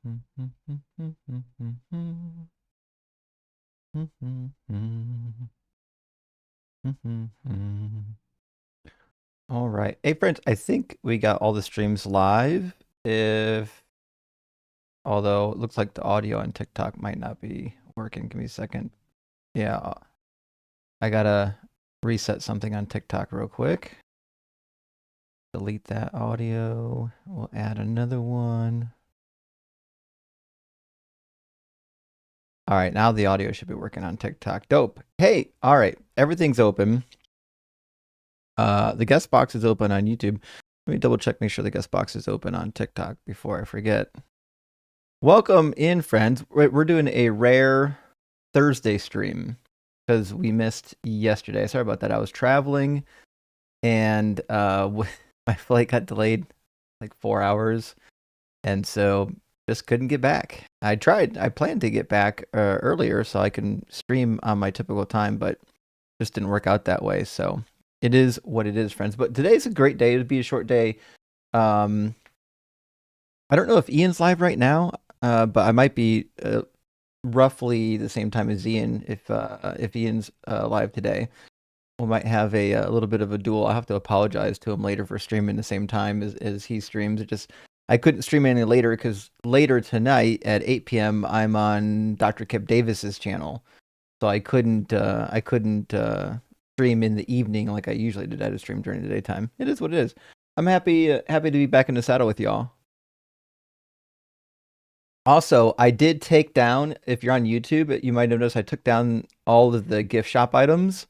All right. Hey, friends, I think we got all the streams live. Although it looks like the audio on TikTok might not be working. Give me a second. Yeah, I gotta reset something on TikTok real quick. Delete that audio. We'll add another one. All right, now the audio should be working on TikTok. Dope. Hey, all right, everything's open. The guest box is open on YouTube. Let me double check, make sure the guest box is open on TikTok before I forget. Welcome in, friends. We're doing a rare Thursday stream because we missed yesterday. Sorry about that. I was traveling and my flight got delayed like 4 hours. And so just couldn't get back. I planned to get back earlier so I can stream on my typical time, but just didn't work out that way. So it is what it is, friends. But today's a great day. It'll be a short day. I don't know if Ian's live right now, but I might be roughly the same time as Ian if Ian's live today. We might have a little bit of a duel. I'll have to apologize to him later for streaming the same time as he streams. I couldn't stream any later because later tonight at 8 p.m. I'm on Dr. Kip Davis's channel, so I couldn't stream in the evening like I usually did. I had to stream during the daytime. It is what it is. I'm happy to be back in the saddle with y'all. Also, I did take down, if you're on YouTube, you might notice I took down all of the gift shop items.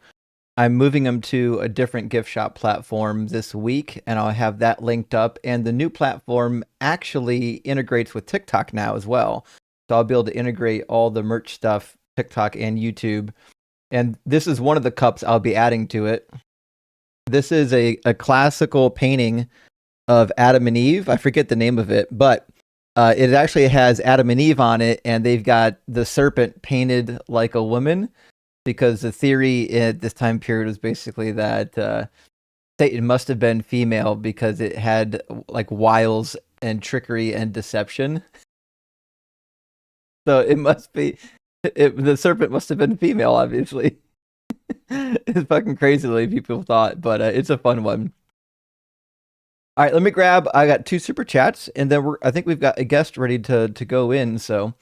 I'm moving them to a different gift shop platform this week, and I'll have that linked up. And the new platform actually integrates with TikTok now as well. So I'll be able to integrate all the merch stuff, TikTok and YouTube. And this is one of the cups I'll be adding to it. This is a classical painting of Adam and Eve. I forget the name of it, but it actually has Adam and Eve on it, and they've got the serpent painted like a woman. Because the theory at this time period was basically that Satan must have been female because it had like wiles and trickery and deception. So it must be the serpent must have been female, obviously. It's fucking crazy the way people thought, but it's a fun one. All right, let me grab. I got 2 super chats, and then I think we've got a guest ready to go in. So.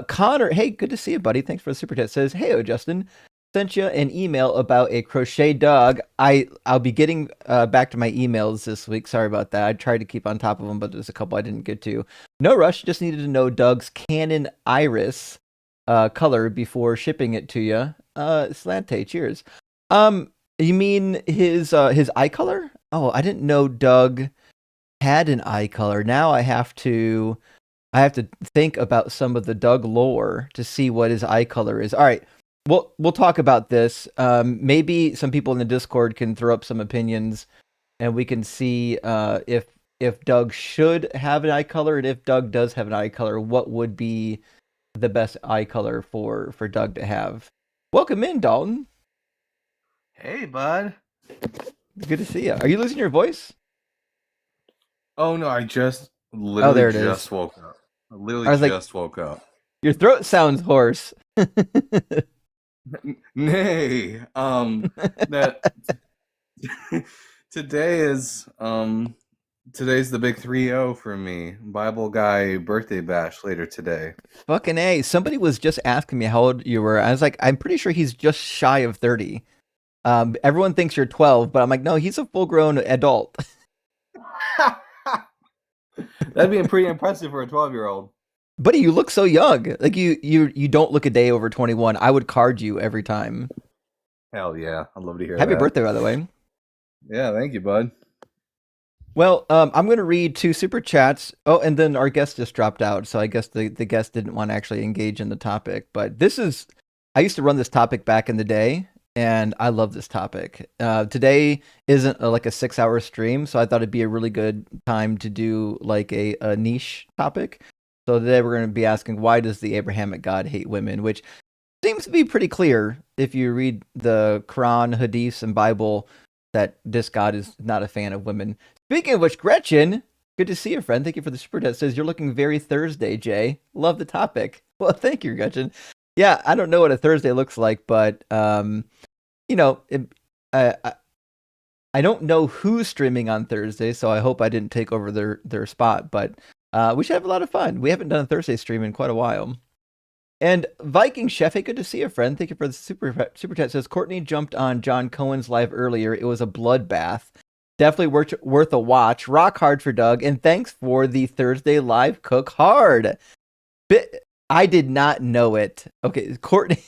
Connor, hey, good to see you, buddy. Thanks for the super chat. Says, hey, Justin, sent you an email about a crochet dog. I'll be getting back to my emails this week. Sorry about that. I tried to keep on top of them, but there's a couple I didn't get to. No rush. Just needed to know Doug's Canon Iris color before shipping it to you. Slante, cheers. You mean his eye color? Oh, I didn't know Doug had an eye color. Now I have to think about some of the Doug lore to see what his eye color is. All right, we'll talk about this. Maybe some people in the Discord can throw up some opinions, and we can see if Doug should have an eye color, and if Doug does have an eye color, what would be the best eye color for Doug to have. Welcome in, Dalton. Hey, bud. Good to see you. Are you losing your voice? Oh no, I literally just woke up. I literally just woke up. Your throat sounds hoarse. Nay. Today's the big 3-0 for me. Bible guy birthday bash later today. Fucking A. Somebody was just asking me how old you were. I was like, I'm pretty sure he's just shy of 30. Everyone thinks you're 12, but I'm like, no, he's a full-grown adult. That'd be pretty impressive for a 12-year-old. Buddy, you look so young. Like you don't look a day over 21. I would card you every time. Hell yeah, I'd love to hear. Happy birthday, by the way. Yeah, thank you, bud. Well, I'm going to read 2 super chats. Oh, and then our guest just dropped out, so I guess the guest didn't want to actually engage in the topic. But I used to run this topic back in the day, and I love this topic. Today isn't like a 6-hour stream, so I thought it'd be a really good time to do like a niche topic. So today we're going to be asking, why does the Abrahamic God hate women? Which seems to be pretty clear if you read the Quran, Hadiths, and Bible, that this God is not a fan of women. Speaking of which, Gretchen, Good to see you, friend. Thank you for the super chat. Says you're looking very Thursday, Jay. Love the topic. Well, thank you, Gretchen. Yeah, I don't know what a Thursday looks like, but you know, I don't know who's streaming on Thursday, so I hope I didn't take over their spot. But we should have a lot of fun. We haven't done a Thursday stream in quite a while. And Viking Chef, hey, good to see you, friend. Thank you for the super chat. Says Courtney jumped on John Cohen's live earlier. It was a bloodbath. Definitely worth a watch. Rock hard for Doug, and thanks for the Thursday live cook hard. I did not know it. Okay, Courtney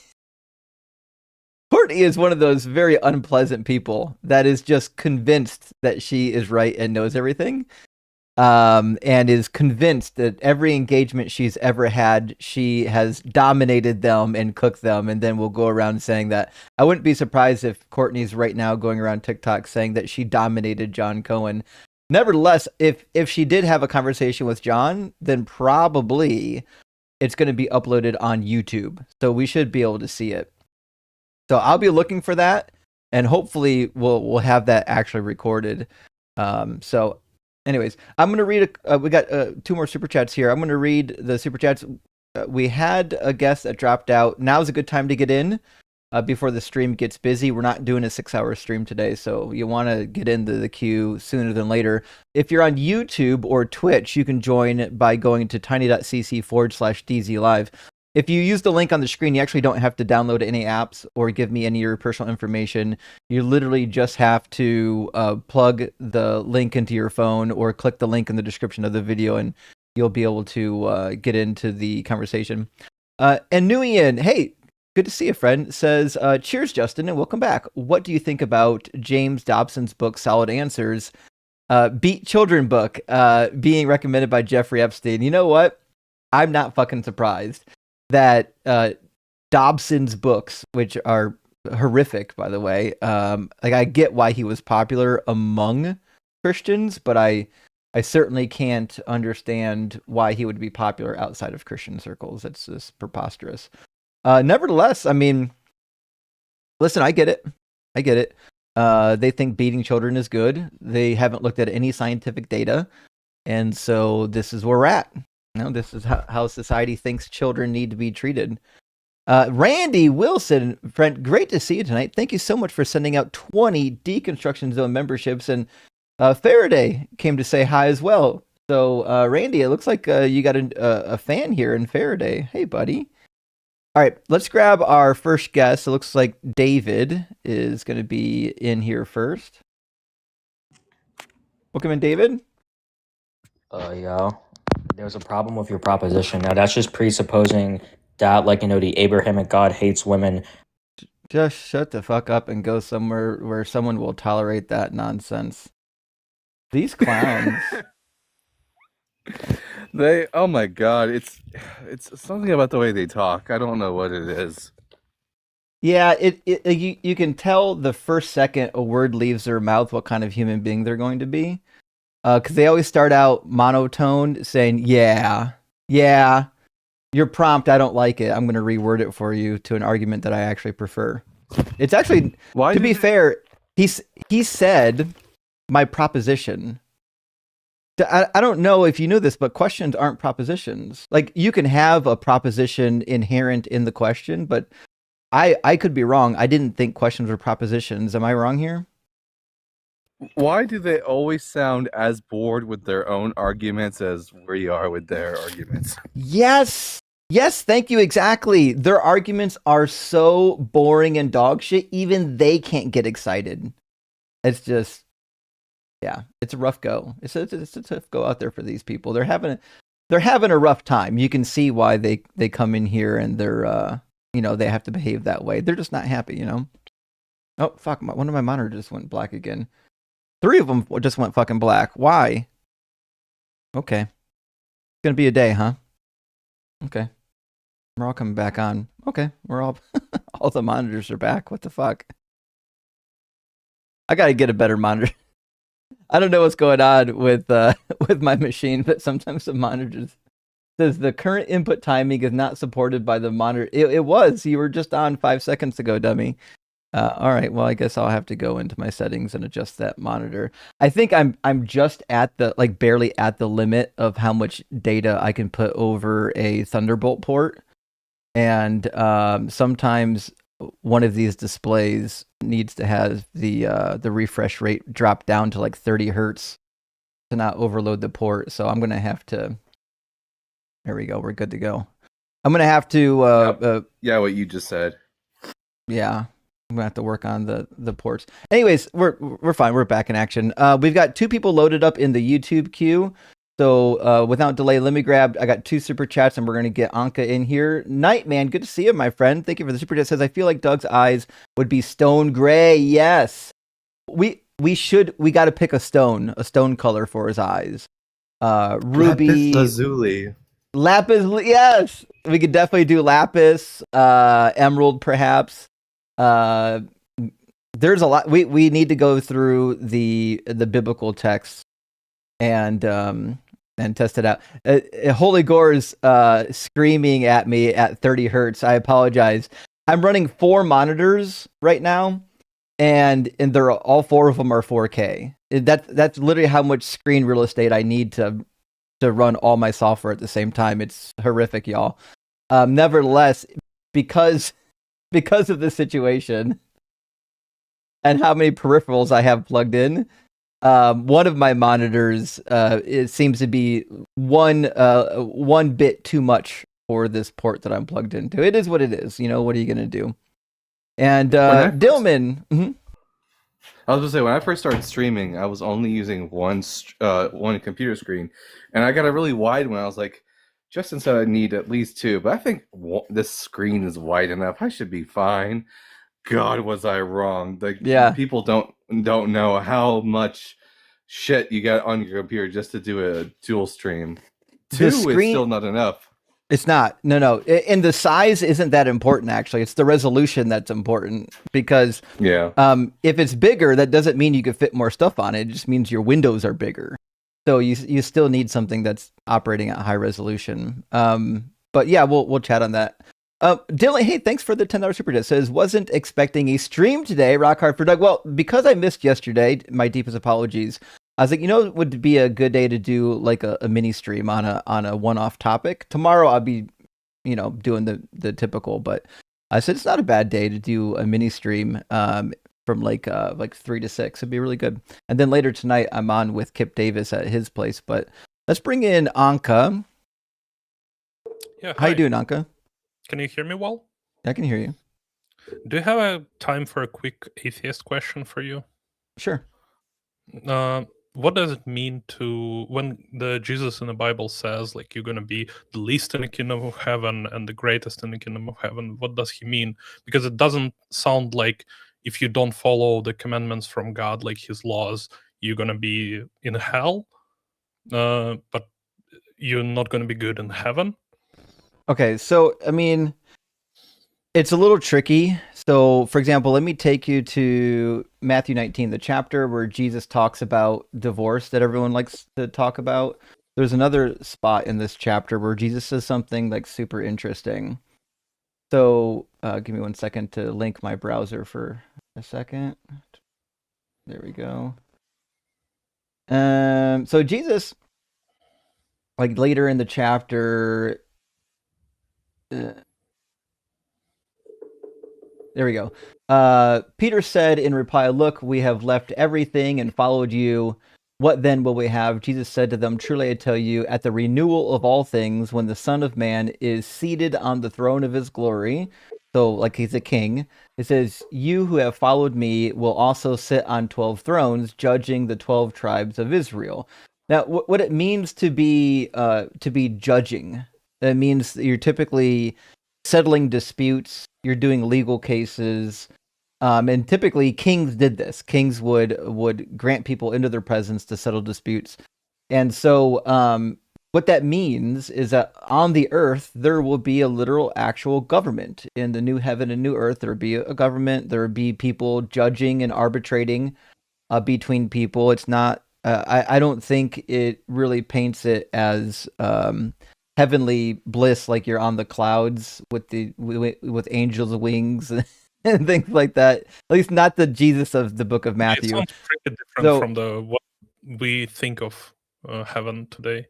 is one of those very unpleasant people that is just convinced that she is right and knows everything. And is convinced that every engagement she's ever had, she has dominated them and cooked them, and then will go around saying that. I wouldn't be surprised if Courtney's right now going around TikTok saying that she dominated John Cohen. Nevertheless, if she did have a conversation with John, then probably it's going to be uploaded on YouTube, so we should be able to see it. So I'll be looking for that, and hopefully we'll have that actually recorded. So. Anyways, I'm going to read, we got 2 more super chats here. I'm going to read the super chats. We had a guest that dropped out. Now's a good time to get in before the stream gets busy. We're not doing a 6-hour stream today, so you want to get into the queue sooner than later. If you're on YouTube or Twitch, you can join by going to tiny.cc/DZ Live. If you use the link on the screen, you actually don't have to download any apps or give me any of your personal information. You literally just have to plug the link into your phone or click the link in the description of the video, and you'll be able to get into the conversation. And Nguyen, hey, good to see you, friend, says, cheers, Justin, and welcome back. What do you think about James Dobson's book, Solid Answers, Beat Children book, being recommended by Jeffrey Epstein? You know what? I'm not fucking surprised that Dobson's books, which are horrific, by the way, like I get why he was popular among Christians, but I certainly can't understand why he would be popular outside of Christian circles. It's just preposterous. Nevertheless, I mean, listen, I get it. They think beating children is good. They haven't looked at any scientific data, and so this is where we're at. No, this is how society thinks children need to be treated. Randy Wilson, friend, great to see you tonight. Thank you so much for sending out 20 Deconstruction Zone memberships. And Faraday came to say hi as well. So, Randy, it looks like you got a fan here in Faraday. Hey, buddy. All right, let's grab our first guest. It looks like David is going to be in here first. Welcome in, David. Yeah. There's a problem with your proposition. Now, that's just presupposing that, like, the Abrahamic God hates women. Just shut the fuck up and go somewhere where someone will tolerate that nonsense. These clowns. Oh my God, it's something about the way they talk. I don't know what it is. Yeah, you can tell the first second a word leaves their mouth what kind of human being they're going to be. Because they always start out monotone, saying, yeah, your prompt, I don't like it. I'm going to reword it for you to an argument that I actually prefer. It's actually, to be fair, he said my proposition. I don't know if you knew this, but questions aren't propositions. Like, you can have a proposition inherent in the question, but I could be wrong. I didn't think questions were propositions. Am I wrong here? Why do they always sound as bored with their own arguments as we are with their arguments? Yes, thank you, exactly. Their arguments are so boring and dog shit, even they can't get excited. It's just, yeah, it's a rough go. It's a tough go out there for these people. They're having a rough time. You can see why they come in here and they're, they have to behave that way. They're just not happy, Oh, fuck, one of my monitors just went black again. 3 of them just went fucking black. Why? Okay. It's gonna be a day, huh? Okay. We're all coming back on. Okay. We're all the monitors are back. What the fuck? I gotta get a better monitor. I don't know what's going on with my machine, but sometimes the monitors says the current input timing is not supported by the monitor. It was. You were just on 5 seconds ago, dummy. All right. Well, I guess I'll have to go into my settings and adjust that monitor. I think I'm just at the like barely at the limit of how much data I can put over a Thunderbolt port, and sometimes one of these displays needs to have the refresh rate drop down to like 30 hertz to not overload the port. So I'm gonna have to. There we go. We're good to go. I'm gonna have to. Yeah, what you just said. Yeah. I'm gonna have to work on the ports. Anyways, we're fine. We're back in action. We've got 2 people loaded up in the YouTube queue. So without delay, let me grab. I got 2 super chats, and we're gonna get Anka in here. Nightman, good to see you, my friend. Thank you for the super chat. Says I feel like Doug's eyes would be stone gray. Yes, we got to pick a stone color for his eyes. Ruby, Lapis lazuli. lapis. Yes, we could definitely do lapis. Emerald, perhaps. There's a lot. We need to go through the biblical text and test it out. Holy Gore's screaming at me at 30 hertz. I apologize. I'm running 4 monitors right now, and they're all 4 of them are 4K. That's literally how much screen real estate I need to run all my software at the same time. It's horrific, y'all. Nevertheless, because of the situation and how many peripherals I have plugged in, one of my monitors it seems to be one bit too much for this port that I'm plugged into. It is what it is. What are you gonna do? And Dillman. I was gonna say, when I first started streaming, I was only using one computer screen, and I got a really wide one. I was like, Justin said I need at least 2, but I think this screen is wide enough. I should be fine. God, was I wrong? People don't know how much shit you got on your computer just to do a dual stream. 2 is still not enough. It's not. No. And the size isn't that important, actually. It's the resolution that's important, because if it's bigger, that doesn't mean you can fit more stuff on it. It just means your windows are bigger. So you still need something that's operating at high resolution. But yeah, we'll chat on that. Dylan, hey, thanks for the $10 super chat. Says, wasn't expecting a stream today. Rock hard for Doug. Well, because I missed yesterday, my deepest apologies. I was like, it would be a good day to do like a mini stream on a one-off topic. Tomorrow I'll be, doing the typical, but I said it's not a bad day to do a mini stream from like 3 to 6. It'd be really good. And then later tonight I'm on with Kip Davis at his place. But let's bring in Anka. Yeah. How you doing, Anka? Can you hear me well? I can hear you. Do you have a time for a quick atheist question for you? Sure. What does it mean when the Jesus in the Bible says like you're going to be the least in the kingdom of heaven and the greatest in the kingdom of heaven? What does he mean? Because it doesn't sound like if you don't follow the commandments from God, like his laws, you're going to be in hell, but you're not going to be good in heaven. Okay, so I mean, it's a little tricky. So, for example, let me take you to Matthew 19, the chapter where Jesus talks about divorce that everyone likes to talk about. There's another spot in this chapter where Jesus says something like super interesting. So, give me 1 second to link my browser for a second. There we go. So Jesus, like later in the chapter. There we go. Peter said in reply, "Look, we have left everything and followed you. What then will we have?" Jesus said to them, "Truly I tell you, at the renewal of all things, when the Son of Man is seated on the throne of his glory," so like he's a king, it says, "you who have followed me will also sit on 12 thrones, judging the 12 tribes of Israel." Now, what it means to be judging, it means that you're typically settling disputes, you're doing legal cases, and typically kings did this. Kings would grant people into their presence to settle disputes. And so what that means is that on the earth, there will be a literal actual government. In the new heaven and new earth, there will be a government. There will be people judging and arbitrating between people. It's not, I don't think it really paints it as heavenly bliss, like you're on the clouds with angels' wings and things like that. At least not the Jesus of the book of It Matthew. sounds pretty different So- from the what we think of heaven today.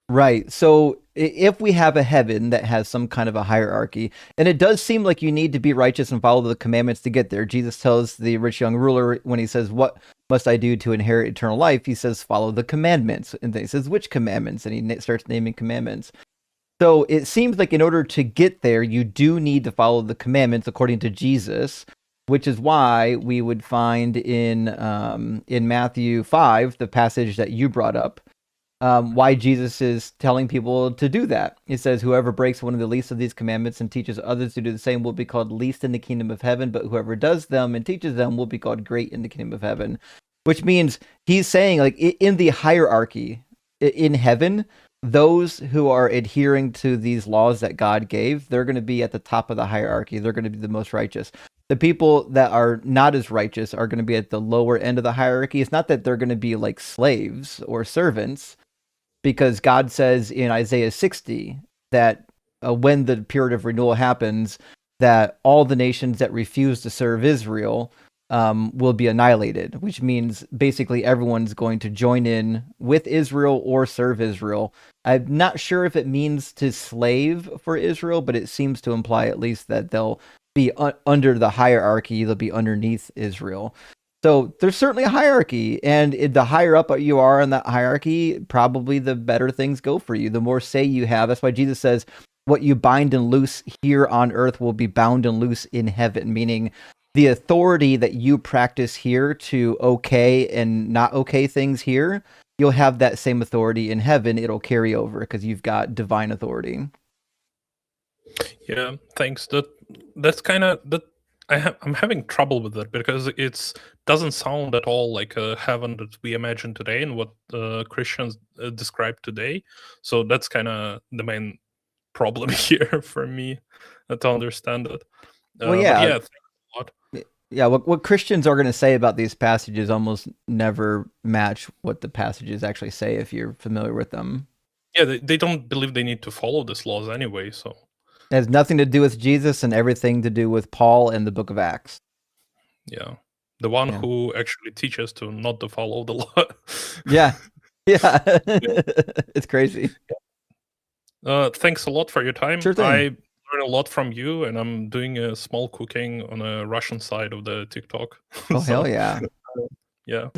Right. So if we have a heaven that has some kind of a hierarchy, and it does seem like you need to be righteous and follow the commandments to get there. Jesus tells the rich young ruler when he says, "What must I do to inherit eternal life?" He says, "Follow the commandments." And then he says, "Which commandments?" And he starts naming commandments. So it seems like in order to get there, you do need to follow the commandments according to Jesus, which is why we would find in Matthew 5, the passage that you brought up, why Jesus is telling people to do that. He says, "Whoever breaks one of the least of these commandments and teaches others to do the same will be called least in the kingdom of heaven, but whoever does them and teaches them will be called great in the kingdom of heaven." Which means he's saying, like, in the hierarchy in heaven, those who are adhering to these laws that God gave, they're going to be at the top of the hierarchy. They're going to be the most righteous. The people that are not as righteous are going to be at the lower end of the hierarchy. It's not that they're going to be like slaves or servants, because God says in Isaiah 60 that when the period of renewal happens, that all the nations that refuse to serve Israel will be annihilated, which means basically everyone's going to join in with Israel or serve Israel. I'm not sure if it means to slave for Israel, but it seems to imply at least that they'll be under the hierarchy, they'll be underneath Israel. So there's certainly a hierarchy, and the higher up you are in that hierarchy, probably the better things go for you. The more say you have. That's why Jesus says, "What you bind and loose here on earth will be bound and loose in heaven," meaning the authority that you practice here to okay and not okay things here, you'll have that same authority in heaven. It'll carry over because you've got divine authority. Yeah, thanks. That's kind of that. I'm having trouble with that because it's doesn't sound at all like a heaven that we imagine today and what Christians describe today. So that's kind of the main problem here for me to understand it. Well, yeah. But yeah, thanks a lot. Yeah, what Christians are going to say about these passages almost never match what the passages actually say if you're familiar with them. Yeah, they don't believe they need to follow these laws anyway, so. It has nothing to do with Jesus and everything to do with Paul and the book of Acts. Yeah. The one Yeah. who actually teaches to not to follow the law. Yeah. Yeah. It's crazy. Thanks a lot for your time. Sure thing. I learned a lot from you, and I'm doing a small cooking on a Russian side of the TikTok. Oh, hell yeah. Yeah.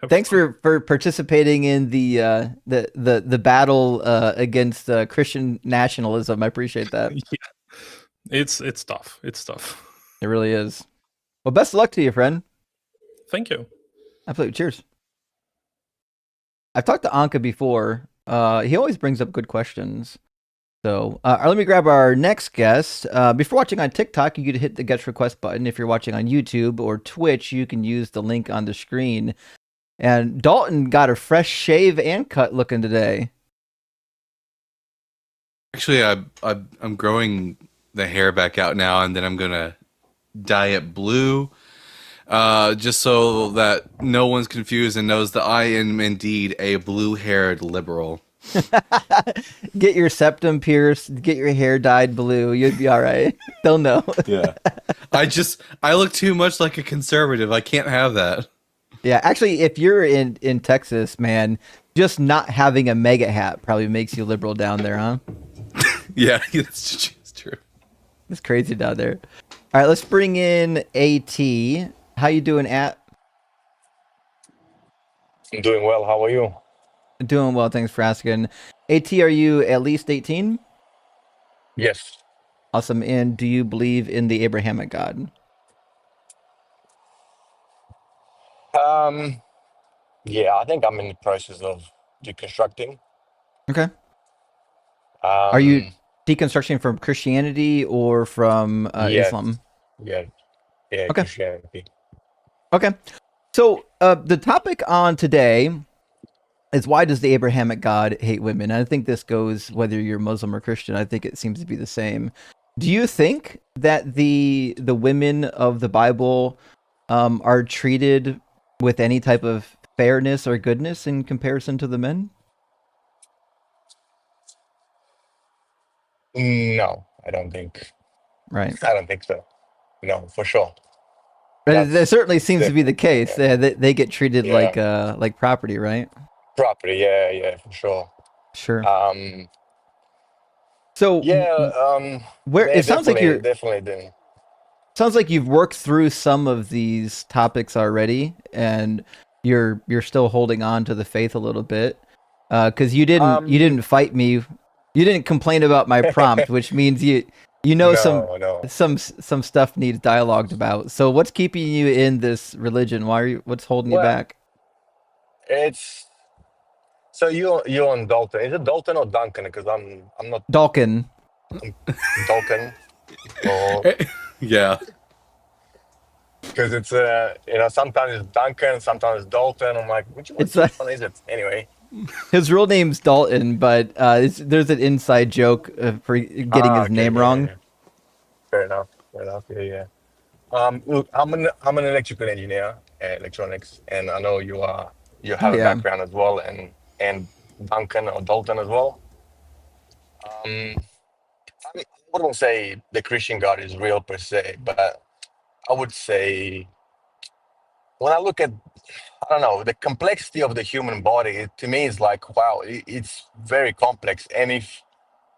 Thanks for participating in the battle against Christian nationalism. I appreciate that. Yeah. It's tough. It's tough. It really is. Well, best of luck to you, friend. Thank you. Absolutely. Cheers. I've talked to Anka before. He always brings up good questions. So let me grab our next guest. Before watching on TikTok, you could hit the guest request button. If you're watching on YouTube or Twitch, you can use the link on the screen. And Dalton got a fresh shave and cut looking today. Actually, I'm growing the hair back out now, and then I'm gonna dye it blue, just so that no one's confused and knows that I am indeed a blue-haired liberal. Get your septum pierced, get your hair dyed blue. You'd be all right. They'll know. Yeah. I look too much like a conservative. I can't have that. Yeah, actually, if you're in Texas, man, just not having a mega hat probably makes you liberal down there, huh? Yeah, that's true. It's crazy down there. All right, let's bring in AT. How you doing, At? I'm doing well. How are you? Doing well, thanks for asking. AT, are you at least 18? Yes. Awesome. And do you believe in the Abrahamic God? Yeah, I think I'm in the process of deconstructing. Okay. Um, Are you deconstructing from Christianity or from Yeah. Islam? Yeah, Okay. Christianity. Okay. So the topic on today is, why does the Abrahamic God hate women? And I think this goes whether you're Muslim or Christian. I think it seems to be the same. Do you think that the women of the Bible are treated with any type of fairness or goodness in comparison to the men? No, I don't think. Right. I don't think so. No, for sure. But that That's certainly seems to be the case. yeah. They get treated Yeah. like property, right? Property. Yeah, for sure. Sure. Um, So yeah, where they it sounds like definitely didn't. sounds like you've worked through some of these topics already, and you're still holding on to the faith a little bit, because you Um, didn't fight me, you didn't complain about my prompt, which means you know no. some stuff needs dialogued about. So what's keeping you in this religion? What's holding you Well, back? it's so you on Dalton. Is it Dalton or Duncan? Because I'm not Dalkin. I'm Dalton or Yeah. because it's sometimes it's Duncan, sometimes it's Dalton. I'm like, It's which one is it anyway? his real name's Dalton, but there's an inside joke for getting his Okay, name wrong. yeah. Fair enough. Yeah. Look, I'm an electrical engineer, electronics, and I know you Oh have a yeah. background as well, and Duncan or Dalton as well. Um, I wouldn't say the Christian God is real per se, but I would say when I look at I don't know the complexity of the human body, to me is like wow, it's very complex. And if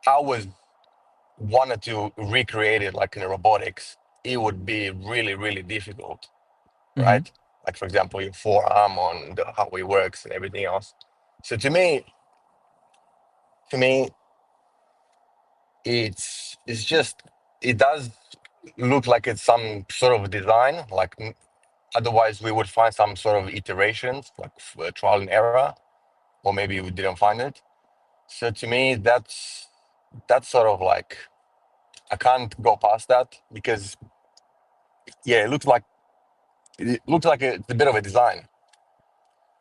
I was wanted to recreate it like in robotics, it would be really really difficult, Hmm. right? Like for example, your forearm on how it works and everything else. So to me, it's just it does look like it's some sort of design. Like otherwise, we would find some sort of iterations, like trial and error, or maybe we didn't find it. So to me, that's sort of like I can't go past that because yeah, it looks like it's a bit of a design.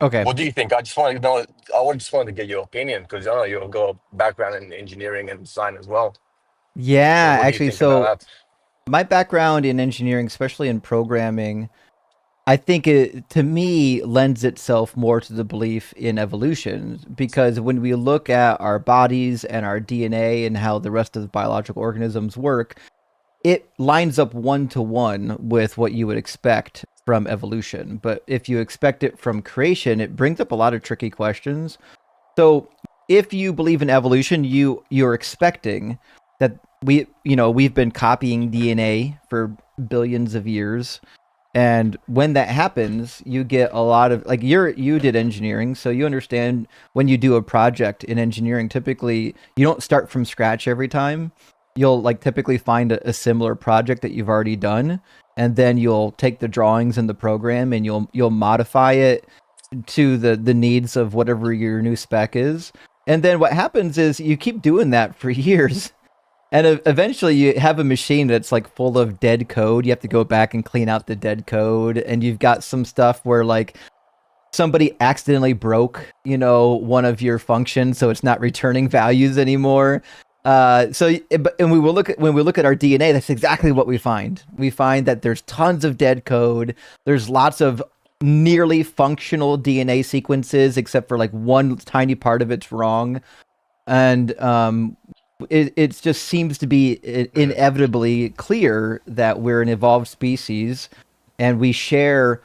Okay. What do you think? I just want to know. Just wanted to get your opinion because I know you got a background in engineering and design as well. So Yeah, what do you actually, think so about that? my background in engineering, especially in programming, I think it to me lends itself more to the belief in evolution, because when we look at our bodies and our DNA and how the rest of the biological organisms work, it lines up one to one with what you would expect from evolution. But if you expect it from creation, it brings up a lot of tricky questions. So if you believe in evolution, you're expecting that we've been copying DNA for billions of years, and when that happens, you get a lot of like you did engineering, so you understand when you do a project in engineering, typically you don't start from scratch every time. You'll like typically find a similar project that you've already done, and then you'll take the drawings in the program and you'll modify it to the needs of whatever your new spec is. And then what happens is you keep doing that for years. And eventually you have a machine that's like full of dead code. You have to go back and clean out the dead code. And you've got some stuff where like somebody accidentally broke, one of your functions, so it's not returning values anymore. And when we look at our DNA, that's exactly what we find. We find that there's tons of dead code. There's lots of nearly functional DNA sequences, except for like one tiny part of it's wrong. And it just seems to be inevitably clear that we're an evolved species, and we share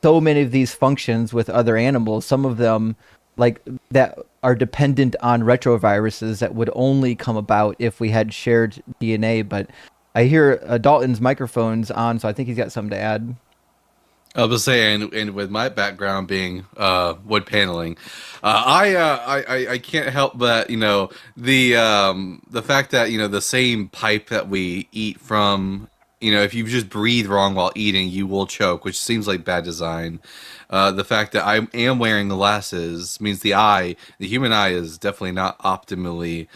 so many of these functions with other animals. Some of them, like that, are dependent on retroviruses that would only come about if we had shared DNA. But I hear Dalton's microphone's on, so I think he's got something to add. I was saying, and with my background being wood paneling, I can't help but the fact that the same pipe that we eat from, if you just breathe wrong while eating, you will choke, which seems like bad design. The fact that I am wearing glasses means the human eye is definitely not optimally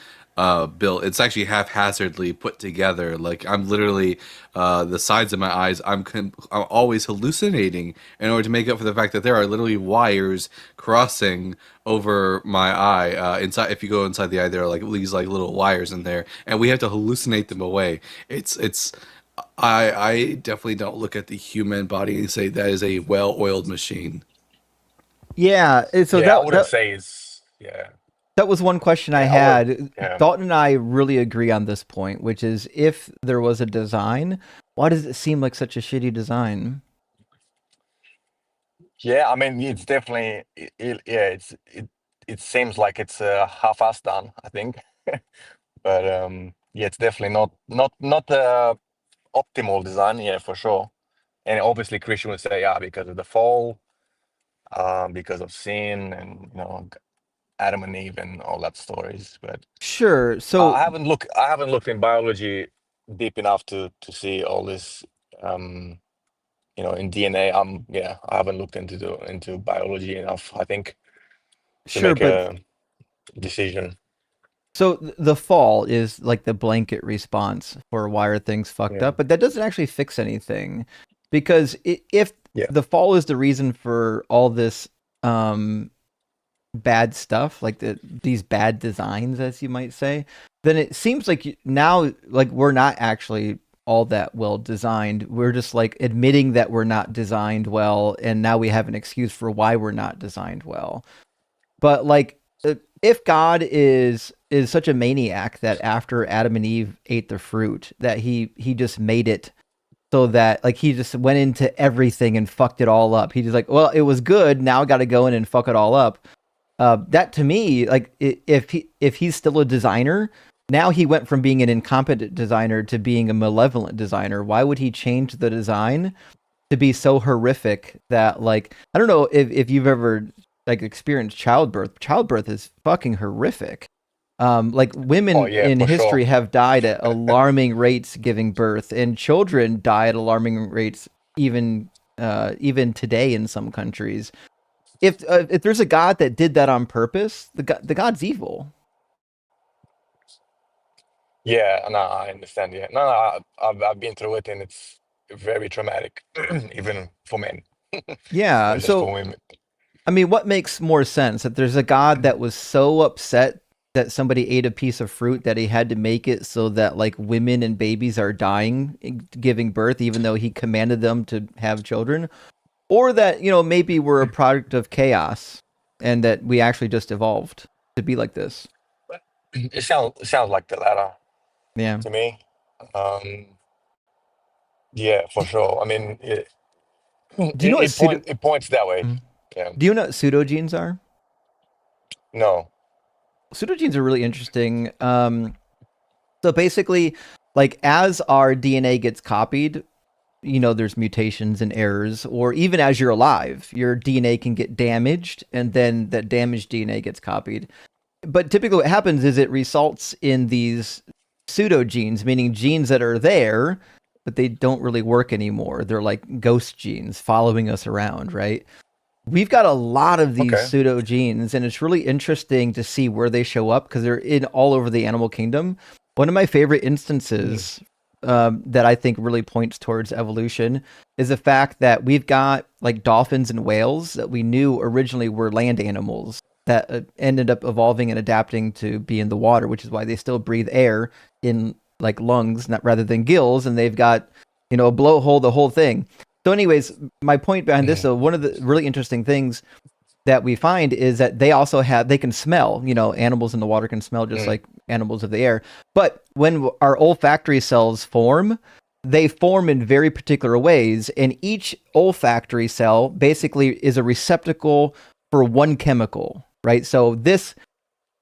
built. It's actually haphazardly put together. Like I'm literally the sides of my eyes. I'm always hallucinating in order to make up for the fact that there are literally wires crossing over my eye. Inside, if you go inside the eye, there are like these like little wires in there, and we have to hallucinate them away. It's. I definitely don't look at the human body and say that is a well-oiled machine. Yeah, so Yeah, I wouldn't say it's yeah. that was one question I Yeah, I would had. yeah. Dalton and I really agree on this point, which is if there was a design, why does it seem like such a shitty design? Yeah, I mean, it's definitely, yeah, it seems like it's half-assed done, I think. But yeah, it's definitely not optimal design, yeah, for sure. And obviously, Christian would say, yeah, because of the fall, because of sin, and Adam and Eve and all that stories. But Sure. I So haven't looked in biology deep enough to see all this. In DNA, yeah, I haven't looked into biology enough, I think, to sure, make but a decision. so the fall is like the blanket response for why are things fucked Yeah. up, but that doesn't actually fix anything because if Yeah. the fall is the reason for all this bad stuff, like these bad designs, as you might say, then it seems like now, like we're not actually all that well designed. We're just like admitting that we're not designed well, and now we have an excuse for why we're not designed well. But like, if God is such a maniac that after Adam and Eve ate the fruit, that he just made it so that like he just went into everything and fucked it all up. He just like, well, it was good. Now I got to go in and fuck it all up. That to me, like, if he's still a designer, now he went from being an incompetent designer to being a malevolent designer. Why would he change the design to be so horrific that, like, I don't know if you've ever like experienced childbirth. Childbirth is fucking horrific. Like Oh women yeah, in for history sure. have died at alarming rates giving birth, and children die at alarming rates even today in some countries. If there's a god that did that on purpose, the god's evil. Yeah, no, I understand. Yeah, no, I've been through it, and it's very traumatic, even for men, Yeah. not just So for women. I mean, what makes more sense? That there's a god that was so upset that somebody ate a piece of fruit that he had to make it so that like women and babies are dying giving birth, even though he commanded them to have children, or that maybe we're a product of chaos and that we actually just evolved to be like this. It sounds like the latter Yeah. to me. Um, yeah, for sure. I mean, it Do you know what it, point it points that way. Mhm. Yeah. Do you know what pseudogenes are? No. Pseudogenes are really interesting. So basically, like as our DNA gets copied, there's mutations and errors, or even as you're alive, your DNA can get damaged, and then that damaged DNA gets copied. But typically, what happens is it results in these pseudogenes, meaning genes that are there, but they don't really work anymore. They're like ghost genes following us around, right? We've got a lot of these Okay. pseudogenes, and it's really interesting to see where they show up because they're in all over the animal kingdom. One of my favorite instances that I think really points towards evolution is the fact that we've got like dolphins and whales that we knew originally were land animals that ended up evolving and adapting to be in the water, which is why they still breathe air in like lungs, not rather than gills, and they've got a blowhole, the whole thing. So, anyways, my point behind this, Mm. so one of the really interesting things that we find is that they can smell, animals in the water can smell just Mm. like animals of the air. But when our olfactory cells form, they form in very particular ways. And each olfactory cell basically is a receptacle for one chemical, right? So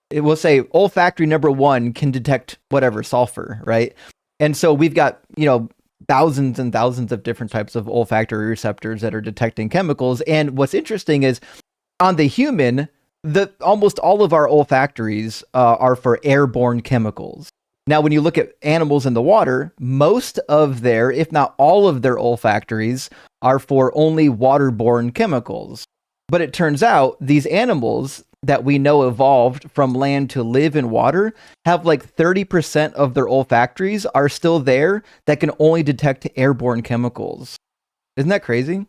it will say olfactory number 1 can detect whatever, sulfur, right? And so we've got, thousands and thousands of different types of olfactory receptors that are detecting chemicals. And what's interesting is on the human, almost all of our olfactories are for airborne chemicals. Now, when you look at animals in the water, most of their, if not all of their olfactories are for only waterborne chemicals. But it turns out these animals that we know evolved from land to live in water have like 30% of their olfactories are still there that can only detect airborne chemicals. Isn't that crazy?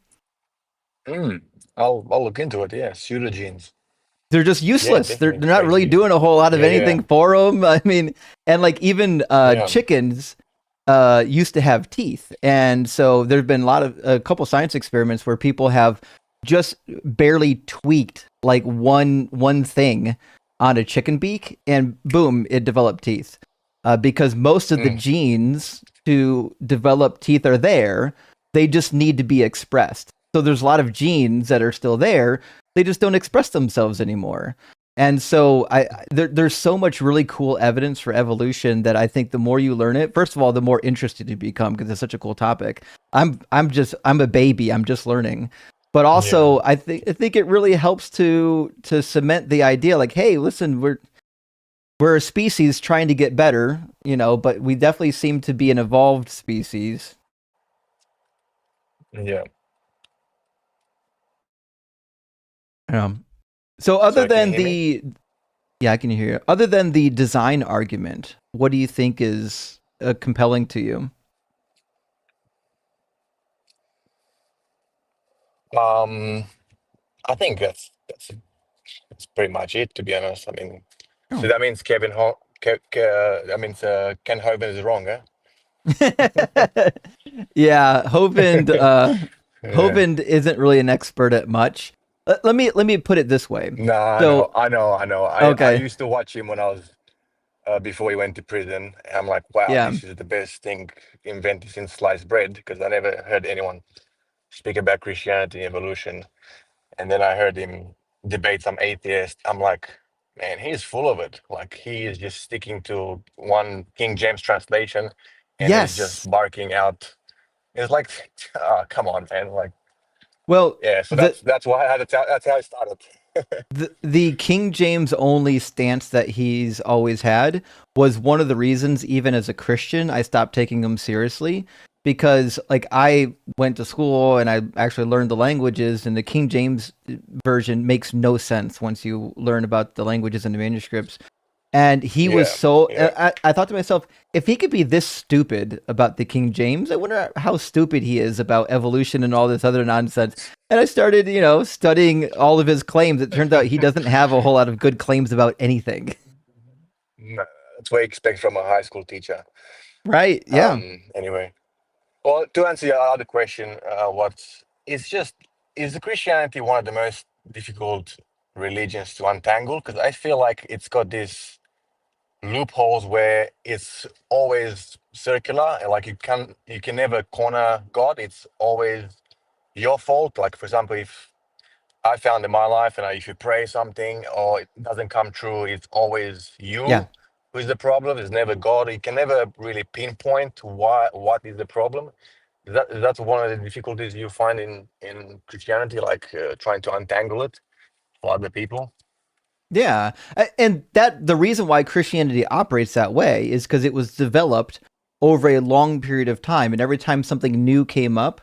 Mm. I'll look into it. Yeah, pseudogenes. They're just Yeah, useless. They're definitely not really crazy. doing a whole lot of Yeah, yeah, anything for them. I mean, and like even yeah. chickens used to have teeth, and so there's been a couple science experiments where people have just barely tweaked like one thing on a chicken beak, and boom, it developed teeth. Because most of the Mm. genes to develop teeth are there, they just need to be expressed. So there's a lot of genes that are still there. They just don't express themselves anymore. And so there's so much really cool evidence for evolution that I think the more you learn it, first of all, the more interested you become because it's such a cool topic. I'm a baby. I'm just learning. But also, I think it really helps to cement the idea, like, hey, listen, we're a species trying to get better, but we definitely seem to be an evolved species. Yeah. So other Sorry, can than you hear me? yeah, I can hear you. Other than the design argument, what do you think is compelling to you? I think that's pretty much it, to be honest. I mean, Oh. so that means Ken Hovind is wrong, huh? Yeah, Hovind Yeah. Hovind isn't really an expert at much. Let me put it this way. No, So I know. I okay, used to watch him when I was before he went to prison. I'm like, wow, yeah, this is the best thing invented since sliced bread, because I never heard anyone speak about Christianity and evolution. And then I heard him debate some atheist. I'm like, man, he's full of it. Like, he is just sticking to one King James translation, and he's yes. just barking out. It's like, come on, man. Like, Well, yeah. So the that's why that's how I started. the King James only stance that he's always had was one of the reasons, even as a Christian, I stopped taking him seriously because, like, I went to school and I actually learned the languages, and the King James version makes no sense once you learn about the languages and the manuscripts. And he was so. I thought to myself, if he could be this stupid about the King James, I wonder how stupid he is about evolution and all this other nonsense. And I started, studying all of his claims. It turns out he doesn't have a whole lot of good claims about anything. No, that's what you expect from a high school teacher. Right? Yeah. Anyway, well, to answer your other question, is the Christianity one of the most difficult religions to untangle? Because I feel like it's got these loopholes where it's always circular, and like you can never corner God. It's always your fault. Like, for example, if I found in my life, and if you pray something or it doesn't come true, it's always Yeah. you who is the problem. It's never God. You can never really pinpoint what is the problem. That's one of the difficulties you find in Christianity, like trying to untangle it for other people. Yeah. And that the reason why Christianity operates that way is because it was developed over a long period of time. And every time something new came up,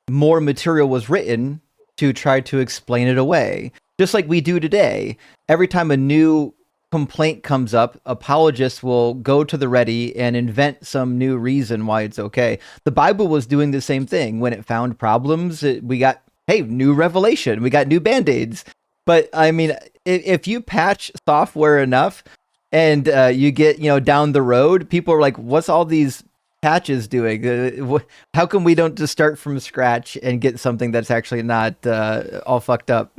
more material was written to try to explain it away. Just like we do today. Every time a new complaint comes up, apologists will go to the ready and invent some new reason why it's okay. The Bible was doing the same thing. When it found problems, we got, hey, new revelation. We got new band-aids. But I mean, if you patch software enough and you get, down the road, people are like, what's all these patches doing? How come we don't just start from scratch and get something that's actually not all fucked up?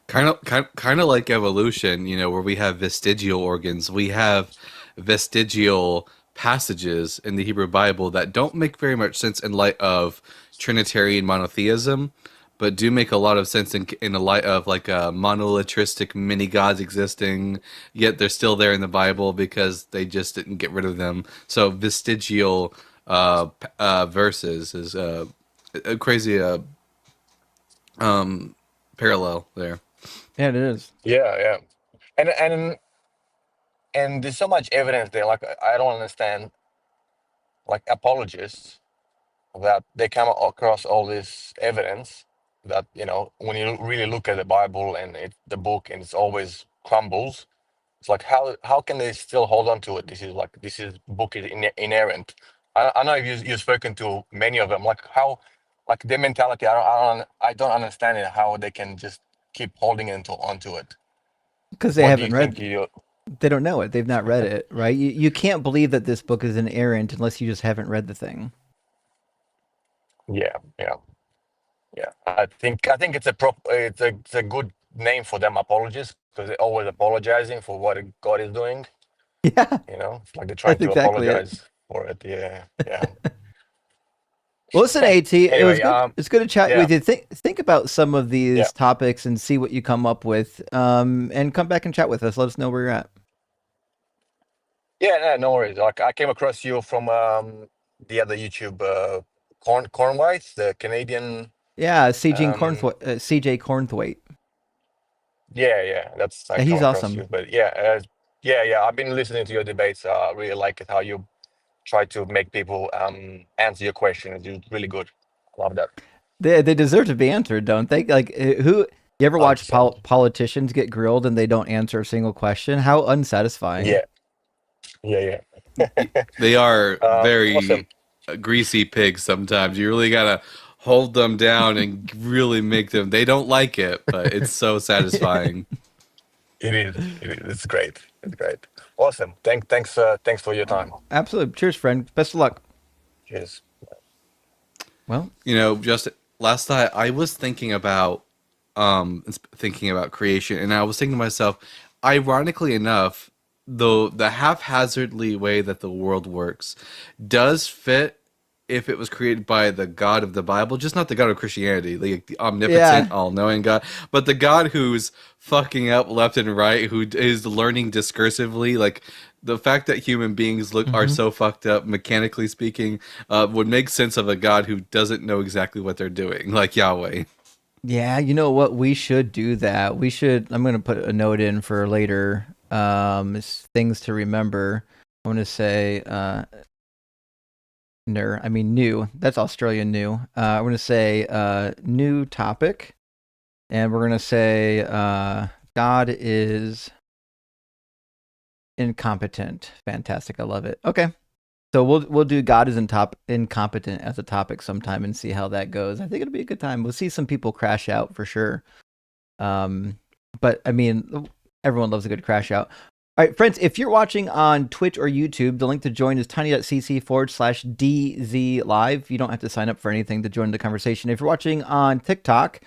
Kind of like evolution, where we have vestigial organs. We have vestigial passages in the Hebrew Bible that don't make very much sense in light of Trinitarian monotheism, but do make a lot of sense in the light of like a monolithistic mini gods existing, yet they're still there in the Bible because they just didn't get rid of them. So vestigial verses is a crazy parallel there. Yeah, it is. Yeah. And there's so much evidence there. Like, I don't understand, like, apologists, that they come across all this evidence that, when you really look at the Bible and the book, and it's always crumbles. It's like, how can they still hold on to it? This is book is inerrant. I know you've spoken to many of them. Like, how, like, their mentality. I don't understand it. How they can just keep holding onto it. Because they What do you haven't think? read. They don't know it. They've not read it, right? You can't believe that this book is inerrant unless you just haven't read the thing. Yeah. I think it's it's a good name for them, apologists, because they're always apologizing for what God is doing. Yeah, It's like they're trying that's to exactly it. apologize for it. Yeah. Well, listen, At, it was Anyway, good. It's good to chat yeah, with you. Think about some of yeah, these topics and see what you come up with. And come back and chat with us. Let us know where you're at. yeah. No worries. Like I came across you from the other YouTube Corn Whites, the Canadian. Yeah, CJ Um, Cornthwaite. CJ Cornthwaite. yeah. That's I Yeah, come he's across awesome. you, but yeah. I've been listening to your debates. I really like it how you try to make people answer your questions. It's really good. Love that. They deserve to be answered, don't they? Like who? You ever watch 100%. politicians get grilled and they don't answer a single question? How unsatisfying. Yeah, yeah. They are Awesome. very greasy pigs sometimes. You really gotta hold them down and really make them. They don't like it, but it's so satisfying. It is. It's great. It's great. Awesome. Thanks for your time. Absolutely. Cheers, friend. Best of luck. Cheers. Well, Just last night I was thinking about creation, and I was thinking to myself, ironically enough, though the haphazardly way that the world works does fit if it was created by the God of the Bible, just not the God of Christianity, like the omnipotent, yeah. all-knowing God, but the God who's fucking up left and right, who is learning discursively. Like the fact that human beings are Mhm. so fucked up, mechanically speaking, would make sense of a God who doesn't know exactly what they're doing, like Yahweh. Yeah, you know what? We should do that. We should. I'm going to put a note in for later. Things to remember. I'm going to say, new. That's Australian new. I'm going to say, new topic. And we're going to say, God is incompetent. Fantastic. I love it. Okay. So we'll do God is incompetent as a topic sometime and see how that goes. I think it'll be a good time. We'll see some people crash out for sure. But I mean, everyone loves a good crash out. All right, friends, if you're watching on Twitch or YouTube, the link to join is tiny.cc/DZ live. You don't have to sign up for anything to join the conversation. If you're watching on TikTok,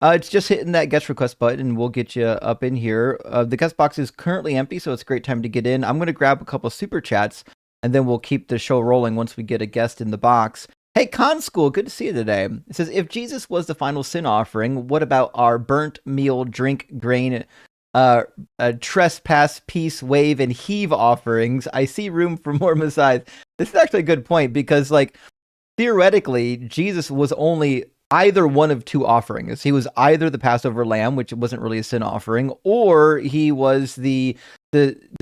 it's just hitting that guest request button and we'll get you up in here. The guest box is currently empty, so it's a great time to get in. I'm going to grab a couple super chats and then we'll keep the show rolling once we get a guest in the box. Hey, Con School, good to see you today. It says, if Jesus was the final sin offering, what about our burnt meal, drink, grain, trespass, peace, wave, and heave offerings? I see room for more Messiahs. This is actually a good point because, like, theoretically, Jesus was only either one of two offerings. He was either the Passover lamb, which wasn't really a sin offering, or he was the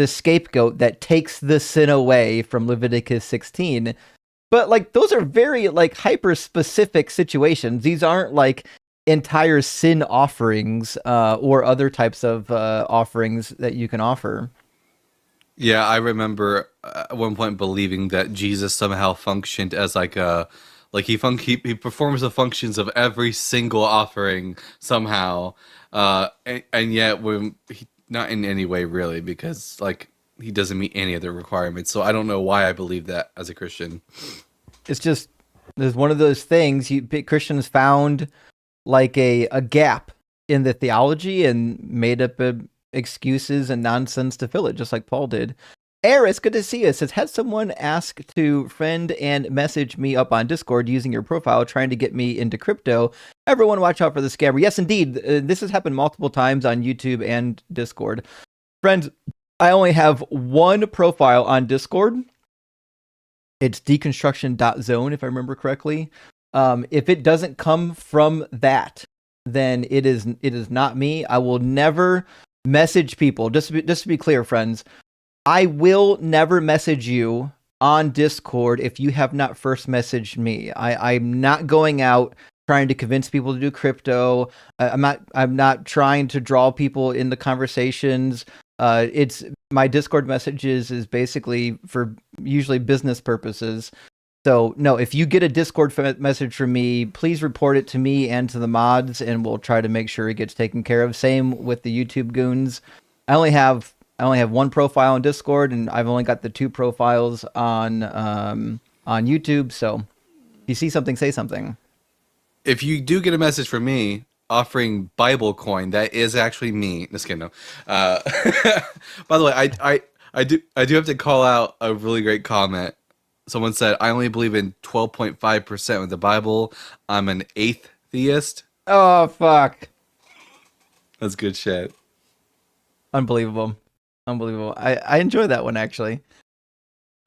scapegoat that takes the sin away from Leviticus 16. But like those are very like hyper specific situations. These aren't like entire sin offerings or other types of offerings that you can offer. Yeah, I remember at one point believing that Jesus somehow functioned as like he performs the functions of every single offering somehow, and yet not in any way really, because like he doesn't meet any of the requirements. So I don't know why I believe that as a Christian. It's just there's one of those things Christians found like a gap in the theology and made up excuses and nonsense to fill it, just like Paul did. Eris, good to see you. It says, had someone ask to friend and message me up on Discord using your profile, trying to get me into crypto. Everyone watch out for the scammer. Yes, indeed. This has happened multiple times on YouTube and Discord. Friends, I only have one profile on Discord. It's deconstruction.zone, if I remember correctly. If it doesn't come from that, then it is not me. I will never message people. Just to be clear, friends, I will never message you on Discord if you have not first messaged me. I'm not going out trying to convince people to do crypto. I'm not trying to draw people into conversations. It's my Discord messages is basically for usually business purposes. So no, if you get a Discord message from me, please report it to me and to the mods, and we'll try to make sure it gets taken care of. Same with the YouTube goons. I only have one profile on Discord, and I've only got the two profiles on YouTube. So if you see something, say something. If you do get a message from me offering Bible coin, that is actually me. Just kidding. No. By the way, I do have to call out a really great comment Someone said, I only believe in 12.5% of the Bible. I'm an atheist. Oh, fuck. That's good shit. Unbelievable. Unbelievable. I enjoy that one, actually.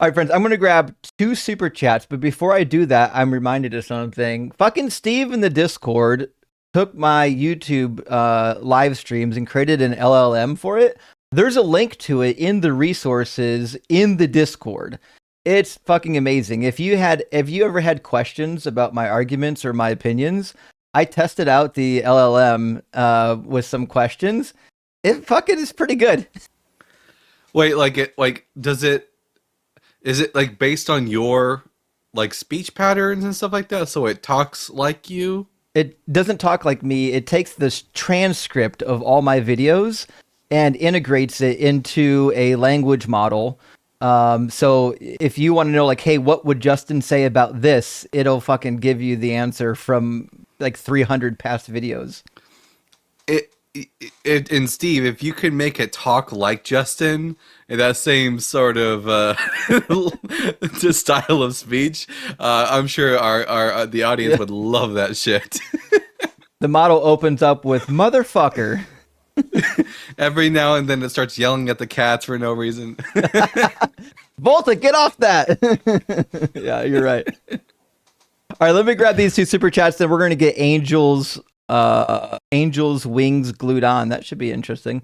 All right, friends, I'm going to grab 2 super chats, but before I do that, I'm reminded of something. Fucking Steve in the Discord took my YouTube live streams and created an LLM for it. There's a link to it in the resources in the Discord. It's fucking amazing. If you ever had questions about my arguments or my opinions, I tested out the LLM with some questions. It fucking is pretty good. Wait, is it like based on your like speech patterns and stuff like that? So it talks like you? It doesn't talk like me. It takes this transcript of all my videos and integrates it into a language model. So if you want to know, like, hey, what would Justin say about this? It'll fucking give you the answer from like 300 past videos. And Steve, if you could make it talk like Justin in that same sort of just style of speech, I'm sure our the audience would love that shit. The model opens up with motherfucker. Every now and then it starts yelling at the cats for no reason. Volta, get off that. Yeah, you're right. All right, let me grab these 2 super chats, then we're going to get Angel's wings glued on. That should be interesting.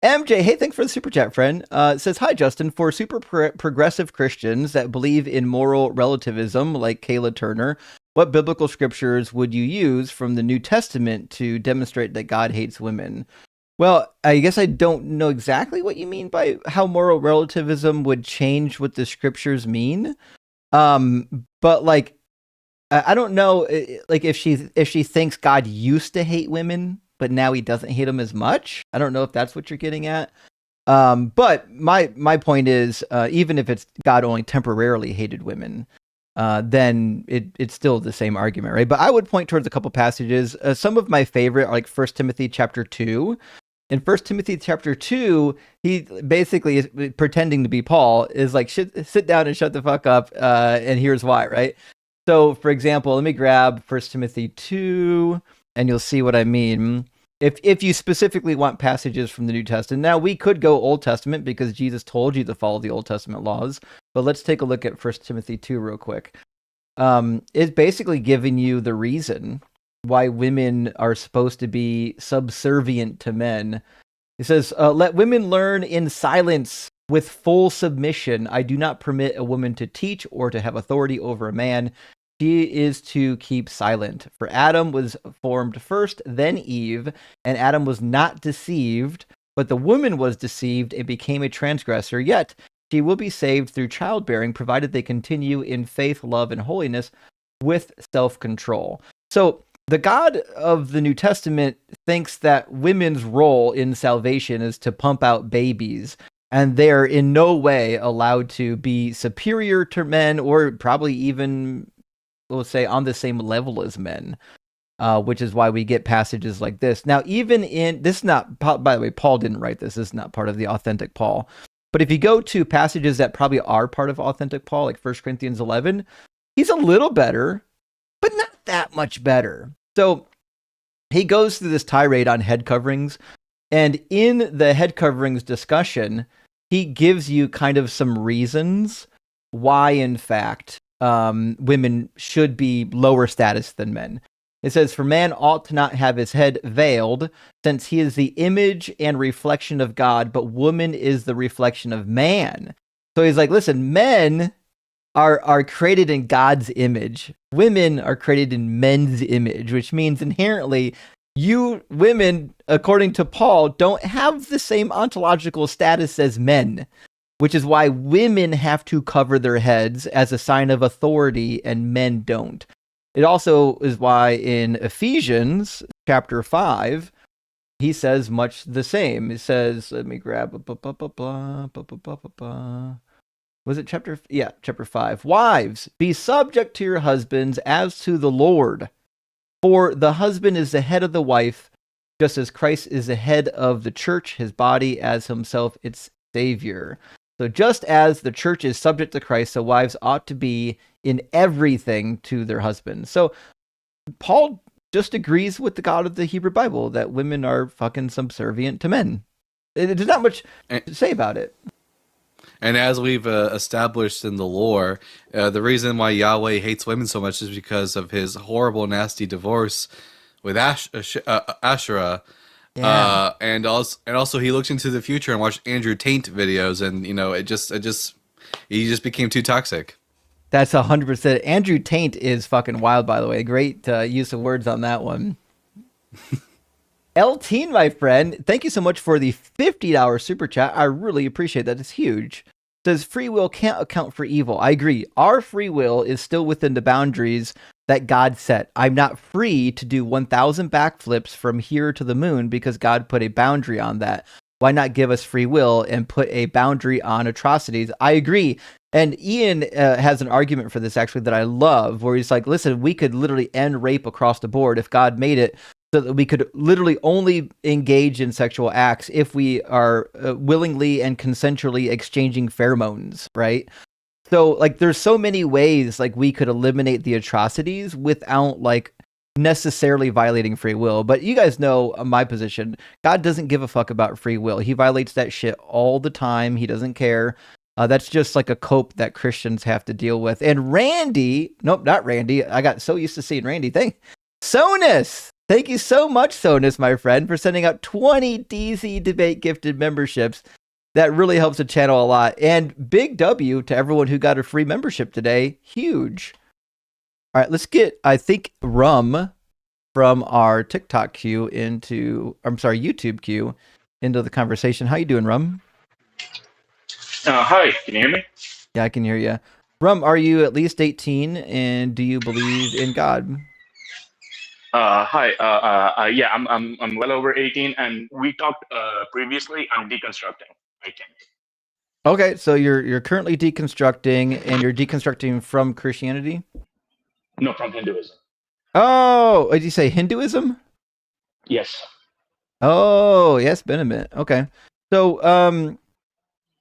MJ, hey, thanks for the super chat, friend. It says, hi, Justin. For super progressive Christians that believe in moral relativism, like Kayla Turner, what biblical scriptures would you use from the New Testament to demonstrate that God hates women? Well, I guess I don't know exactly what you mean by how moral relativism would change what the scriptures mean. But like, I don't know, like if she thinks God used to hate women, but now he doesn't hate them as much. I don't know if that's what you're getting at. But my point is, even if it's God only temporarily hated women, then it's still the same argument, right? But I would point towards a couple passages. Some of my favorite are like 1 Timothy chapter 2. In 1 Timothy chapter 2, he basically is pretending to be Paul, is like, sit down and shut the fuck up, and here's why, right? So, for example, let me grab 1 Timothy 2, and you'll see what I mean. If you specifically want passages from the New Testament. Now, we could go Old Testament because Jesus told you to follow the Old Testament laws, but let's take a look at 1 Timothy 2 real quick. It's basically giving you the reason why women are supposed to be subservient to men. It says, let women learn in silence with full submission. I do not permit a woman to teach or to have authority over a man. She is to keep silent. For Adam was formed first, then Eve, and Adam was not deceived, but the woman was deceived and became a transgressor. Yet she will be saved through childbearing, provided they continue in faith, love, and holiness with self-control. So the God of the New Testament thinks that women's role in salvation is to pump out babies, and they're in no way allowed to be superior to men, or probably even, we'll say, on the same level as men, which is why we get passages like this. Now, even in, this is not, by the way, Paul didn't write this. This is not part of the authentic Paul. But if you go to passages that probably are part of authentic Paul, like 1 Corinthians 11, he's a little better, but not that much better. So he goes through this tirade on head coverings, and in the head coverings discussion, he gives you kind of some reasons why, in fact, women should be lower status than men. It says, for man ought to not have his head veiled, since he is the image and reflection of God, but woman is the reflection of man. So he's like, listen, men are created in God's image. Women are created in men's image, which means inherently you women, according to Paul, don't have the same ontological status as men, which is why women have to cover their heads as a sign of authority and men don't. It also is why in Ephesians chapter 5, he says much the same. It says, let me grab was it chapter? Yeah, chapter 5. Wives, be subject to your husbands as to the Lord. For the husband is the head of the wife, just as Christ is the head of the church, his body, as himself its Savior. So just as the church is subject to Christ, so wives ought to be in everything to their husbands. So Paul just agrees with the God of the Hebrew Bible that women are fucking subservient to men. There's not much to say about it. And as we've established in the lore, the reason why Yahweh hates women so much is because of his horrible, nasty divorce with Asherah. Yeah. And also he looked into the future and watched Andrew Tate videos, and he just became too toxic. That's 100%. Andrew Tate is fucking wild, by the way. Great use of words on that one. L-Teen, my friend, thank you so much for the $50 super chat. I really appreciate that. It's huge. Says free will can't account for evil. I agree. Our free will is still within the boundaries that God set. I'm not free to do 1,000 backflips from here to the moon because God put a boundary on that. Why not give us free will and put a boundary on atrocities? I agree. And Ian has an argument for this, actually, that I love, where he's like, listen, we could literally end rape across the board if God made it so that we could literally only engage in sexual acts if we are willingly and consensually exchanging pheromones, right? So, like, there's so many ways, like, we could eliminate the atrocities without, like, necessarily violating free will. But you guys know my position. God doesn't give a fuck about free will. He violates that shit all the time. He doesn't care. That's just like a cope that Christians have to deal with. And Randy, nope, not Randy. I got so used to seeing Randy. Sonus. Thank you so much, Sonus, my friend, for sending out 20 DC Debate gifted memberships. That really helps the channel a lot. And big W to everyone who got a free membership today. Huge. All right, let's get, I think, Rum from our TikTok queue YouTube queue into the conversation. How you doing, Rum? Hi, can you hear me? Yeah, I can hear you. Rum, are you at least 18, and do you believe in God? Hi. Yeah, I'm well over 18, and we talked previously. I'm deconstructing. I think. Okay, so you're currently deconstructing, and you're deconstructing from Christianity? No, from Hinduism. Oh, did you say Hinduism? Yes. Oh, yes, been a minute. Okay, so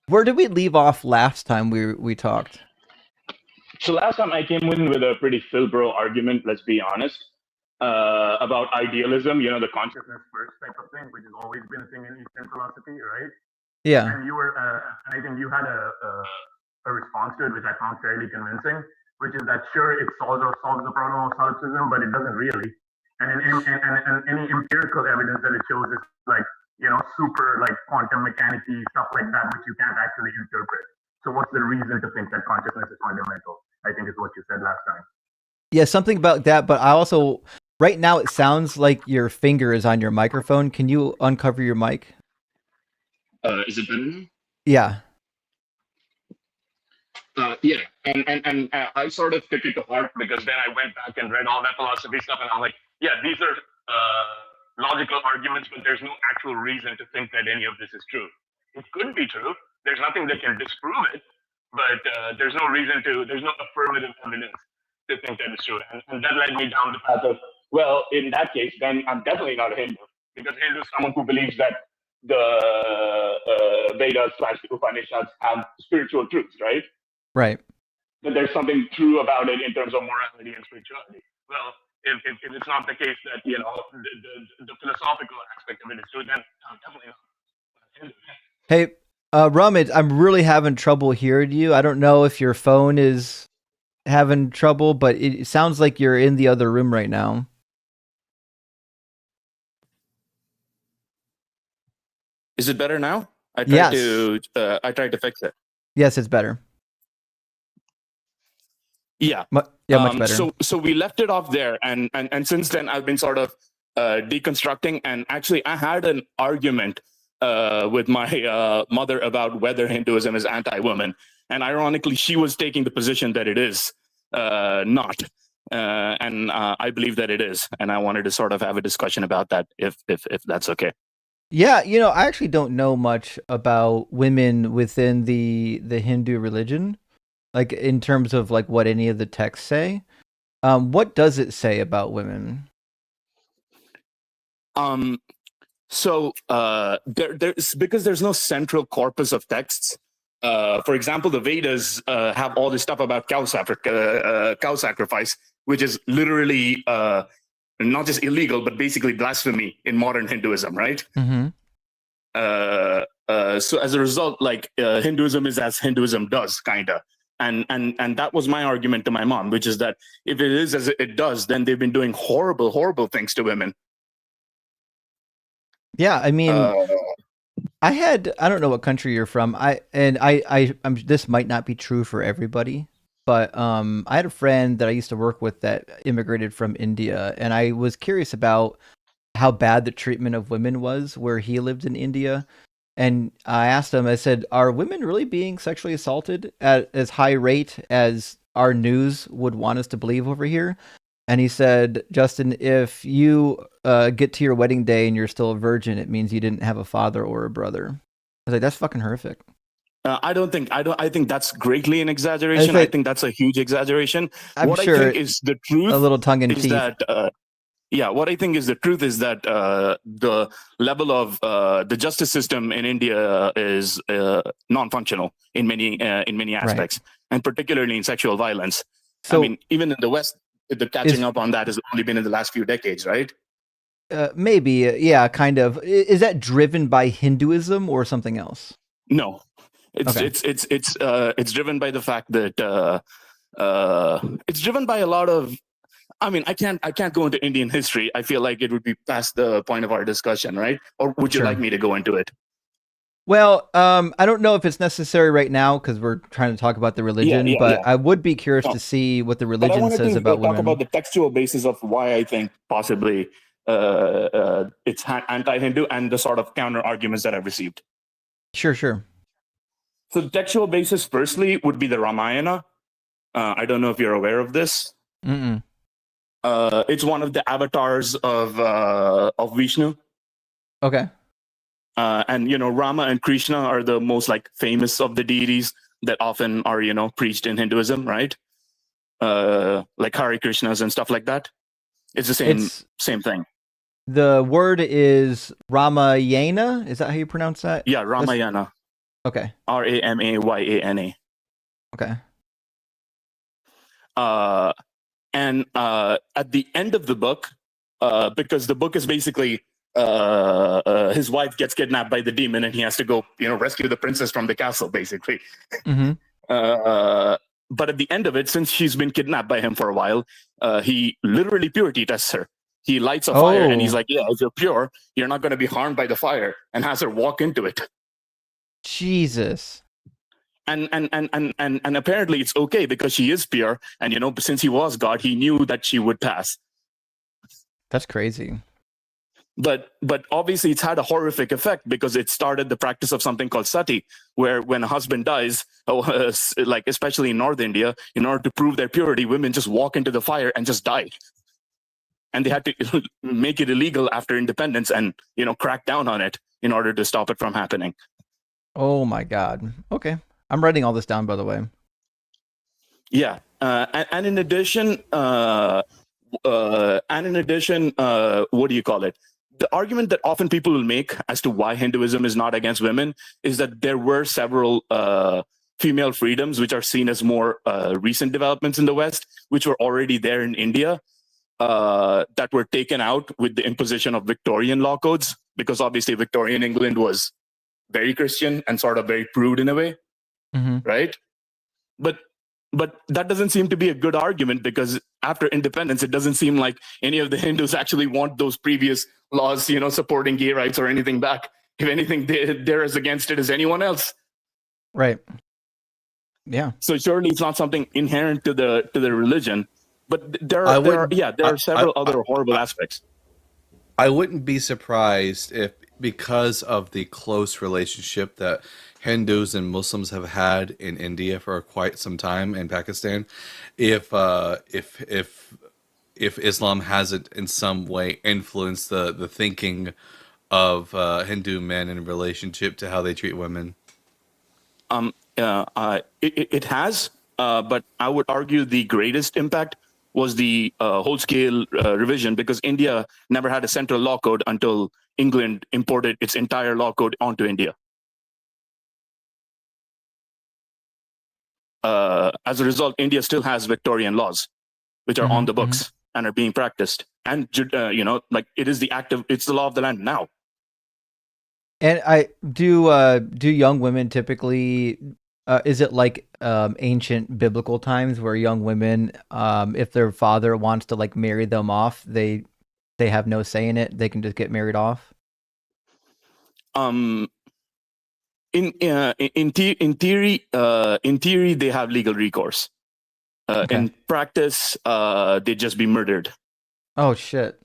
where did we leave off last time we talked? So last time I came in with a pretty Philbro argument. Let's be honest. About idealism, the consciousness first type of thing, which has always been a thing in Eastern philosophy, right? Yeah. And you were, I think you had a response to it, which I found fairly convincing, which is that sure, it solves the problem of solipsism, but it doesn't really. And any empirical evidence that it shows is like, super like quantum mechanics-y stuff like that, which you can't actually interpret. So what's the reason to think that consciousness is fundamental? I think is what you said last time. Yeah, something about that, but I also, right now it sounds like your finger is on your microphone. Can you uncover your mic? Is it better now? Yeah. Yeah, and I sort of took it to heart because then I went back and read all that philosophy stuff, and I'm like, yeah, these are logical arguments, but there's no actual reason to think that any of this is true. It could be true. There's nothing that can disprove it, but there's no affirmative evidence to think that it's true. And that led me down the path of, well, in that case, then I'm definitely not a Hindu, because Hindu is someone who believes that the Vedas / Upanishads have spiritual truths, right? Right. That there's something true about it in terms of morality and spirituality. Well, if it's not the case that, the philosophical aspect of it is true, then I'm definitely not a Hindu. Hey, Rumage, I'm really having trouble hearing you. I don't know if your phone is having trouble, but it sounds like you're in the other room right now. Is it better now? I tried to fix it. Yes, it's better. Yeah. Much better. So we left it off there, and since then I've been sort of deconstructing, and actually I had an argument with my mother about whether Hinduism is anti-woman, and ironically she was taking the position that it is not, and I believe that it is, and I wanted to sort of have a discussion about that if that's okay. Yeah, I actually don't know much about women within the Hindu religion, like in terms of like what any of the texts say. What does it say about women? So there's because there's no central corpus of texts. For example, the Vedas have all this stuff about cow sacrifice, which is literally not just illegal, but basically blasphemy in modern Hinduism, right? Mm-hmm. So as a result, like Hinduism is as Hinduism does, kind of. And that was my argument to my mom, which is that if it is as it does, then they've been doing horrible, horrible things to women. Yeah, I mean, I don't know what country you're from. This might not be true for everybody, but I had a friend that I used to work with that immigrated from India, and I was curious about how bad the treatment of women was where he lived in India. And I asked him, I said, are women really being sexually assaulted at as high rate as our news would want us to believe over here? And he said, Justin, if you get to your wedding day and you're still a virgin, it means you didn't have a father or a brother. I was like, that's fucking horrific. I think that's greatly an exaggeration. I think that's a huge exaggeration. I'm sure I think is the truth. A little tongue in is cheek. that what I think is the truth is that the level of the justice system in India is non-functional in many aspects, and particularly in sexual violence. So, I mean, even in the West, the catching up on that has only been in the last few decades, right? Maybe, yeah, kind of. Is that driven by Hinduism or something else? No, it's driven by the fact that it's driven by a lot of. I mean, I can't go into Indian history. I feel like it would be past the point of our discussion, right? Or would you like me to go into it? Well, I don't know if it's necessary right now because we're trying to talk about the religion, but I would be curious to see what the religion says about women. Talk about the textual basis of why I think possibly it's anti-Hindu and the sort of counter arguments that I've received. Sure. So the textual basis, firstly, would be the Ramayana. I don't know if you're aware of this. Mm-mm. It's one of the avatars of Vishnu. Okay. And Rama and Krishna are the most like famous of the deities that often are preached in Hinduism, right? Like Hare Krishnas and stuff like that. It's the same thing. The word is Ramayana. Is that how you pronounce that? Yeah, Ramayana. Okay. Ramayana. Okay. And at the end of the book, because the book is basically his wife gets kidnapped by the demon and he has to go, rescue the princess from the castle, basically. Mm-hmm. But at the end of it, since she's been kidnapped by him for a while, he literally purity tests her. He lights a fire and he's like, yeah, if you're pure, you're not going to be harmed by the fire, and has her walk into it. Jesus. And apparently it's okay because she is pure, and since he was God, he knew that she would pass. That's crazy. But obviously it's had a horrific effect because it started the practice of something called sati, where when a husband dies, like especially in North India, in order to prove their purity, women just walk into the fire and just die. And they had to make it illegal after independence and crack down on it in order to stop it from happening. Oh my God. Okay. I'm writing all this down, by the way. Yeah. And in addition, what do you call it? The argument that often people will make as to why Hinduism is not against women is that there were several female freedoms, which are seen as more recent developments in the West, which were already there in India, that were taken out with the imposition of Victorian law codes, because obviously Victorian England was very Christian and sort of very prude in a way, right? But that doesn't seem to be a good argument, because after independence, it doesn't seem like any of the Hindus actually want those previous laws, supporting gay rights or anything back. If anything, they're as against it as anyone else. Right. Yeah. So surely it's not something inherent to the religion, but there are several other horrible aspects. I wouldn't be surprised if, because of the close relationship that Hindus and Muslims have had in India for quite some time, in Pakistan, if Islam hasn't in some way influenced the thinking of Hindu men in relationship to how they treat women. It has, but I would argue the greatest impact was the whole-scale revision, because India never had a central law code until England imported its entire law code onto India. as a result, India still has Victorian laws, which are on the Mm-hmm. books and are being practiced. And like it's the law of the land now. And I do young women typically is it like ancient biblical times where young women if their father wants to like marry them off, they have no say in it, they can just get married off? In theory, they have legal recourse. Okay. In practice, they'd just be murdered. Oh shit.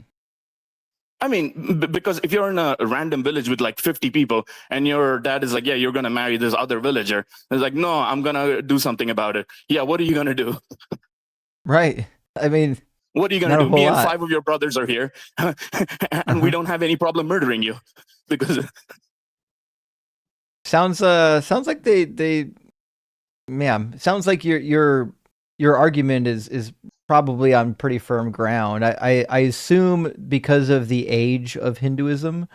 I mean, because if you're in a random village with like 50 people and your dad is like, yeah, you're going to marry this other villager. It's like, no, I'm going to do something about it. Yeah, what are you going to do? Right. I mean, what are you going to not a do? whole Me and lot. 5 of your brothers are here and we don't have any problem murdering you because sounds like they sounds like your argument is probably on pretty firm ground. I assume because of the age of Hinduism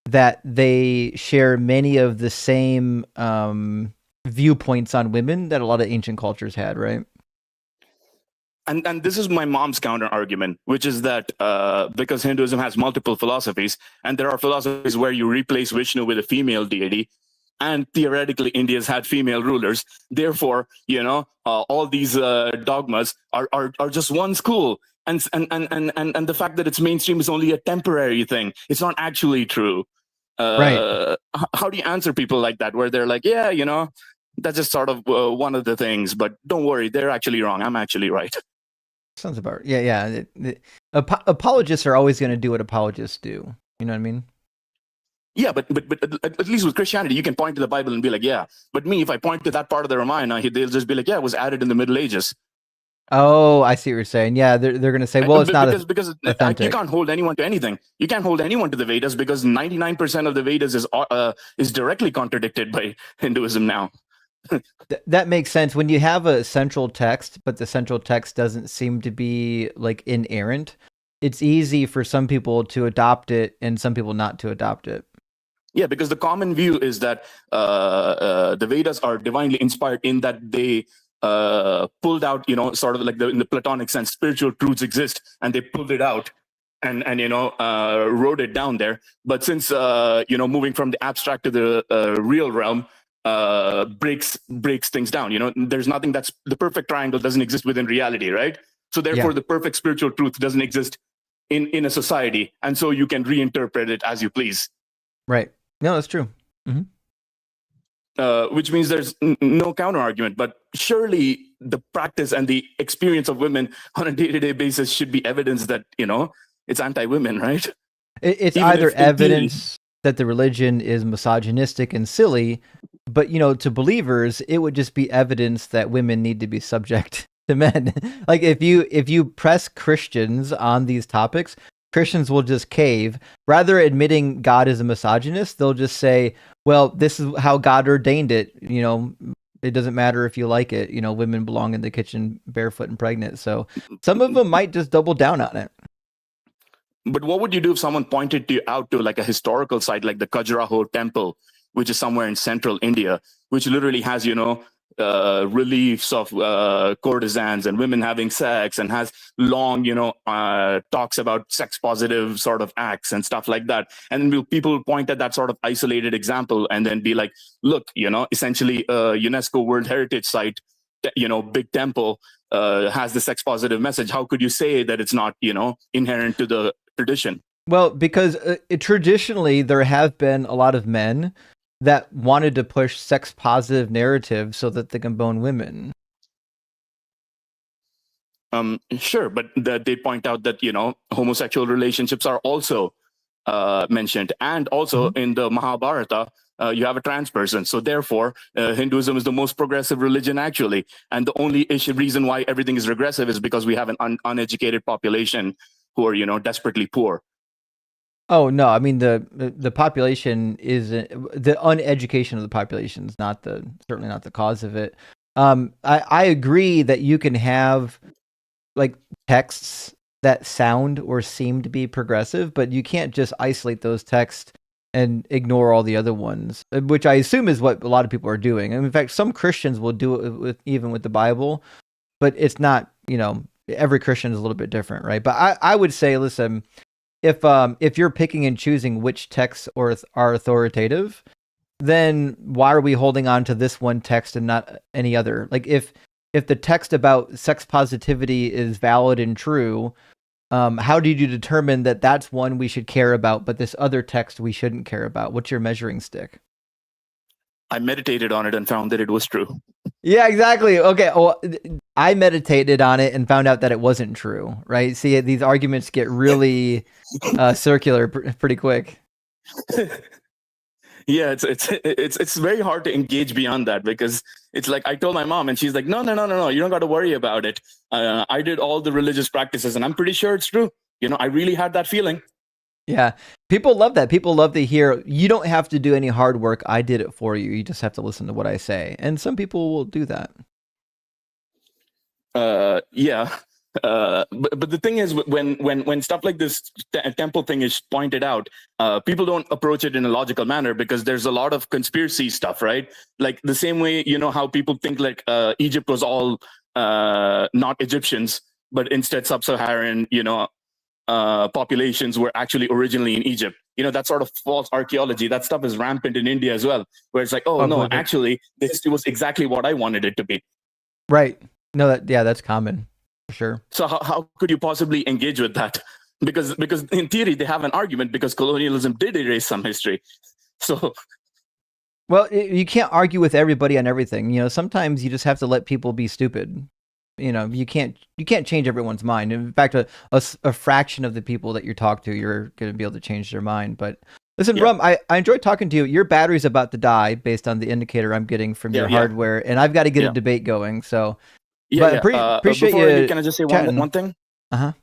that they share many of the same viewpoints on women that a lot of ancient cultures had, right? And this is my mom's counter argument, which is that because Hinduism has multiple philosophies, and there are philosophies where you replace Vishnu with a female deity, and theoretically India's had female rulers. Therefore, all these dogmas are just one school. And the fact that it's mainstream is only a temporary thing. It's not actually true. Right. How do you answer people like that, where they're like, yeah, that's just sort of one of the things, but don't worry, they're actually wrong. I'm actually right. Sounds about yeah. Apologists are always going to do what apologists do. You know what I mean? Yeah, but at least with Christianity, you can point to the Bible and be like, yeah. But me, if I point to that part of the Ramayana, they'll just be like, yeah, it was added in the Middle Ages. Oh, I see what you're saying. Yeah, they're going to say, well, it's not because authentic. You can't hold anyone to anything. You can't hold anyone to the Vedas because 99% of the Vedas is directly contradicted by Hinduism now. That makes sense when you have a central text, but the central text doesn't seem to be like inerrant. It's easy for some people to adopt it and some people not to adopt it. Yeah, because the common view is that the Vedas are divinely inspired in that they pulled out, sort of like in the Platonic sense, spiritual truths exist, and they pulled it out and wrote it down there. But since moving from the abstract to the real realm breaks things down. There's nothing that's the perfect triangle doesn't exist within reality, right? So therefore, the perfect spiritual truth doesn't exist in a society, and so you can reinterpret it as you please. Right. No, that's true. Mm-hmm. Which means there's no counter argument. But surely the practice and the experience of women on a day-to-day basis should be evidence that it's anti-women, right? It's even either evidence that the religion is misogynistic and silly, but to believers it would just be evidence that women need to be subject to men. Like if you press Christians on these topics, Christians will just cave. Rather admitting God is a misogynist, they'll just say, well, this is how God ordained it. It doesn't matter if you like it. Women belong in the kitchen barefoot and pregnant. So some of them might just double down on it. But what would you do if someone pointed you out to like a historical site like the Khajuraho temple, which is somewhere in central India, which literally has, reliefs of courtesans and women having sex and has long, talks about sex positive sort of acts and stuff like that. And then people point at that sort of isolated example and then be like, look, essentially a UNESCO World Heritage Site, big temple has the sex positive message. How could you say that it's not, inherent to the tradition? Well, because traditionally there have been a lot of men that wanted to push sex positive narratives so that they can bone women. Sure, but they point out that homosexual relationships are also mentioned, and also in the Mahabharata you have a trans person. So therefore, Hinduism is the most progressive religion actually, and the only reason why everything is regressive is because we have an uneducated population who are desperately poor. Oh no, I mean the population is the uneducation of the population is certainly not the cause of it. I agree that you can have like texts that sound or seem to be progressive, but you can't just isolate those texts and ignore all the other ones, which I assume is what a lot of people are doing. And in fact, some Christians will do it even with the Bible, but it's not, every Christian is a little bit different, right? But I would say, listen, if you're picking and choosing which texts are authoritative, then why are we holding on to this one text and not any other? Like if the text about sex positivity is valid and true, how did you determine that that's one we should care about, but this other text we shouldn't care about? What's your measuring stick? I meditated on it and found that it was true. Yeah, exactly. Okay. Well, I meditated on it and found out that it wasn't true, right? See, these arguments get really circular pretty quick. Yeah, it's very hard to engage beyond that, because it's like I told my mom and she's like, no, you don't got to worry about it. I did all the religious practices and I'm pretty sure it's true. I really had that feeling. Yeah. People love that. People love to hear, you don't have to do any hard work. I did it for you. You just have to listen to what I say. And some people will do that. Yeah. But the thing is, when stuff like this temple thing is pointed out, people don't approach it in a logical manner, because there's a lot of conspiracy stuff, right? Like the same way, how people think like Egypt was all not Egyptians, but instead sub-Saharan, populations were actually originally in Egypt. That sort of false archaeology, that stuff is rampant in India as well, where it's like, oh no, actually, the history was exactly what I wanted it to be. Right. No, that's common. For sure. So how could you possibly engage with that? Because in theory they have an argument, because colonialism did erase some history. So, well, you can't argue with everybody on everything. Sometimes you just have to let people be stupid. You can't change everyone's mind. In fact, a fraction of the people that you talk to, you're going to be able to change their mind. But listen, yeah. Rum, I enjoyed talking to you. Your battery's about to die based on the indicator I'm getting from your hardware, and I've got to get a debate going. So. Appreciate you. Can I just say one thing? The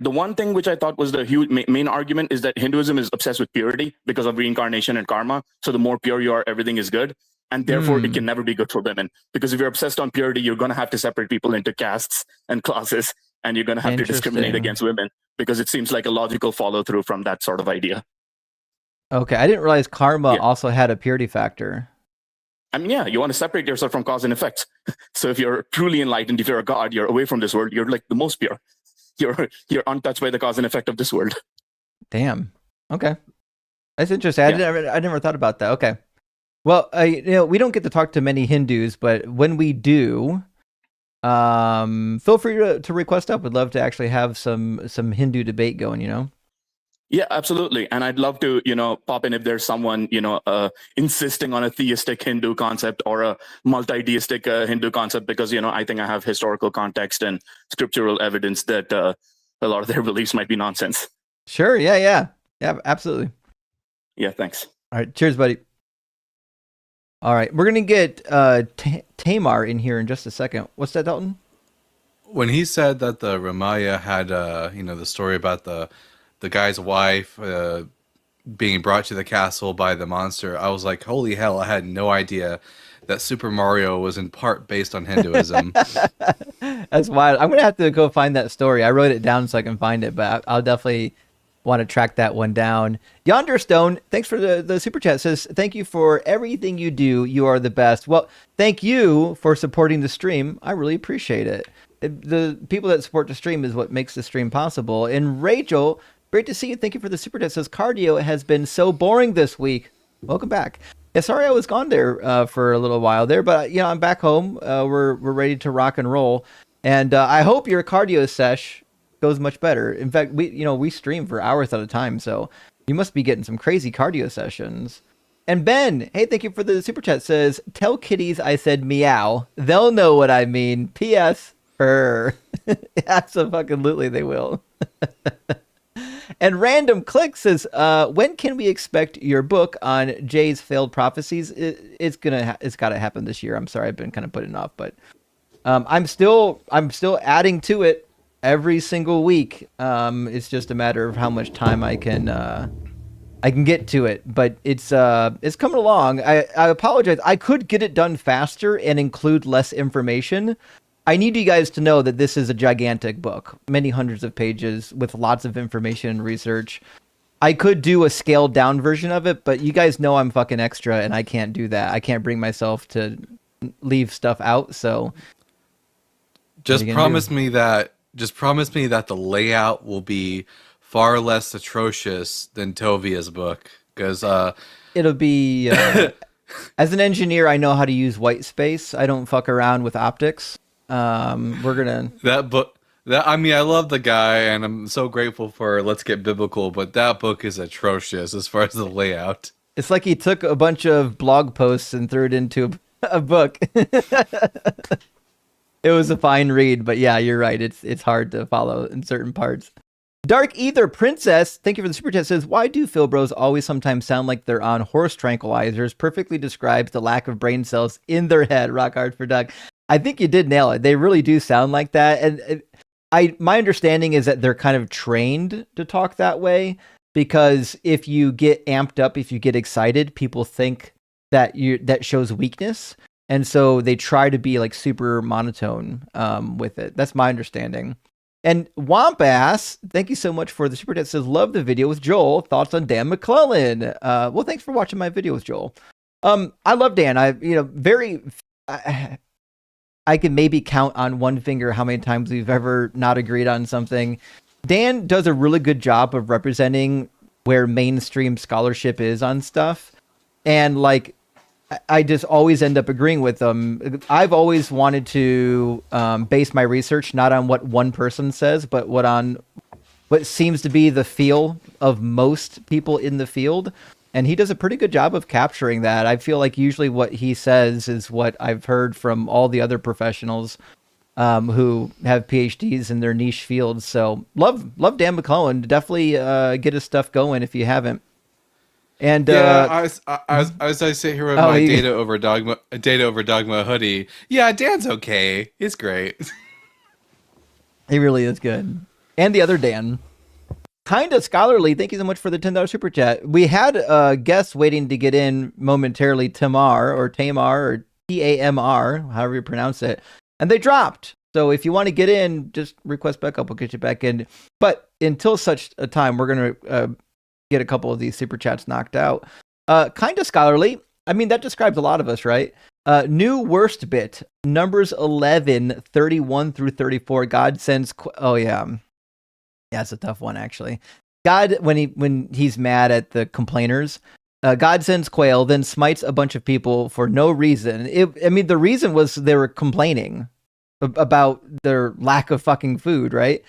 one thing which I thought was the huge main argument is that Hinduism is obsessed with purity because of reincarnation and karma. So the more pure you are, everything is good. And therefore, it can never be good for women. Because if you're obsessed on purity, you're going to have to separate people into castes and classes. And you're going to have to discriminate against women, because it seems like a logical follow through from that sort of idea. Okay. I didn't realize karma also had a purity factor. I mean, you want to separate yourself from cause and effects. So if you're truly enlightened, if you're a god, you're away from this world, you're like the most pure. You're untouched by the cause and effect of this world. Damn. Okay. That's interesting. I never thought about that. Okay. Well, we don't get to talk to many Hindus, but when we do, feel free to request up. We'd love to actually have some Hindu debate going, Yeah, absolutely. And I'd love to, pop in if there's someone, insisting on a theistic Hindu concept or a multi-deistic Hindu concept, because, I think I have historical context and scriptural evidence that a lot of their beliefs might be nonsense. Sure. Yeah, absolutely. Yeah, thanks. All right. Cheers, buddy. All right. We're going to get Tamar in here in just a second. What's that, Dalton? When he said that the Ramaya had, the story about the guy's wife being brought to the castle by the monster, I was like, holy hell, I had no idea that Super Mario was in part based on Hinduism. That's wild. I'm going to have to go find that story. I wrote it down so I can find it, but I'll definitely want to track that one down. Yonderstone, thanks for the super chat. Says, thank you for everything you do. You are the best. Well, thank you for supporting the stream. I really appreciate it. The people that support the stream is what makes the stream possible. And Rachel, great to see you. Thank you for the super chat. Says, cardio has been so boring this week. Welcome back. Yeah, sorry I was gone there for a little while there, but I'm back home. We're ready to rock and roll. And I hope your cardio sesh goes much better. In fact, we stream for hours at a time, so you must be getting some crazy cardio sessions. And Ben, hey, thank you for the super chat. Says, tell kitties I said meow. They'll know what I mean. P.S. Her. Absolutely, they will. And Random Click says, when can we expect your book on Jay's failed prophecies? It's got to happen this year. I'm sorry, I've been kind of putting it off, but I'm still adding to it every single week. It's just a matter of how much time I can get to it, but it's coming along. I apologize. I could get it done faster and include less information. I need you guys to know that this is a gigantic book, many hundreds of pages with lots of information and research. I could do a scaled down version of it, but you guys know I'm fucking extra and I can't do that. I can't bring myself to leave stuff out. So just promise me that the layout will be far less atrocious than Tovia's book, because it'll be as an engineer, I know how to use white space. I don't fuck around with optics. We're gonna that book. I mean, I love the guy, and I'm so grateful for Let's Get Biblical, but that book is atrocious as far as the layout. It's like he took a bunch of blog posts and threw it into a book. It was a fine read, but yeah, you're right. It's hard to follow in certain parts. Dark Ether Princess, thank you for the super chat, says, why do Philbros always sometimes sound like they're on horse tranquilizers? Perfectly describes the lack of brain cells in their head. Rock hard for Doug. I think you did nail it. They really do sound like that. And my understanding is that they're kind of trained to talk that way, because if you get amped up, if you get excited, people think that that shows weakness. And so they try to be like super monotone with it. That's my understanding. And Womp-Ass, thank you so much for the super chat. Says, love the video with Joel. Thoughts on Dan McClellan? Well, thanks for watching my video with Joel. I love Dan. I can maybe count on one finger how many times we've ever not agreed on something. Dan does a really good job of representing where mainstream scholarship is on stuff. And like, I just always end up agreeing with them. I've always wanted to base my research not on what one person says, but what seems to be the feel of most people in the field. And he does a pretty good job of capturing that. I feel like usually what he says is what I've heard from all the other professionals who have PhDs in their niche fields. So love Dan McClellan. Definitely get his stuff going if you haven't. And yeah, as I sit here with my data over dogma hoodie, yeah, Dan's okay. He's great. He really is good. And the other Dan, Kinda Scholarly, thank you so much for the $10 super chat. We had guests waiting to get in momentarily, Tamar or Tamar, however you pronounce it, and they dropped. So if you want to get in, just request back up. We'll get you back in. But until such a time, we're going to get a couple of these super chats knocked out. Kinda Scholarly, I mean, that describes a lot of us, right? New worst bit, Numbers 11, 31 through 34. God sends... Oh, yeah. Yeah, it's a tough one, actually. God, when he's mad at the complainers, God sends quail, then smites a bunch of people for no reason. The reason was they were complaining about their lack of fucking food, right?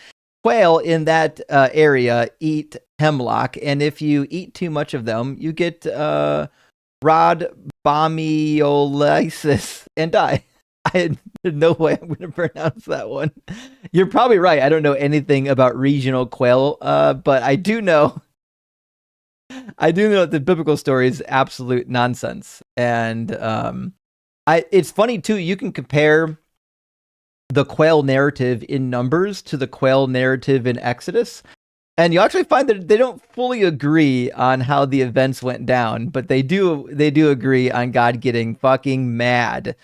Quail in that area eat hemlock, and if you eat too much of them, you get rhodbomyolysis and die. I had no way I'm going to pronounce that one. You're probably right. I don't know anything about regional quail, but I do know that the biblical story is absolute nonsense. And it's funny too. You can compare the quail narrative in Numbers to the quail narrative in Exodus, and you actually find that they don't fully agree on how the events went down, but they do agree on God getting fucking mad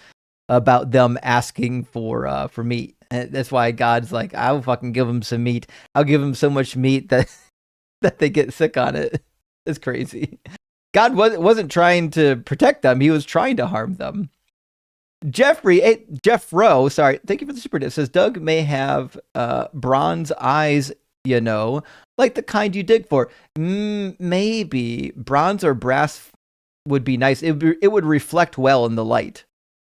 about them asking for meat. And that's why God's like, I'll fucking give them some meat. I'll give them so much meat that they get sick on it. It's crazy. God wasn't trying to protect them. He was trying to harm them. Jeff Rowe, sorry, thank you for the super tip. Says Doug may have bronze eyes, like the kind you dig for. Maybe bronze or brass would be nice. It would reflect well in the light.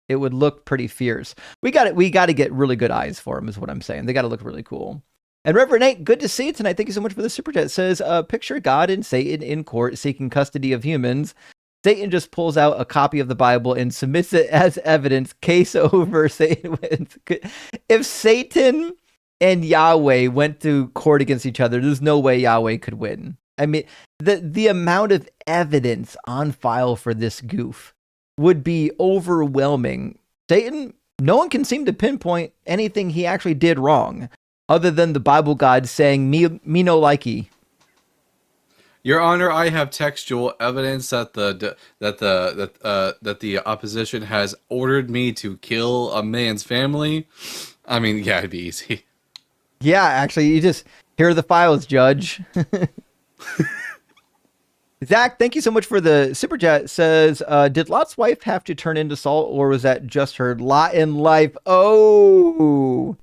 It would look pretty fierce. We got to get really good eyes for him, is what I'm saying. They got to look really cool. And Reverend Nate, good to see you tonight. Thank you so much for the super chat. It says, picture God and Satan in court seeking custody of humans. Satan just pulls out a copy of the Bible and submits it as evidence. Case over. Satan wins. If Satan and Yahweh went to court against each other, there's no way Yahweh could win. I mean, the amount of evidence on file for this goof would be overwhelming. Satan, no one can seem to pinpoint anything he actually did wrong, other than the Bible God saying, me no likey. Your Honor, I have textual evidence that the opposition has ordered me to kill a man's family. I mean, yeah, it'd be easy. Yeah, actually, you just, here are the files, Judge. Zach, thank you so much for the super chat. Says, did Lot's wife have to turn into salt, or was that just her lot in life? Oh,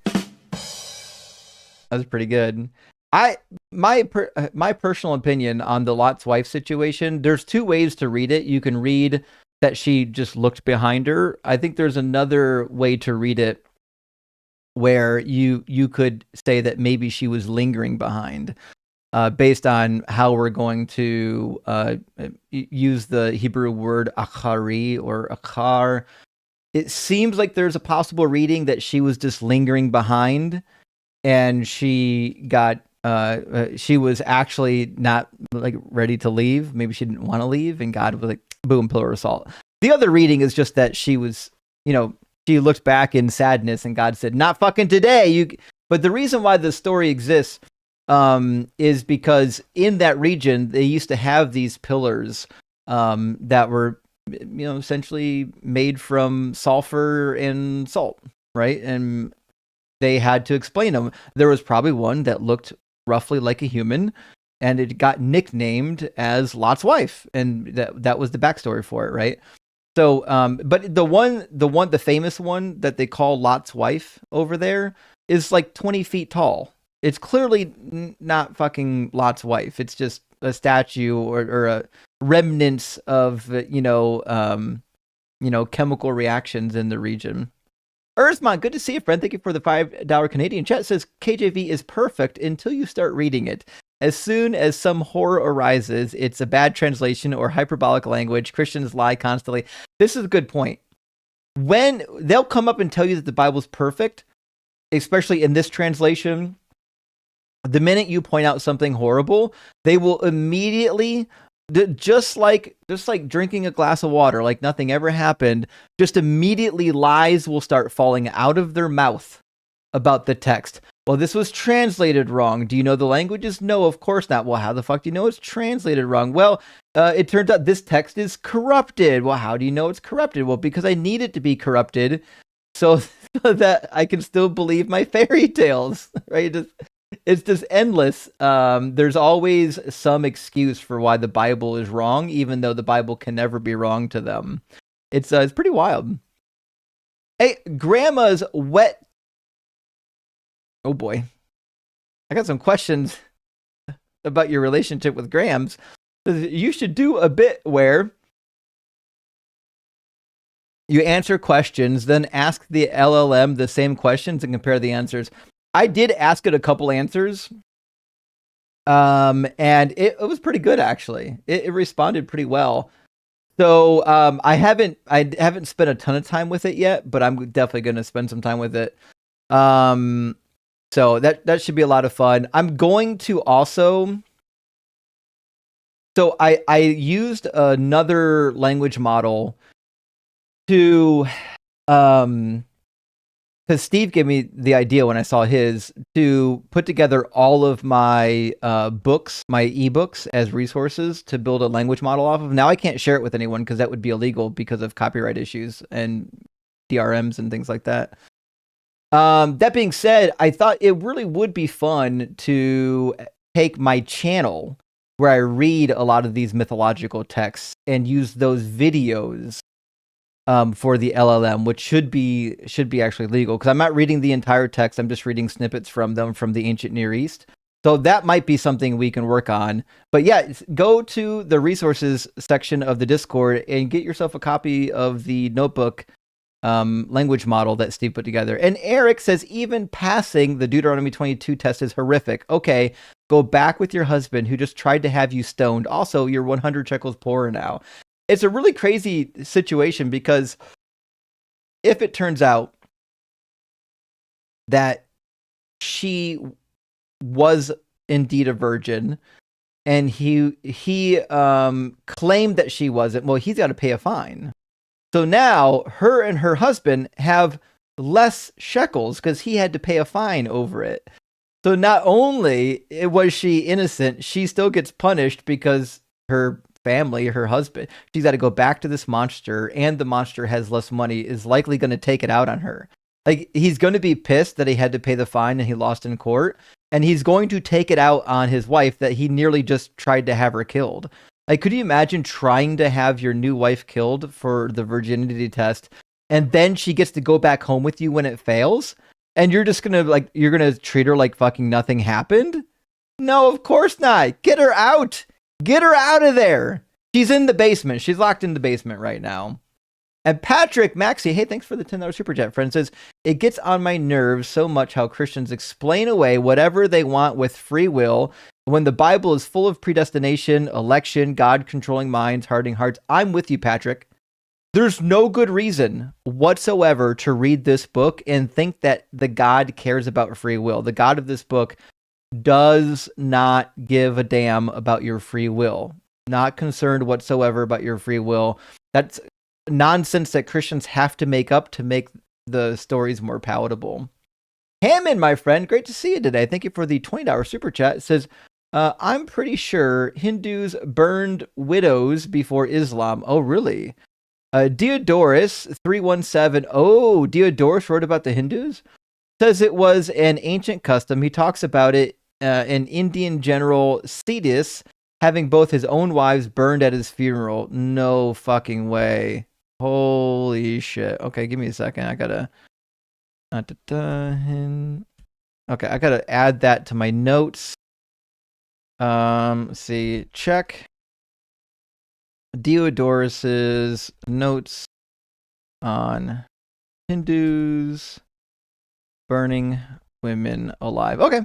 that was pretty good. My personal opinion on the Lot's wife situation, there's two ways to read it. You can read that she just looked behind her. I think there's another way to read it where you could say that maybe she was lingering behind, based on how we're going to use the Hebrew word achari or achar. It seems like there's a possible reading that she was just lingering behind, and she got she was actually not like ready to leave. Maybe she didn't want to leave, and God was like, boom, pillar of salt. The other reading is just that she was, she looked back in sadness, and God said, "Not fucking today." But the reason why the story exists is because in that region they used to have these pillars that were, essentially made from sulfur and salt, right? And they had to explain them. There was probably one that looked roughly like a human, and it got nicknamed as Lot's wife, and that was the backstory for it, right? So, but the famous one that they call Lot's wife over there is like 20 feet tall. It's clearly not fucking Lot's wife. It's just a statue or a remnants of chemical reactions in the region. Earthmont, good to see you, friend. Thank you for the $5 Canadian chat. Says KJV is perfect until you start reading it. As soon as some horror arises, it's a bad translation or hyperbolic language. Christians lie constantly. This is a good point. When they'll come up and tell you that the Bible's perfect, especially in this translation, the minute you point out something horrible, they will immediately, just like drinking a glass of water, like nothing ever happened, just immediately lies will start falling out of their mouth about the text. Well, this was translated wrong. Do you know the languages? No, of course not. Well, how the fuck do you know it's translated wrong? Well, it turns out this text is corrupted. Well, how do you know it's corrupted? Well, because I need it to be corrupted so that I can still believe my fairy tales, right? It's just endless. There's always some excuse for why the Bible is wrong, even though the Bible can never be wrong to them. It's pretty wild. Hey, Grandma's wet. Oh boy, I got some questions about your relationship with Grams. You should do a bit where you answer questions, then ask the LLM the same questions and compare the answers. I did ask it a couple answers, and it was pretty good actually. It responded pretty well. So I haven't spent a ton of time with it yet, but I'm definitely going to spend some time with it. So that should be a lot of fun. I'm going to also. So I used another language model to because Steve gave me the idea when I saw his to put together all of my books, my ebooks as resources to build a language model off of. Now I can't share it with anyone because that would be illegal because of copyright issues and DRMs and things like that. That being said, I thought it really would be fun to take my channel where I read a lot of these mythological texts and use those videos for the LLM, which should be actually legal because I'm not reading the entire text. I'm just reading snippets from them from the ancient Near East. So that might be something we can work on. But yeah, go to the resources section of the Discord and get yourself a copy of the notebook language model that Steve put together. And Eric says even passing the Deuteronomy 22 test is horrific. Okay, go back with your husband who just tried to have you stoned. Also, you're 100 shekels poorer now. It's a really crazy situation because if it turns out that she was indeed a virgin and he claimed that she wasn't, well, he's got to pay a fine. So now her and her husband have less shekels because he had to pay a fine over it. So not only was she innocent, she still gets punished because her family, her husband, she's got to go back to this monster, and the monster has less money, is likely going to take it out on her. Like, he's going to be pissed that he had to pay the fine and he lost in court, and he's going to take it out on his wife that he nearly just tried to have her killed. Like, could you imagine trying to have your new wife killed for the virginity test, and then she gets to go back home with you when it fails, and you're just you're gonna treat her like fucking nothing happened? No, of course not. Get her out. Get her out of there. She's in the basement. She's locked in the basement right now. And Patrick Maxey, hey, thanks for the $10 super chat, friend, says, it gets on my nerves so much how Christians explain away whatever they want with free will when the Bible is full of predestination, election, God controlling minds, hardening hearts. I'm with you, Patrick. There's no good reason whatsoever to read this book and think that the God cares about free will. The God of this book does not give a damn about your free will. Not concerned whatsoever about your free will. That's nonsense that Christians have to make up to make the stories more palatable. Hammond, my friend, great to see you today. Thank you for the $20 super chat. It says, I'm pretty sure Hindus burned widows before Islam. Oh, really? Diodorus 317. Oh, Diodorus wrote about the Hindus? Says it was an ancient custom. He talks about it in Indian general Cetus having both his own wives burned at his funeral. No fucking way. Holy shit. Okay, give me a second. I gotta... Okay, I gotta add that to my notes. Let's see. Check Diodorus's notes on Hindus burning women alive. Okay.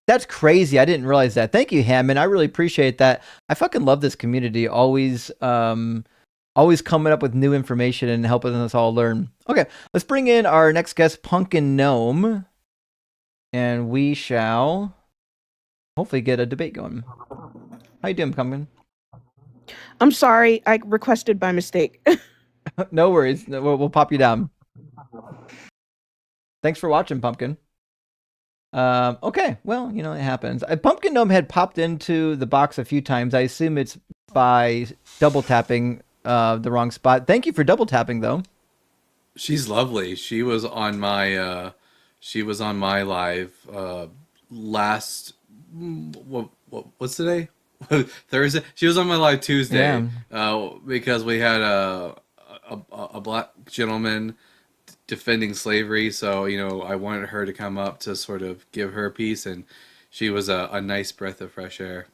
That's crazy. I didn't realize that. Thank you, Hammond. I really appreciate that. I fucking love this community. Always coming up with new information and helping us all learn. Okay, let's bring in our next guest, Pumpkin Gnome, and we shall hopefully get a debate going. How you doing, Pumpkin? I'm sorry, I requested by mistake. No worries. We'll pop you down. Thanks for watching, Pumpkin. Okay, well, you know, it happens. Pumpkin Gnome had popped into the box a few times. I assume it's by double tapping the wrong spot. Thank you for double tapping, though. She's lovely. She was on my live last what's today? Thursday. She was on my live Tuesday. Yeah. Because we had a black gentleman defending slavery, so I wanted her to come up to sort of give her piece, and she was a nice breath of fresh air.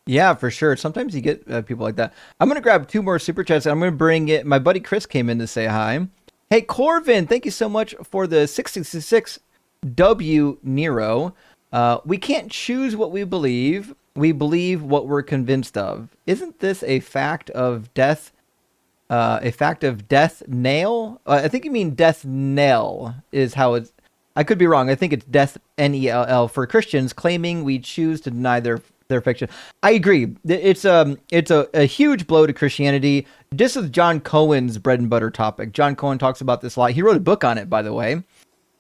Yeah, for sure. Sometimes you get people like that. I'm going to grab 2 more super chats, and I'm going to bring it. My buddy Chris came in to say hi. Hey, Corvin, thank you so much for the 666 W Nero. We can't choose what we believe. We believe what we're convinced of. Isn't this a fact of death? Nail? I think you mean death knell is how it's. I could be wrong. I think it's death Nell for Christians claiming we choose to deny their fiction. I agree. It's a huge blow to Christianity. This is John Cohen's bread and butter topic. John Cohen talks about this a lot. He wrote a book on it, by the way.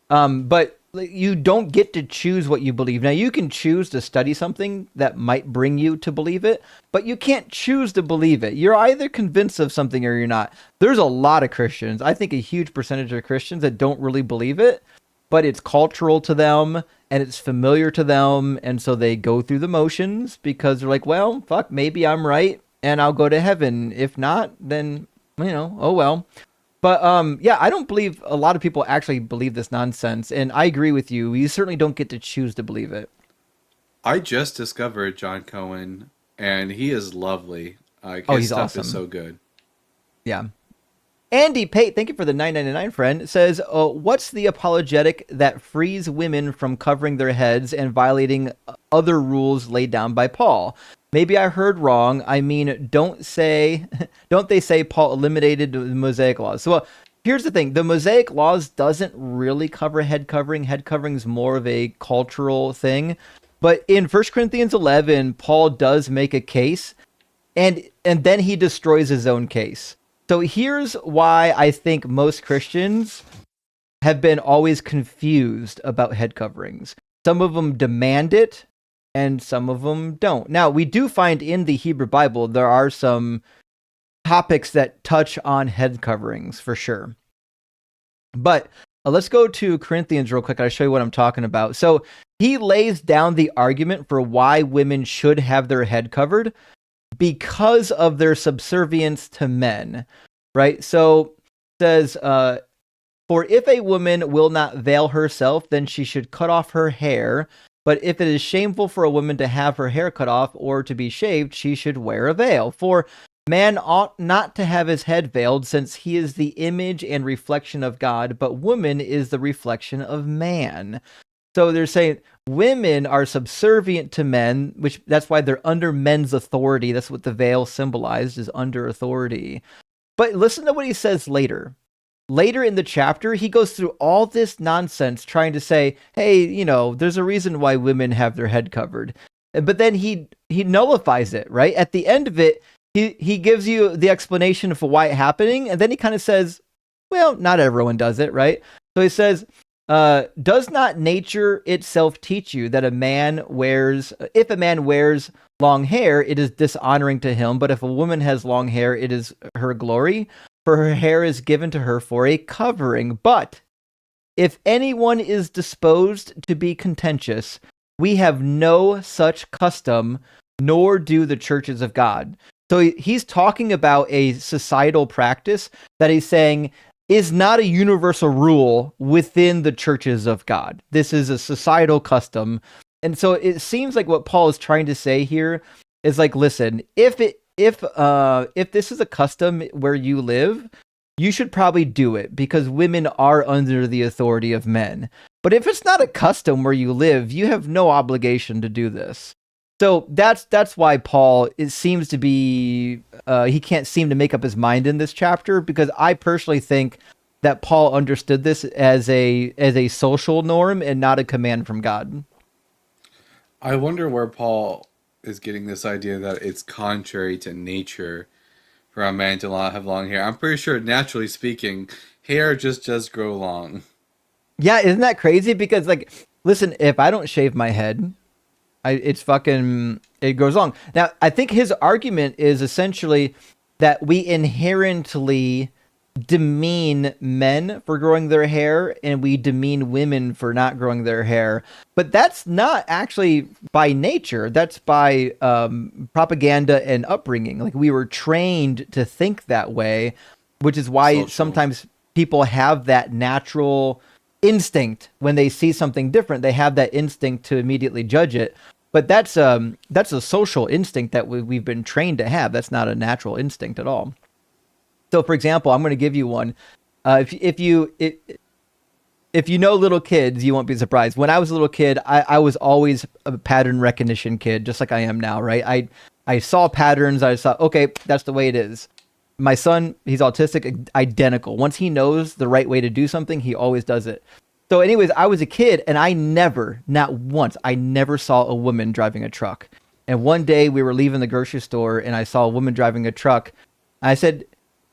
But you don't get to choose what you believe. Now, you can choose to study something that might bring you to believe it, but you can't choose to believe it. You're either convinced of something or you're not. There's a lot of Christians, I think a huge percentage of Christians, that don't really believe it, but it's cultural to them and it's familiar to them, and so they go through the motions because they're like, well, fuck, maybe I'm right and I'll go to heaven. If not, then, oh well. But yeah, I don't believe a lot of people actually believe this nonsense, and I agree with you. You certainly don't get to choose to believe it. I just discovered John Cohen, and he is lovely. His he's stuff awesome. Is so good. Yeah. Andy Pate, thank you for the $9.99 friend, says, what's the apologetic that frees women from covering their heads and violating other rules laid down by Paul? Maybe I heard wrong. I mean, don't they say Paul eliminated the Mosaic laws? So here's the thing. The Mosaic laws doesn't really cover head covering. Head covering is more of a cultural thing. But in 1 Corinthians 11, Paul does make a case, and then he destroys his own case. So here's why I think most Christians have been always confused about head coverings. Some of them demand it, and some of them don't. Now, we do find in the Hebrew Bible, there are some topics that touch on head coverings, for sure. But let's go to Corinthians real quick. I'll show you what I'm talking about. So he lays down the argument for why women should have their head covered. because of their subservience to men, right? So it says, for if a woman will not veil herself, then she should cut off her hair. But if it is shameful for a woman to have her hair cut off or to be shaved, she should wear a veil. For man ought not to have his head veiled, since he is the image and reflection of God, but woman is the reflection of man. So they're saying women are subservient to men, which that's why they're under men's authority. That's what the veil symbolized, is under authority. But listen to what he says later. Later in the chapter, he goes through all this nonsense trying to say, hey, you know, there's a reason why women have their head covered. But then he nullifies it, right? At the end of it, he gives you the explanation for why it's happening, and then he kind of says, well, not everyone does it, right? So he says, does not nature itself teach you that if a man wears long hair, it is dishonoring to him, but if a woman has long hair, it is her glory? For her hair is given to her for a covering. But if anyone is disposed to be contentious, we have no such custom, nor do the churches of God. So he's talking about a societal practice that he's saying is not a universal rule within the churches of God. This is a societal custom. And so it seems like what Paul is trying to say here is like, listen, if this is a custom where you live, you should probably do it because women are under the authority of men. But if it's not a custom where you live, you have no obligation to do this. So that's why Paul, it seems to be, he can't seem to make up his mind in this chapter, because I personally think that Paul understood this as a social norm and not a command from God. I wonder where Paul is getting this idea that it's contrary to nature for a man to have long hair. I'm pretty sure, naturally speaking, hair just does grow long. Yeah, isn't that crazy? Because, like, listen, if I don't shave my head, it goes long. Now, I think his argument is essentially that we inherently demean men for growing their hair and we demean women for not growing their hair. But that's not actually by nature. That's by propaganda and upbringing. Like, we were trained to think that way, which is why sometimes people have that natural instinct when they see something different. They have that instinct to immediately judge it. But that's a social instinct that we've been trained to have. That's not a natural instinct at all. So, for example, I'm going to give you one. If you know little kids, you won't be surprised. When I was a little kid, I was always a pattern recognition kid, just like I am now, right? I saw patterns. I saw, okay, that's the way it is. My son, he's autistic, identical. Once he knows the right way to do something, he always does it. So anyways, I was a kid, and I never saw a woman driving a truck. And one day we were leaving the grocery store, and I saw a woman driving a truck. I said,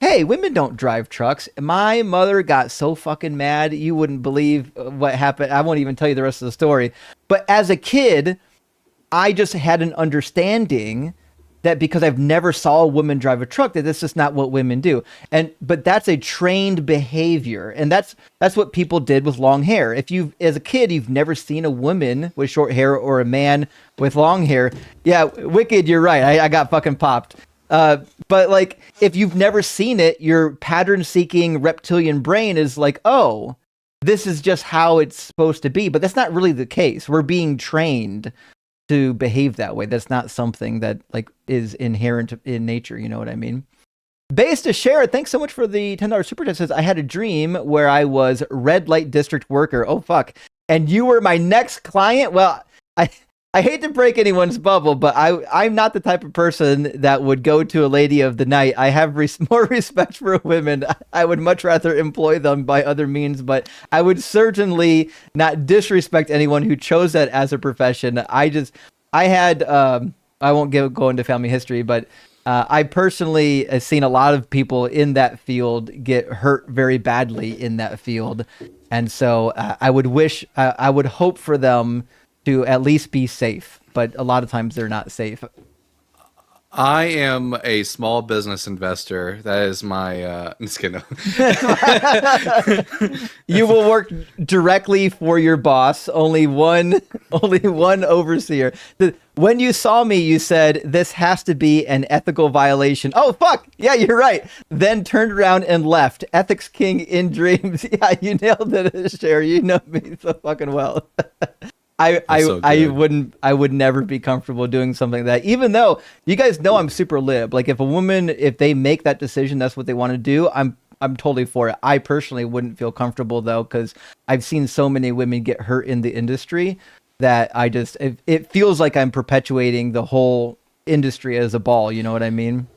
hey, women don't drive trucks. My mother got so fucking mad, you wouldn't believe what happened. I won't even tell you the rest of the story. But as a kid, I just had an understanding that because I've never saw a woman drive a truck, that this is not what women do. But that's a trained behavior. And that's what people did with long hair. If as a kid, you've never seen a woman with short hair or a man with long hair. Yeah, Wicked, you're right. I got fucking popped. But like, if you've never seen it, your pattern-seeking reptilian brain is like, oh, this is just how it's supposed to be. But that's not really the case. We're being trained to behave that way. That's not something that like is inherent in nature. You know what I mean? Base to share. Thanks so much for the $10 super chat. Says, I had a dream where I was red light district worker. Oh fuck! And you were my next client. Well, I hate to break anyone's bubble, but I'm not the type of person that would go to a lady of the night. I have more respect for women. I would much rather employ them by other means, but I would certainly not disrespect anyone who chose that as a profession. I won't go into family history, but I personally have seen a lot of people in that field get hurt very badly in that field. And so I would hope for them to at least be safe, but a lot of times they're not safe. I am a small business investor. That is my. I'm just kidding. You will work directly for your boss. Only one overseer. When you saw me, you said this has to be an ethical violation. Oh fuck! Yeah, you're right. Then turned around and left. Ethics king in dreams. Yeah, you nailed it, Sherry. You know me so fucking well. I would never be comfortable doing something like that, even though you guys know I'm super lib. Like if they make that decision, that's what they want to do, I'm totally for it. I personally wouldn't feel comfortable though, because I've seen so many women get hurt in the industry that it feels like I'm perpetuating the whole industry as a ball. You know what I mean?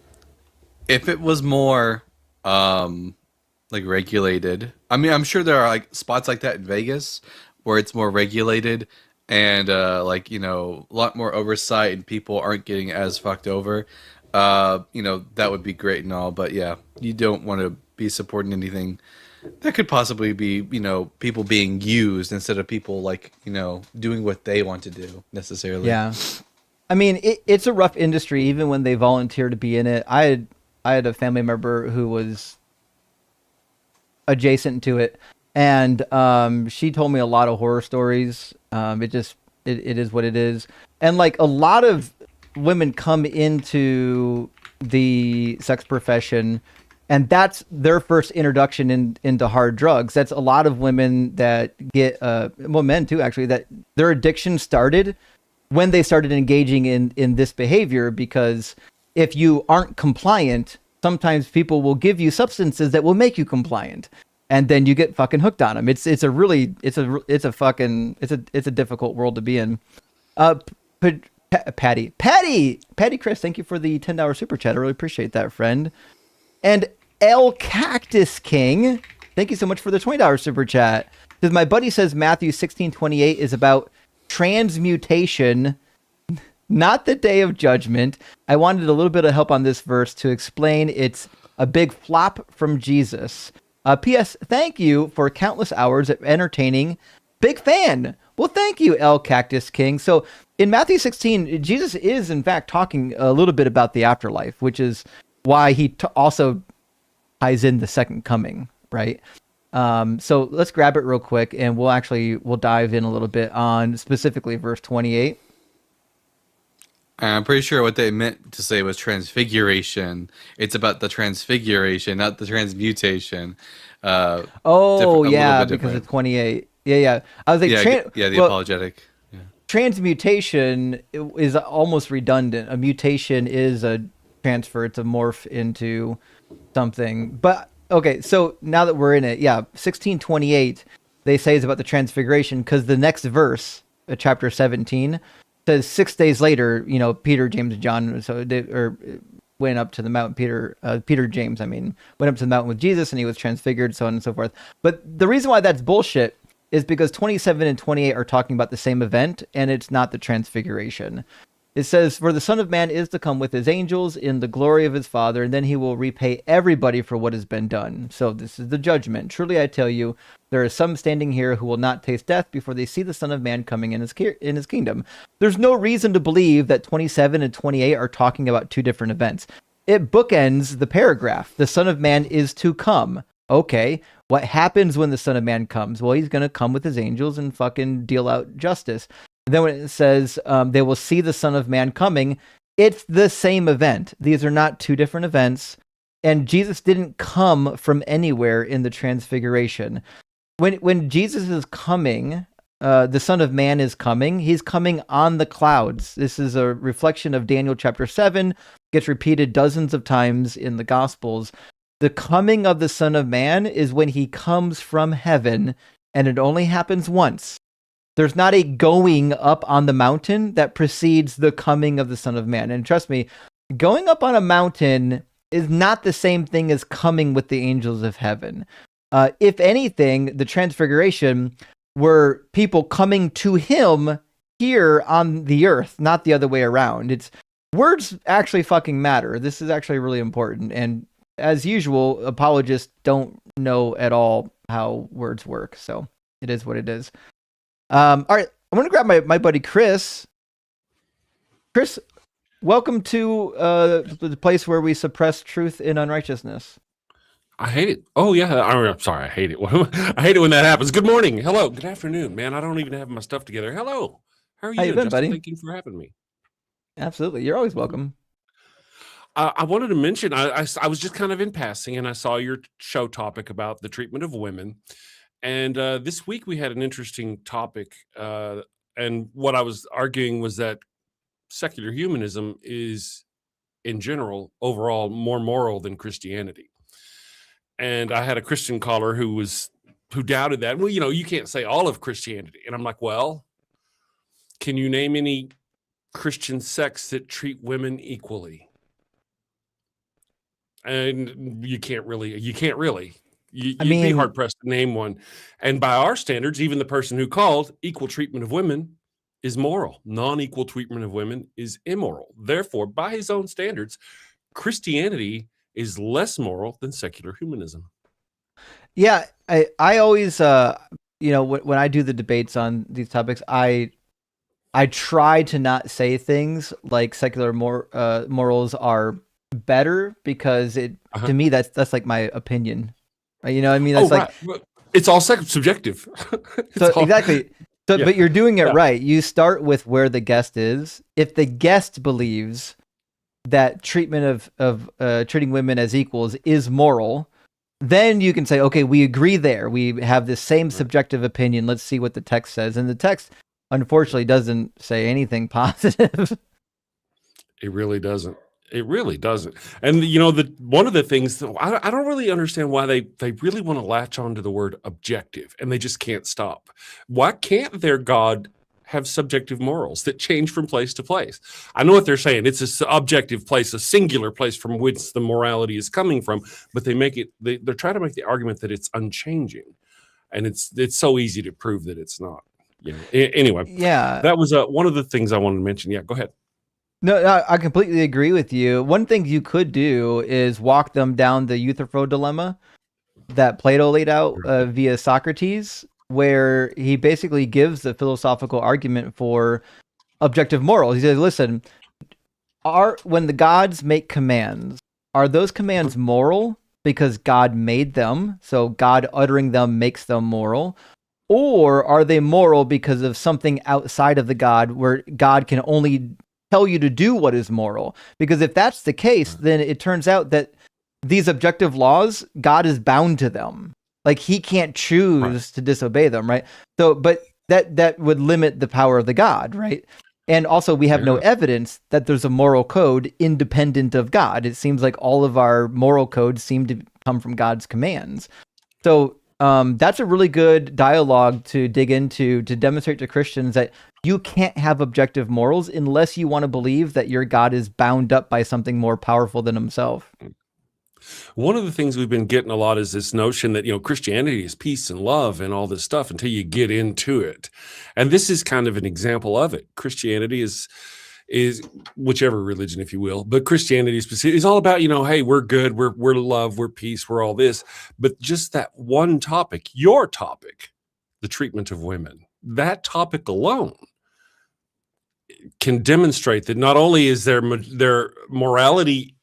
If it was more like regulated, I mean, I'm sure there are like spots like that in Vegas where it's more regulated and like, you know, a lot more oversight and people aren't getting as fucked over. You know, that would be great and all, but yeah, you don't want to be supporting anything that could possibly be, you know, people being used instead of people like, you know, doing what they want to do necessarily. Yeah. I mean, it's a rough industry even when they volunteer to be in it. I had a family member who was adjacent to it, and she told me a lot of horror stories. It is what it is, and like a lot of women come into the sex profession, and that's their first introduction into hard drugs. That's a lot of women that get men too, actually, that their addiction started when they started engaging in this behavior, because if you aren't compliant, sometimes people will give you substances that will make you compliant, and then you get fucking hooked on them. It's a difficult world to be in. Patty Chris, thank you for the $10 super chat. I really appreciate that, friend. And El Cactus King, thank you so much for the $20 super chat. Because my buddy says Matthew 16:28 is about transmutation, not the day of judgment. I wanted a little bit of help on this verse to explain it's a big flop from Jesus. P.S. Thank you for countless hours of entertaining. Big fan. Well, thank you, El Cactus King. So in Matthew 16, Jesus is in fact talking a little bit about the afterlife, which is why he also ties in the second coming, right? So let's grab it real quick, and we'll dive in a little bit on specifically verse 28. I'm pretty sure what they meant to say was transfiguration. It's about the transfiguration, not the transmutation. Because different. it's 28. Yeah. I was like, the apologetic. Yeah. Transmutation is almost redundant. A mutation is a transfer. It's a morph into something. But okay, so now that we're in it, 16:28, they say is about the transfiguration, because the next verse, chapter 17, says 6 days later, you know, Peter, James, and John, went up to the mountain. James, went up to the mountain with Jesus, and he was transfigured, so on and so forth. But the reason why that's bullshit is because 27 and 28 are talking about the same event, and it's not the transfiguration. It says, "For the Son of Man is to come with his angels in the glory of his Father, and then he will repay everybody for what has been done." So this is the judgment. "Truly I tell you, there are some standing here who will not taste death before they see the Son of Man coming in his kingdom." There's no reason to believe that 27 and 28 are talking about two different events. It bookends the paragraph. The Son of Man is to come. Okay, what happens when the Son of Man comes? Well, he's going to come with his angels and fucking deal out justice. And then when it says they will see the Son of Man coming, it's the same event. These are not two different events. And Jesus didn't come from anywhere in the transfiguration. When Jesus is coming, the Son of Man is coming. He's coming on the clouds. This is a reflection of Daniel chapter 7. Gets repeated dozens of times in the Gospels. The coming of the Son of Man is when he comes from heaven, and it only happens once. There's not a going up on the mountain that precedes the coming of the Son of Man. And trust me, going up on a mountain is not the same thing as coming with the angels of heaven. If anything, the transfiguration were people coming to him here on the earth, not the other way around. Words actually fucking matter. This is actually really important. And as usual, apologists don't know at all how words work. So it is what it is. All right, I'm going to grab my buddy Chris. Chris, Welcome to the place where we suppress truth in unrighteousness. I hate it. Oh yeah, I'm sorry. I hate it. I hate it when that happens. Good morning. Hello. Good afternoon, man. I don't even have my stuff together. Hello. How are you How you doing, been, Justin? buddy? Thank you for having me. Absolutely, you're always welcome. I wanted to mention. I was just kind of in passing, and I saw your show topic about the treatment of women. And this week we had an interesting topic. And what I was arguing was that secular humanism is, in general, overall, more moral than Christianity. And I had a Christian caller who doubted that. Well, you can't say all of Christianity. And I'm like, well, can you name any Christian sects that treat women equally? And you can't really. You'd be hard pressed to name one. And by our standards, even the person who called, equal treatment of women is moral. Non-equal treatment of women is immoral. Therefore, by his own standards, Christianity is less moral than secular humanism. Yeah, I always, when I do the debates on these topics, I try to not say things like secular morals are better, because to me that's like my opinion. You know what I mean? That's right. It's all subjective. Exactly. So, yeah. But you're doing it right. You start with where the guest is. If the guest believes that treatment of treating women as equals is moral, then you can say, okay, we agree there. We have the same subjective opinion. Let's see what the text says. And the text, unfortunately, doesn't say anything positive. It really doesn't. It really doesn't. And one of the things I don't really understand why they really want to latch onto the word objective, and they just can't stop. Why can't their God have subjective morals that change from place to place? I know what they're saying. It's a objective place, a singular place from which the morality is coming from, but they're trying to make the argument that it's unchanging, and it's so easy to prove that it's not. Anyway, that was one of the things I wanted to mention. Yeah, go ahead. No, I completely agree with you. One thing you could do is walk them down the Euthyphro dilemma that Plato laid out via Socrates, where he basically gives the philosophical argument for objective morals. He says, listen, when the gods make commands, are those commands moral because God made them, so God uttering them makes them moral? Or are they moral because of something outside of the God, where God can only tell you to do what is moral? Because if that's the case, then it turns out that these objective laws, God is bound to them. Like, he can't choose to disobey them, right? So, but that would limit the power of the God, right? And also, we have no evidence that there's a moral code independent of God. It seems like all of our moral codes seem to come from God's commands. So that's a really good dialogue to dig into, to demonstrate to Christians that you can't have objective morals unless you want to believe that your God is bound up by something more powerful than himself. One of the things we've been getting a lot is this notion that, Christianity is peace and love and all this stuff until you get into it. And this is kind of an example of it. Christianity is whichever religion, if you will, but Christianity is all about, hey, we're good, we're love, we're peace, we're all this. But just that one topic, your topic, the treatment of women, that topic alone can demonstrate that not only is their morality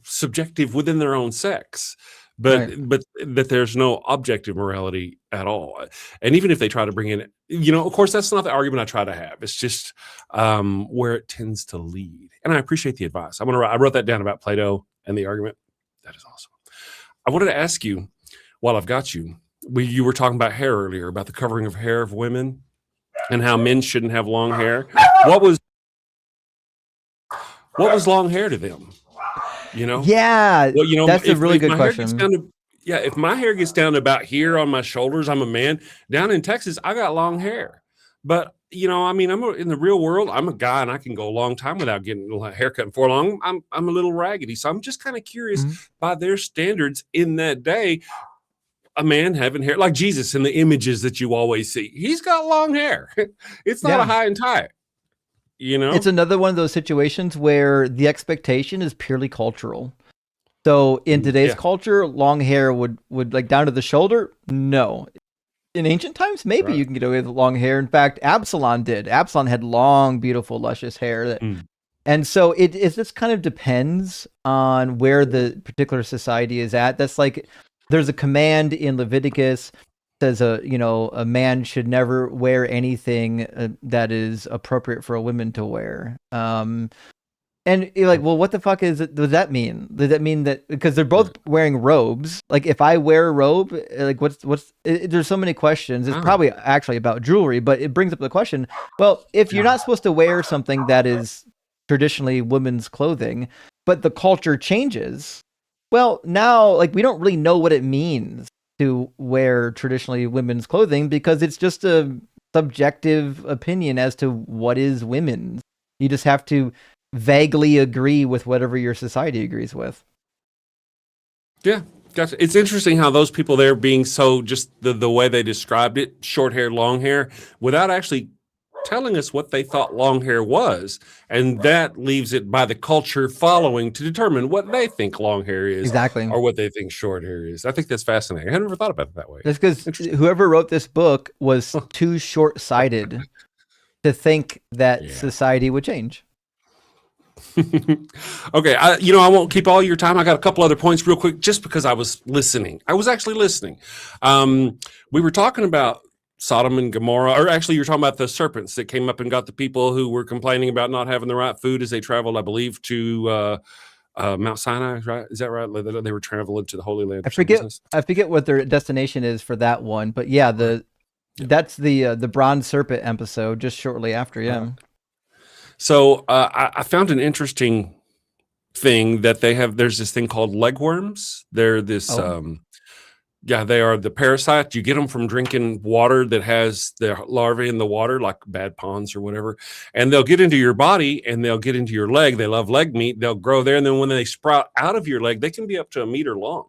subjective within their own sex, but that there's no objective morality at all. And even if they try to bring in, of course, that's not the argument I try to have. It's just where it tends to lead. And I appreciate the advice. I wrote that down about Plato and the argument. That is awesome. I wanted to ask you, while I've got you, you were talking about hair earlier, about the covering of hair of women and how men shouldn't have long hair. What was long hair to them? Yeah, well, that's a really good question. If my hair gets down to about here on my shoulders, I'm a man. Down in Texas, I got long hair. But, I'm in the real world, I'm a guy and I can go a long time without getting a haircut. Before long, I'm a little raggedy. So I'm just kind of curious, by their standards in that day, a man having hair like Jesus in the images that you always see. He's got long hair. It's not a high and tie. It's another one of those situations where the expectation is purely cultural. So in today's culture, long hair would like down to the shoulder. No. In ancient times, maybe you can get away with long hair. In fact, Absalom did. Absalom had long, beautiful, luscious hair that And so it just kind of depends on where the particular society is at. That's like there's a command in Leviticus says a man should never wear anything that is appropriate for a woman to wear. And you're like, well, what the fuck does that mean? Does that mean that because they're both wearing robes? Like, if I wear a robe, like, there's so many questions. It's probably actually about jewelry, but it brings up the question. Well, if you're not supposed to wear something that is traditionally women's clothing, but the culture changes, well, now, like, we don't really know what it means to wear traditionally women's clothing because it's just a subjective opinion as to what is women's. You just have to vaguely agree with whatever your society agrees with. Yeah, gotcha. It's interesting how those people there being so just the way they described it, short hair, long hair, without actually telling us what they thought long hair was. And that leaves it by the culture following to determine what they think long hair is. Exactly. Or what they think short hair is. I think that's fascinating. I had never thought about it that way. That's because whoever wrote this book was too short-sighted to think that society would change. Okay, I won't keep all your time. I got a couple other points real quick, just because I was listening. I was actually listening. We were talking about Sodom and Gomorrah, or actually you're talking about the serpents that came up and got the people who were complaining about not having the right food as they traveled, I believe, to Mount Sinai, right? Is that right? They were traveling to the Holy Land. I forget what their destination is for that one, but yeah, that's the bronze serpent episode just shortly after, yeah. So I found an interesting thing that they have. There's this thing called legworms. They're this, they are the parasite. You get them from drinking water that has the larvae in the water, like bad ponds or whatever. And they'll get into your body and they'll get into your leg. They love leg meat. They'll grow there. And then when they sprout out of your leg, they can be up to 1 meter long.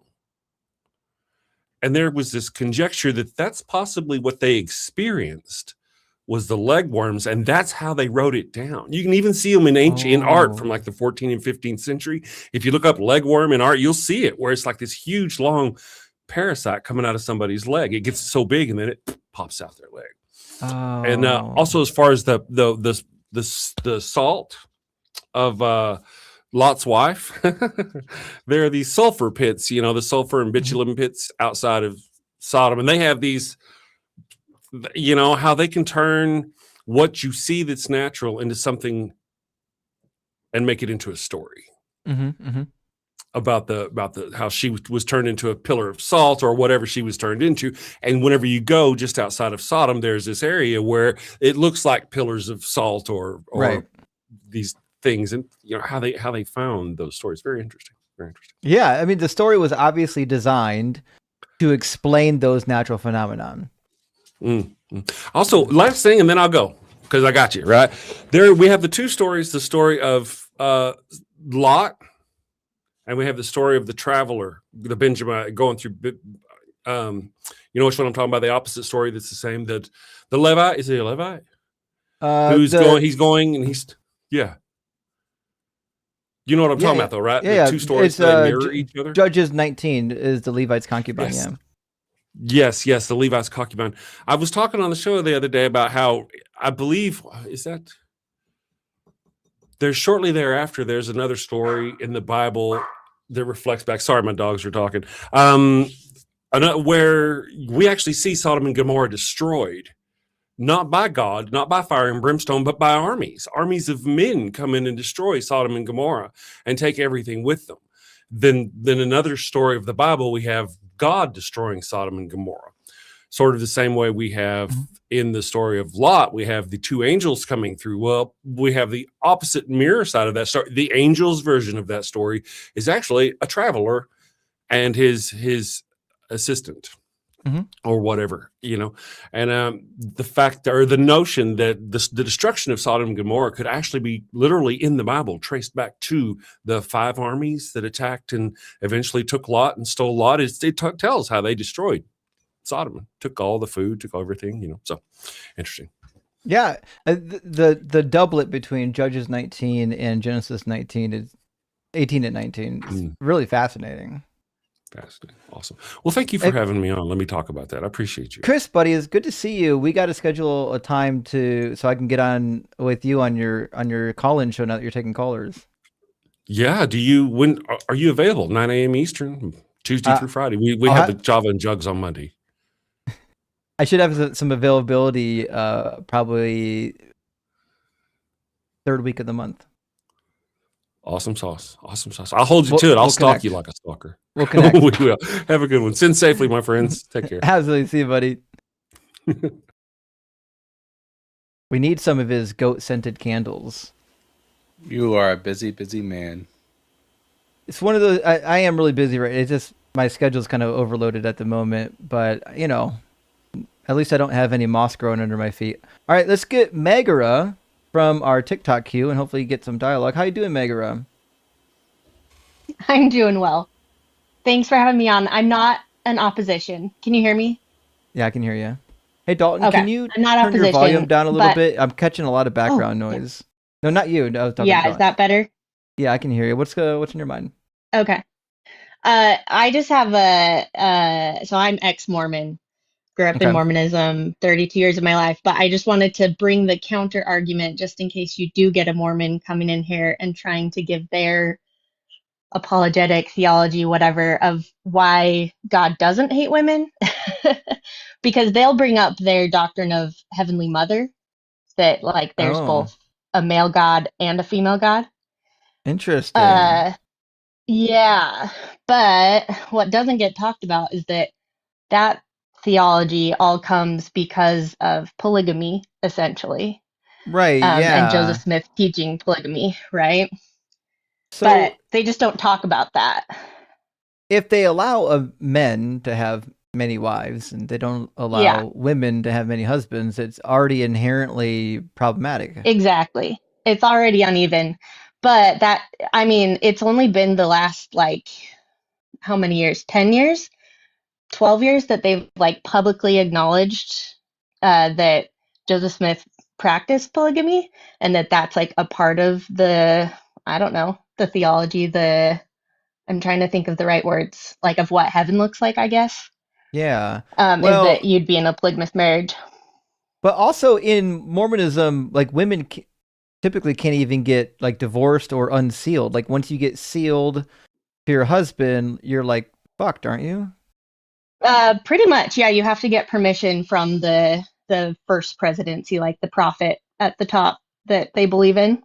And there was this conjecture that that's possibly what they experienced was the legworms, and that's how they wrote it down. You can even see them in ancient art from like the 14th and 15th century. If you look up legworm in art, you'll see it where it's like this huge long parasite coming out of somebody's leg. It gets so big and then it pops out their leg. And also, as far as the salt of Lot's wife, there are these sulfur pits, the sulfur and bitumen pits outside of Sodom, and they have these. How they can turn what you see that's natural into something and make it into a story about how she was turned into a pillar of salt or whatever she was turned into. And whenever you go just outside of Sodom, there's this area where it looks like pillars of salt or these things, and how they found those stories. Very interesting. Very interesting. Yeah, I mean, the story was obviously designed to explain those natural phenomenon. Also, last thing, and then I'll go because I got you right there. We have the two stories: the story of Lot, and we have the story of the traveler, the Benjamin going through. You know which one I'm talking about? The opposite story that's the same. That the Levite, is he a Levite? He's going, and he's yeah. You know what I'm talking about, though, right? Yeah, the two stories that mirror each other. Judges 19 is the Levite's concubine. Yes. Yes, the Levi's concubine. I was talking on the show the other day about how I believe there's shortly thereafter, there's another story in the Bible that reflects back. Sorry, my dogs are talking. Where we actually see Sodom and Gomorrah destroyed, not by God, not by fire and brimstone, but by armies. Armies of men come in and destroy Sodom and Gomorrah and take everything with them. Then another story of the Bible, we have God destroying Sodom and Gomorrah. Sort of the same way we have in the story of Lot, we have the two angels coming through. Well, we have the opposite mirror side of that story. The angels version of that story is actually a traveler and his assistant or whatever, and the fact or the notion that the destruction of Sodom and Gomorrah could actually be literally in the Bible traced back to the 5 armies that attacked and eventually took Lot and stole Lot. It tells how they destroyed Sodom, took all the food, took everything, so interesting. Yeah, the doublet between Judges 19 and Genesis 19 is 18 and 19 is really fascinating. Fascinating. Awesome. Well, thank you for having me on. Let me talk about that. I appreciate you. Chris, buddy, it's good to see you. We got to schedule a time so I can get on with you on your call-in show now that you're taking callers. Yeah. When are you available? 9 a.m. Eastern, Tuesday through Friday. We have the Java and Jugs on Monday. I should have some availability probably third week of the month. Awesome sauce. I'll hold you to it. I'll stalk you like a stalker. We'll connect. We will. Have a good one. Send safely, my friends. Take care. Absolutely. See you, buddy. We need some of his goat-scented candles. You are a busy, busy man. It's one of those. I am really busy, right? It's just my schedule's kind of overloaded at the moment, but at least I don't have any moss growing under my feet. All right, let's get Megara from our TikTok queue and hopefully get some dialogue. How you doing, Megara? I'm doing well. Thanks for having me on. I'm not an opposition. Can you hear me? Yeah, I can hear you. Hey, Dalton, Okay. can you I'm not turn your volume opposition, down a little but bit? I'm catching a lot of background yeah. noise. No, not you. No, I was talking Yeah, to is that better? Yeah, I can hear you. What's in your mind? Okay. I just have so I'm ex-Mormon. Grew up in Mormonism 32 years of my life, but I just wanted to bring the counter argument just in case you do get a Mormon coming in here and trying to give their apologetic theology, whatever, of why God doesn't hate women. Because they'll bring up their doctrine of Heavenly Mother, that like there's both a male God and a female God. Interesting. Yeah, but what doesn't get talked about is that theology all comes because of polygamy, essentially. Right, And yeah. Joseph Smith teaching polygamy, right? So but they just don't talk about that. if they allow men to have many wives and they don't allow women to have many husbands, it's already inherently problematic. Exactly. It's already uneven. But it's only been the last, how many years? 10 years? 12 years that they've, publicly acknowledged that Joseph Smith practiced polygamy and that's, a part of the theology, I'm trying to think of the right words, of what heaven looks like, I guess. Yeah. Is that you'd be in a polygamous marriage. But also in Mormonism, women typically can't even get divorced or unsealed. Once you get sealed to your husband, you're fucked, aren't you? Pretty much, yeah. You have to get permission from the first presidency, the prophet at the top that they believe in.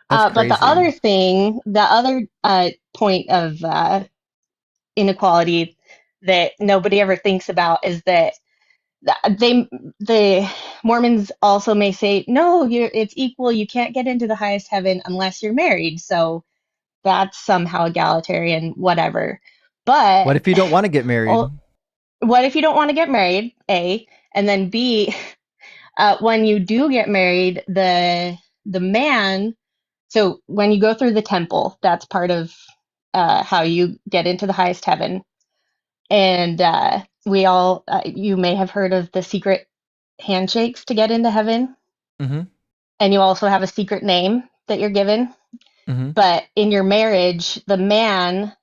But the other point of inequality that nobody ever thinks about is that the Mormons also may say, no, it's equal. You can't get into the highest heaven unless you're married. So that's somehow egalitarian, whatever. But what if you don't want to get married? What if you don't want to get married, A, and then B, when you do get married, the man, so when you go through the temple, that's part of how you get into the highest heaven. And you may have heard of the secret handshakes to get into heaven. Mm-hmm. And you also have a secret name that you're given. Mm-hmm. But in your marriage, the man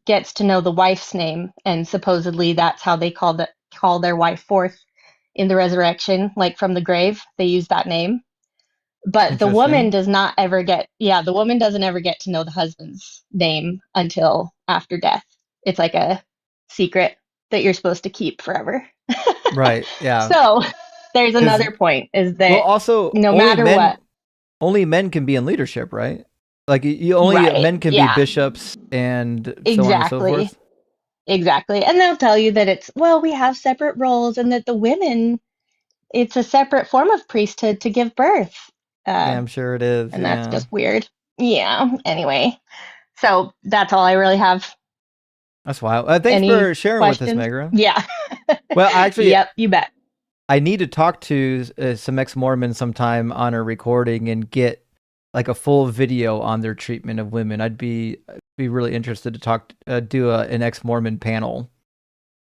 gets to know the wife's name, and supposedly that's how they call their wife forth in the resurrection, from the grave. They use that name. But the woman doesn't ever get to know the husband's name until after death. It's like a secret that you're supposed to keep forever. Right, yeah. So there's another point, is that also no matter what, only men can be in leadership, right? Men can be bishops and so on and so forth. Exactly. And they'll tell you that we have separate roles, and that the women, it's a separate form of priesthood to give birth. Yeah, I'm sure it is. And that's just weird. Yeah. Anyway, so that's all I really have. That's wild. Thanks for sharing with us, Megara. Yeah. Well, actually, yep, you bet. I need to talk to some ex-Mormons sometime on a recording and get a full video on their treatment of women. I'd be really interested to do an ex-Mormon panel.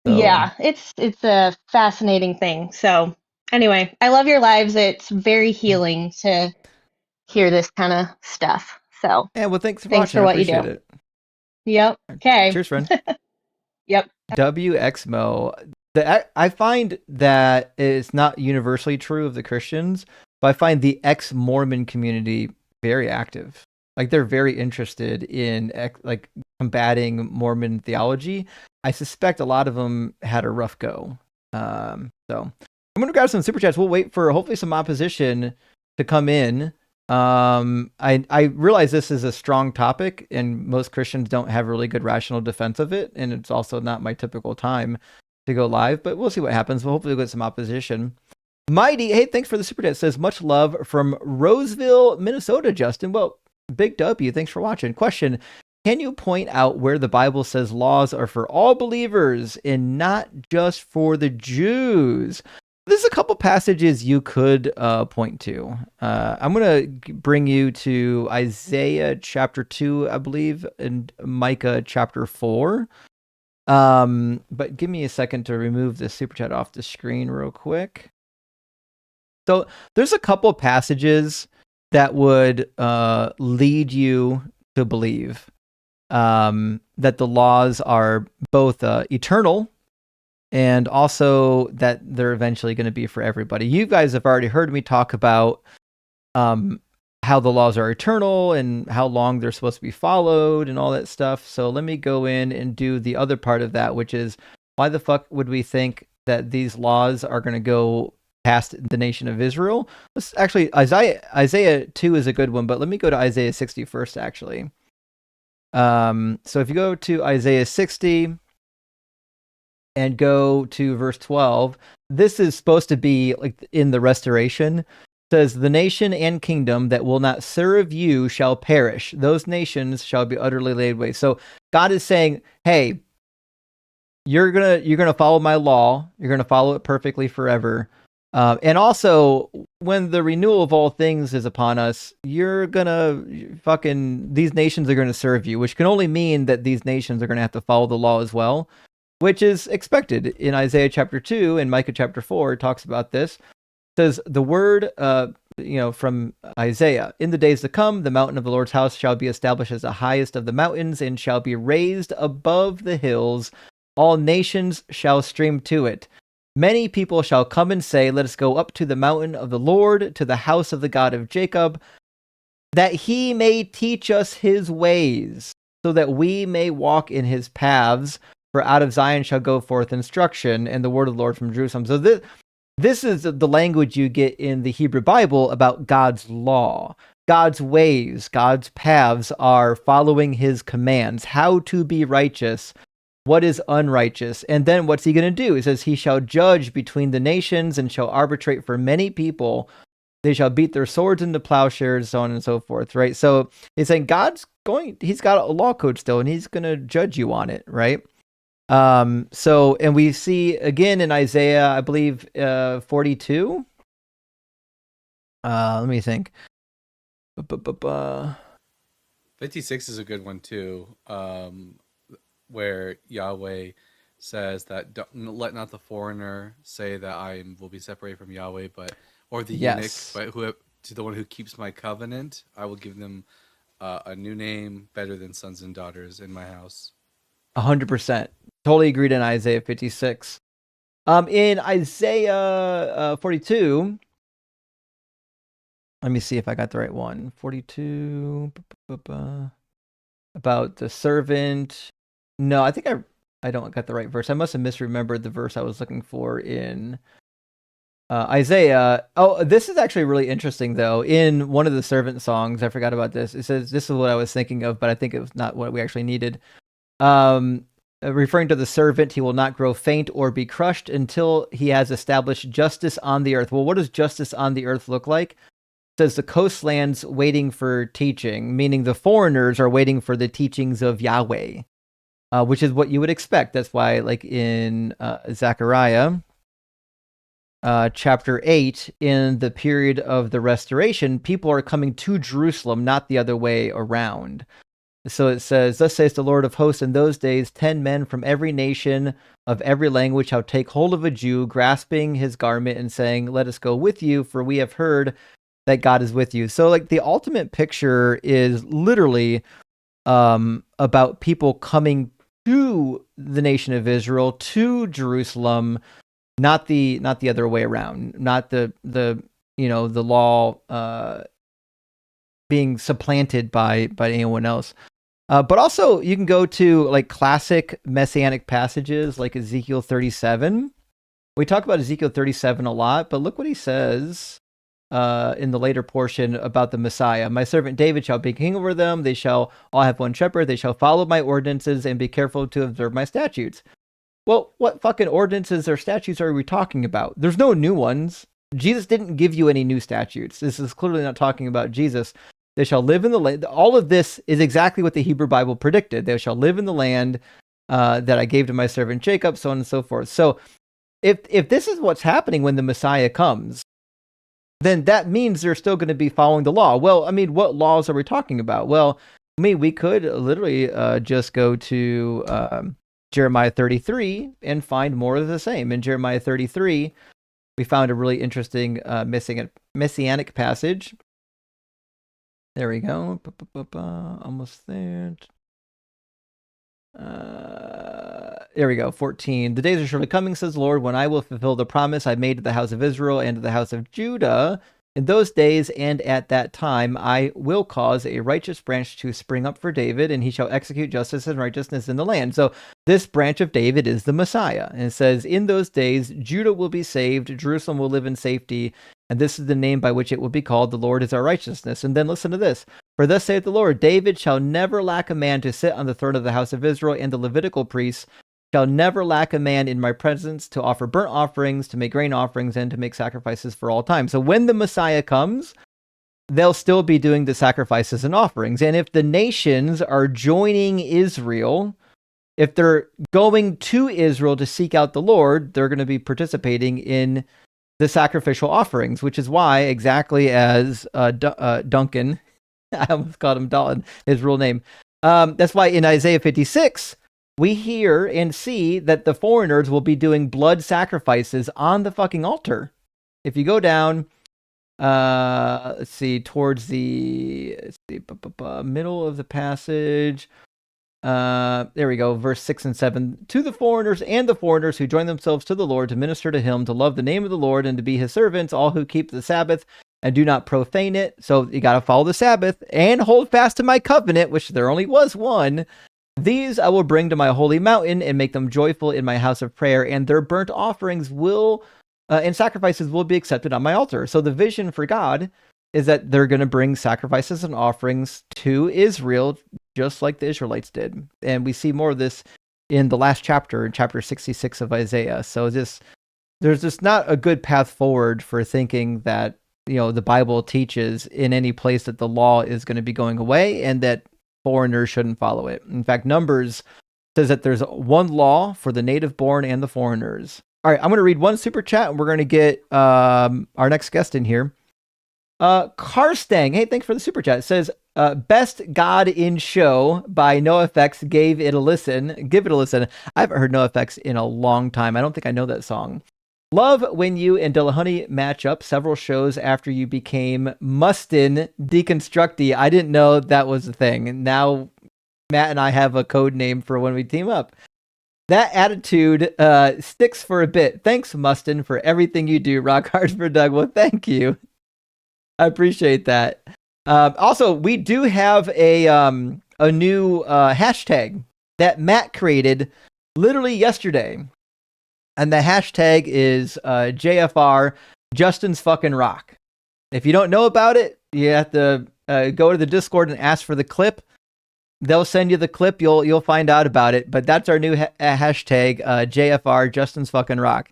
So. Yeah, it's a fascinating thing. So anyway, I love your lives. It's very healing to hear this kind of stuff. So yeah, well, thanks for watching. For what you do. It. Yep. Okay. Cheers, friend. Yep. WXMO. I find that it's not universally true of the Christians, but I find the ex-Mormon community very active. Like they're very interested in like combating Mormon theology. I suspect a lot of them had a rough go. So I'm gonna grab some super chats. We'll wait for hopefully some opposition to come in. I realize this is a strong topic, and most Christians don't have really good rational defense of it, and it's also not my typical time to go live, but we'll see what happens. We'll hopefully get some opposition. Mighty, hey, thanks for the super chat. Says much love from Roseville, Minnesota. Justin, well, big W. Thanks for watching. Question: can you point out where the Bible says laws are for all believers and not just for the Jews? There's a couple passages you could point to. I'm going to bring you to Isaiah chapter 2, I believe, and Micah chapter 4. But give me a second to remove the super chat off the screen real quick. So there's a couple passages that would lead you to believe that the laws are both eternal and also that they're eventually going to be for everybody. You guys have already heard me talk about how the laws are eternal and how long they're supposed to be followed and all that stuff. So let me go in and do the other part of that, which is why the fuck would we think that these laws are going to go past the nation of Israel? Let's actually, Isaiah 2 is a good one, but let me go to Isaiah 60 first, actually. So if you go to Isaiah 60 and go to verse 12, this is supposed to be like in the restoration. It says, the nation and kingdom that will not serve you shall perish. Those nations shall be utterly laid waste. So God is saying, hey, you're gonna follow my law. You're gonna follow it perfectly forever. And also, when the renewal of all things is upon us, these nations are gonna serve you, which can only mean that these nations are gonna have to follow the law as well, which is expected in Isaiah chapter 2 and Micah chapter 4 talks about this. It says the word, from Isaiah, in the days to come, the mountain of the Lord's house shall be established as the highest of the mountains and shall be raised above the hills. All nations shall stream to it. Many people shall come and say, let us go up to the mountain of the Lord, to the house of the God of Jacob, that he may teach us his ways, so that we may walk in his paths. For out of Zion shall go forth instruction, and the word of the Lord from Jerusalem. So this is the language you get in the Hebrew Bible about God's law, God's ways, God's paths are following his commands, how to be righteous, what is unrighteous. And then what's he going to do? He says, he shall judge between the nations and shall arbitrate for many people. They shall beat their swords into plowshares, so on and so forth, right? So he's saying he's got a law code still, and he's going to judge you on it, right? And we see again in Isaiah, I believe, 42. Let me think. 56 is a good one too, where Yahweh says that let not the foreigner say that I will be separated from Yahweh, or the eunuch, but to the one who keeps my covenant, I will give them a new name better than sons and daughters in my house. 100%. Totally agreed in Isaiah 56. In Isaiah 42, let me see if I got the right one. 42, about the servant. No, I think I don't got the right verse. I must have misremembered the verse I was looking for in Isaiah. Oh, this is actually really interesting, though. In one of the servant songs, I forgot about this. It says, this is what I was thinking of, but I think it was not what we actually needed. Referring to the servant, he will not grow faint or be crushed until he has established justice on the earth. Well, what does justice on the earth look like? It says the coastlands waiting for teaching, meaning the foreigners are waiting for the teachings of Yahweh, which is what you would expect. That's why, like in Zechariah chapter 8, in the period of the restoration, people are coming to Jerusalem, not the other way around. So it says, thus says the Lord of hosts, in those days 10 men from every nation of every language shall take hold of a Jew, grasping his garment and saying, let us go with you, for we have heard that God is with you. So like the ultimate picture is literally about people coming to the nation of Israel, to Jerusalem, not the other way around, not the law being supplanted by anyone else. But also you can go to like classic messianic passages like Ezekiel 37. We talk about Ezekiel 37 a lot, but look what he says in the later portion about the Messiah. My servant David shall be king over them. They shall all have one shepherd. They shall follow my ordinances and be careful to observe my statutes. Well, what fucking ordinances or statutes are we talking about? There's no new ones. Jesus didn't give you any new statutes. This is clearly not talking about Jesus. They shall live in the land. All of this is exactly what the Hebrew Bible predicted. They shall live in the land that I gave to my servant Jacob, so on and so forth. So if this is what's happening when the Messiah comes, then that means they're still going to be following the law. Well, I mean, what laws are we talking about? Well, I mean, we could literally just go to Jeremiah 33 and find more of the same. In Jeremiah 33, we found a really interesting messianic passage. There we go. Almost there. There we go. 14. The days are surely coming, says the Lord, when I will fulfill the promise I made to the house of Israel and to the house of Judah. In those days and at that time, I will cause a righteous branch to spring up for David, and he shall execute justice and righteousness in the land. So this branch of David is the Messiah. And it says, in those days, Judah will be saved, Jerusalem will live in safety, and this is the name by which it will be called, the Lord is our righteousness. And then listen to this. For thus saith the Lord, David shall never lack a man to sit on the throne of the house of Israel, and the Levitical priests shall never lack a man in my presence to offer burnt offerings, to make grain offerings, and to make sacrifices for all time. So when the Messiah comes, they'll still be doing the sacrifices and offerings. And if the nations are joining Israel, if they're going to Israel to seek out the Lord, they're going to be participating in the sacrificial offerings, which is why, exactly as Duncan, I almost called him Dalton, his real name. That's why in Isaiah 56, we hear and see that the foreigners will be doing blood sacrifices on the fucking altar. If you go down, let's see, towards the middle of the passage, there we go, verse 6 and 7. To the foreigners and the foreigners who join themselves to the Lord to minister to him, to love the name of the Lord and to be his servants, all who keep the Sabbath and do not profane it. So you got to follow the Sabbath and hold fast to my covenant, which there only was one. These I will bring to my holy mountain and make them joyful in my house of prayer, and their burnt offerings will and sacrifices will be accepted on my altar. So the vision for God is that they're going to bring sacrifices and offerings to Israel, just like the Israelites did. And we see more of this in the last chapter, in chapter 66 of Isaiah. So there's just not a good path forward for thinking that, the Bible teaches in any place that the law is going to be going away and that foreigners shouldn't follow it. In fact, Numbers says that there's one law for the native born and the foreigners. All right, I'm going to read one super chat and we're going to get our next guest in here. Carstang, hey, thanks for the super chat. It says, Best God in Show by NoFX, give it a listen. I haven't heard NoFX in a long time. I don't think I know that song. Love when you and Delahunty match up several shows after you became Mustin Deconstructy. I didn't know that was a thing. And now Matt and I have a code name for when we team up. That attitude sticks for a bit. Thanks, Mustin, for everything you do. Rock hard for Doug. Well, thank you. I appreciate that. Also, we do have a new hashtag that Matt created literally yesterday. And the hashtag is JFR, Justin's fucking rock. If you don't know about it, you have to go to the Discord and ask for the clip. They'll send you the clip. You'll find out about it. But that's our new hashtag, JFR, Justin's fucking rock.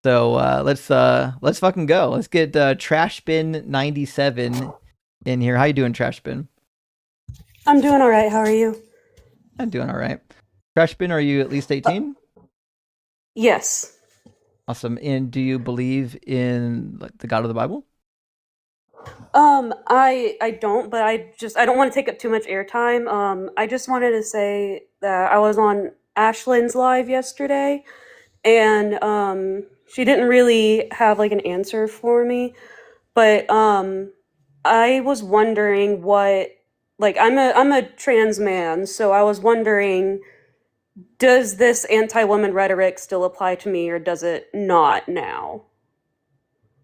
So let's fucking go. Let's get Trashbin97 in here. How you doing, Trashbin? I'm doing all right. How are you? I'm doing all right. Trashbin, are you at least 18? Yes. Awesome. And do you believe in the God of the Bible? I don't, but I don't want to take up too much airtime. I just wanted to say that I was on Ashlyn's live yesterday, and she didn't really have an answer for me, but I was wondering what I'm a trans man, so I was wondering, does this anti-woman rhetoric still apply to me, or does it not now?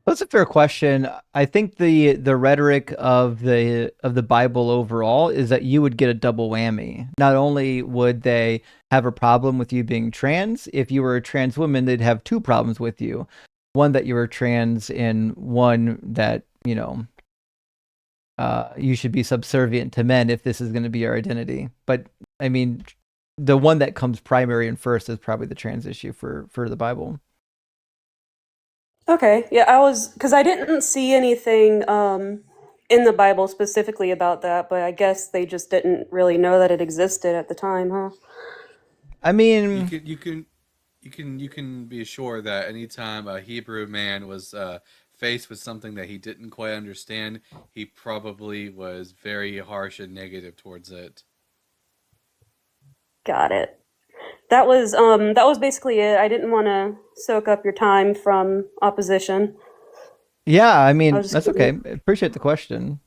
That's a fair question. I think the rhetoric of the Bible overall is that you would get a double whammy. Not only would they have a problem with you being trans, if you were a trans woman, they'd have two problems with you. One, that you were trans, and one that, you know, you should be subservient to men if this is going to be your identity. But I mean, the one that comes primary and first is probably the trans issue for the Bible. Okay, yeah, because I didn't see anything in the Bible specifically about that, but I guess they just didn't really know that it existed at the time, huh? I mean, You can be sure that anytime a Hebrew man was faced with something that he didn't quite understand, he probably was very harsh and negative towards it. Got it. That was basically it. I didn't want to soak up your time from opposition. yeah, I mean, I was just that's okay. kidding. Appreciate the question.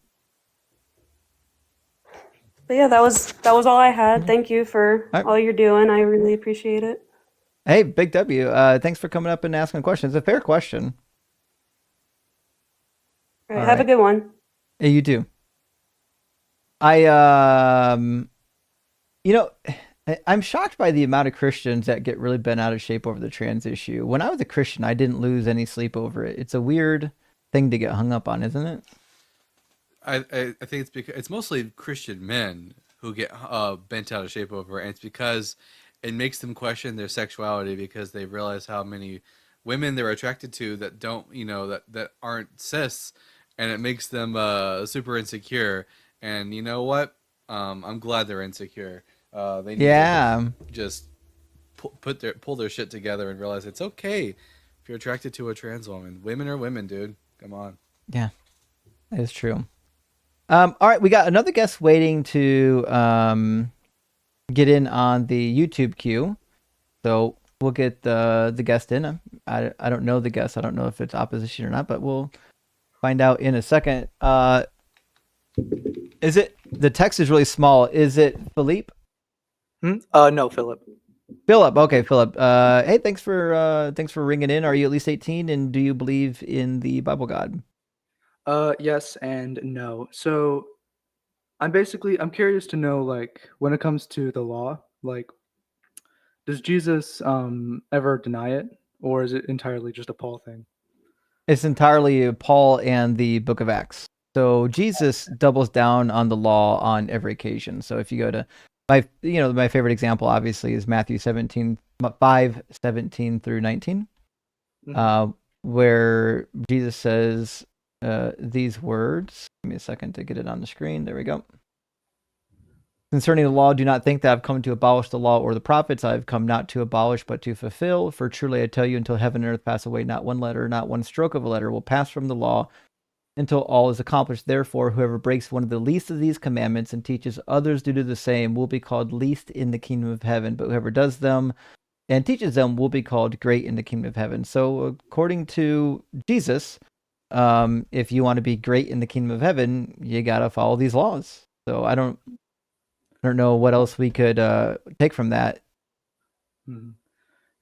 But yeah, that was all I had. Thank you for All right. all you're doing. I really appreciate it. Hey, Big W, thanks for coming up and asking a question. It's a fair question. All right, All have a right. good one. Hey, you too. You know, I'm shocked by the amount of Christians that get really bent out of shape over the trans issue. When I was a Christian, I didn't lose any sleep over it. It's a weird thing to get hung up on, isn't it? I think it's because it's mostly Christian men who get bent out of shape over it, and it's because it makes them question their sexuality because they realize how many women they're attracted to that don't, that aren't cis, and it makes them super insecure. And you know what? I'm glad they're insecure. They need to Yeah. just pull their shit together and realize it's okay if you're attracted to a trans woman. Women are women, dude. Come on. Yeah, that is true. All right, we got another guest waiting to get in on the YouTube queue, so we'll get the guest in. I don't know the guest. I don't know if it's opposition or not, but we'll find out in a second. Is it, the text is really small? Is it Philippe? No, Philip. Philip. Okay, Philip. Hey, thanks for ringing in. Are you at least 18, and do you believe in the Bible God? Yes and no. So I'm curious to know, like, when it comes to the law, like, does Jesus ever deny it, or is it entirely just a Paul thing? It's entirely Paul and the Book of Acts. So Jesus doubles down on the law on every occasion. So if you go to my favorite example obviously is Matthew 5:17 through 19, where Jesus says these words. Give me a second to get it on the screen. There we go. Concerning the law, do not think that I've come to abolish the law or the prophets. I have come not to abolish, but to fulfill. For truly I tell you, until heaven and earth pass away, not one letter, not one stroke of a letter will pass from the law until all is accomplished. Therefore, whoever breaks one of the least of these commandments and teaches others to do the same will be called least in the kingdom of heaven. But whoever does them and teaches them will be called great in the kingdom of heaven. So according to Jesus, if you want to be great in the kingdom of heaven, you got to follow these laws. So I don't know what else we could take from that.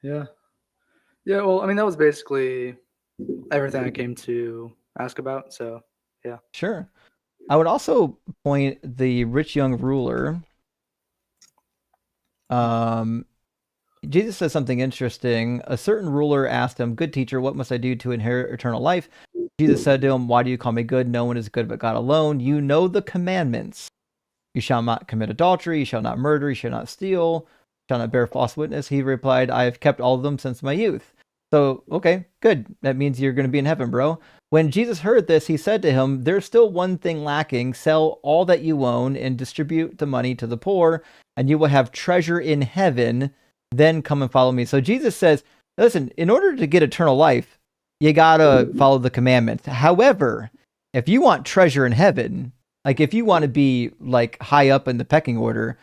Yeah. Well, I mean, that was basically everything I came to ask about. So yeah. Sure. I would also point the rich young ruler. Jesus says something interesting. A certain ruler asked him, "Good teacher, what must I do to inherit eternal life?" Jesus said to him, "Why do you call me good? No one is good but God alone. You know the commandments. You shall not commit adultery, you shall not murder, you shall not steal, you shall not bear false witness." He replied, "I have kept all of them since my youth." So, okay, good. That means you're going to be in heaven, bro. When Jesus heard this, he said to him, "There's still one thing lacking. Sell all that you own and distribute the money to the poor, and you will have treasure in heaven. Then come and follow me." So Jesus says, listen, in order to get eternal life, you got to follow the commandments. However, if you want treasure in heaven, like if you want to be like high up in the pecking order,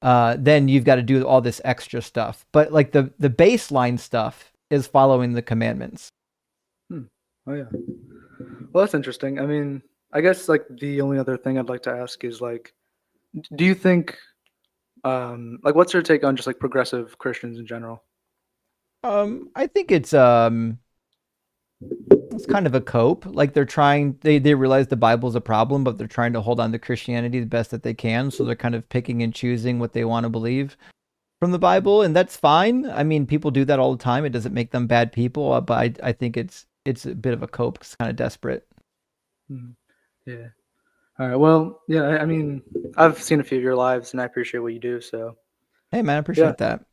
then you've got to do all this extra stuff. But like the baseline stuff is following the commandments. Oh yeah. Well, that's interesting. I mean, I guess like the only other thing I'd like to ask is like, do you think Like, what's your take on just like progressive Christians in general? I think it's kind of a cope. Like they realize the Bible's a problem, but they're trying to hold on to Christianity the best that they can. So they're kind of picking and choosing what they want to believe from the Bible, and that's fine. I mean, people do that all the time. It doesn't make them bad people, but I think it's a bit of a cope. It's kind of desperate. Yeah. All right. Well, yeah. I mean, I've seen a few of your lives, and I appreciate what you do. So, Hey, man, I appreciate that.